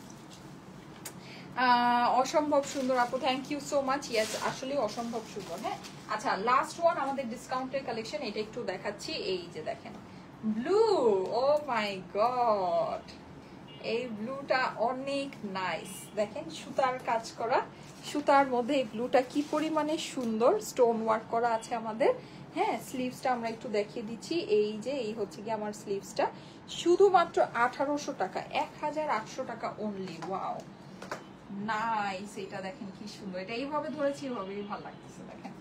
অসম্ভব সুন্দর আপু, thank you so much. Yes, আসলে অসম্ভব সুন্দর। হ্যাঁ, আচ্ছা লাস্ট ওয়ান আমাদের ডিসকাউন্টের কালেকশন, এটা একটু দেখাচ্ছি। এই যে দেখেন ব্লু, ও মাই গড, এই ব্লুটা অনেক নাইস। দেখেন সুতার কাজ করা, সুতার মধ্যে এই ব্লুটা কি পরিমাণে সুন্দর, স্টোন ওয়ার্ক করা আছে আমাদের। হ্যাঁ, স্লিভসটা আমরা একটু দেখিয়ে দিচ্ছি। এই যে এই হচ্ছে কি আমার স্লিভসটা, শুধুমাত্র 1800 টাকা, 1800 টাকা অনলি। ওয়াও নাইস, এটা দেখেন কি সুন্দর। এটা এইভাবে ধরেছি, এভাবেই ভালো লাগতেছে, দেখেন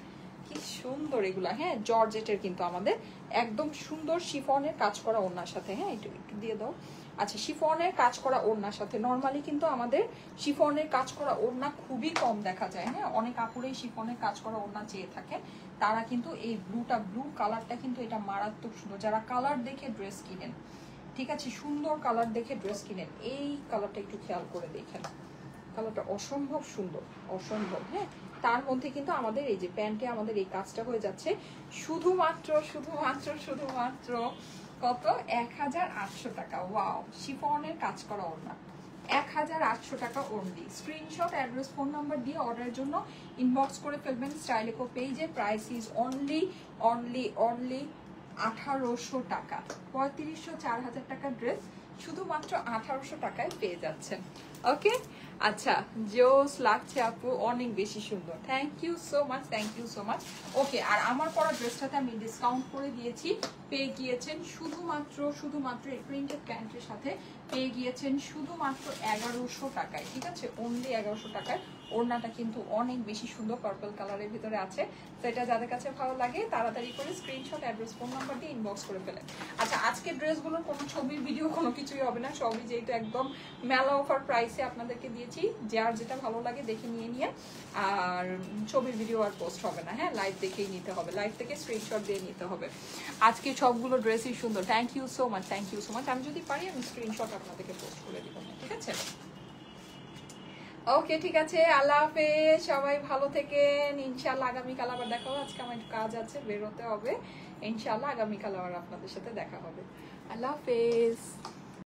কি সুন্দর এগুলা। হ্যাঁ, জর্জেটের কিন্তু আমাদের একদম সুন্দর শিফনের কাজ করা ওড়নার সাথে। হ্যাঁ, একটু একটু দিয়ে দাও। আচ্ছা, শিফনের কাজ করা ওড়নার সাথে। নর্মালি কিন্তু আমাদের শিফনের কাজ করা ওড়না খুবই কম দেখা যায়। হ্যাঁ, অনেক আপুরেই শিফনের কাজ করা ওড়না চেয়ে থাকে, তারা কিন্তু এই ব্লুটা, ব্লু কালারটা কিন্তু এটা মারাত্মক সুন্দর। যারা কালার দেখে ড্রেস কিনেন, ঠিক আছে, সুন্দর কালার দেখে ড্রেস কিনেন, এই কালারটা একটু খেয়াল করে দেখেন, কালারটা অসম্ভব সুন্দর, অসম্ভব। হ্যাঁ, তার মধ্যে কিন্তু আমাদের এই যে প্যান্টে আমাদের এই কাজটা হয়ে যাচ্ছে শুধুমাত্র শুধুমাত্র শুধুমাত্র কত, 1800 টাকা। ওয়াও, শিফনের কাজ করা ওড়না, 1800 টাকা only. Screenshot, address, phone number দিয়ে অর্ডারের জন্য ইনবক্স করে ফেলবেন স্টাইলেকো পেজে। Price is only only only 1800 টাকা। 3500 4000 টাকার ড্রেস শুধুমাত্র 1800 টাকায় পেয়ে যাচ্ছেন। ওকে, আচ্ছা, জোস লাগছে আপু, অনেক বেশি সুন্দর, thank you so much, thank you so much. Okay, আর আমার পরা ড্রেসটাতে আমি ডিসকাউন্ট করে দিয়েছি, পেয়ে গিয়েছেন শুধুমাত্র শুধুমাত্র এই প্রিন্টেড প্যান্টের সাথে পেয়ে গিয়েছেন শুধুমাত্র 1100 টাকায়, ঠিক আছে, অনলি 1100 টাকায়। ওড়নাটা কিন্তু অনেক বেশি সুন্দর, পার্পল কালারের ভিতরে আছে। তো এটা যাদের কাছে ভালো লাগে তাড়াতাড়ি করে স্ক্রিনশট, অ্যাড্রেস, ফোন নাম্বার দিয়ে ইনবক্স করে ফেলেন। আচ্ছা, আজকে ড্রেসগুলোর কোনো ছবির ভিডিও কোনো কিছুই হবে না, সবই যেহেতু একদম মেলা অফার প্রাইসে আপনাদেরকে দিয়েছি, যার যেটা ভালো লাগে দেখে নিয়ে আর ছবির ভিডিও আর পোস্ট হবে না। হ্যাঁ, লাইভ দেখেই নিতে হবে, লাইভ থেকে স্ক্রিনশট দিয়ে নিতে হবে। আজকে সবগুলো ড্রেসই সুন্দর, thank you so much, thank you so much. আমি যদি পারি আমি স্ক্রিনশট আপনাদেরকে পোস্ট করে দিব, ঠিক আছে। ওকে, ঠিক আছে, আল্লাহ হাফেজ, সবাই ভালো থেকেন। ইনশাআল্লাহ আগামীকাল আবার দেখা হবে। আজকে আমার একটু কাজ আছে, বেরোতে হবে। ইনশাআল্লাহ আগামীকাল আবার আপনাদের সাথে দেখা হবে। আল্লাহ হাফেজ।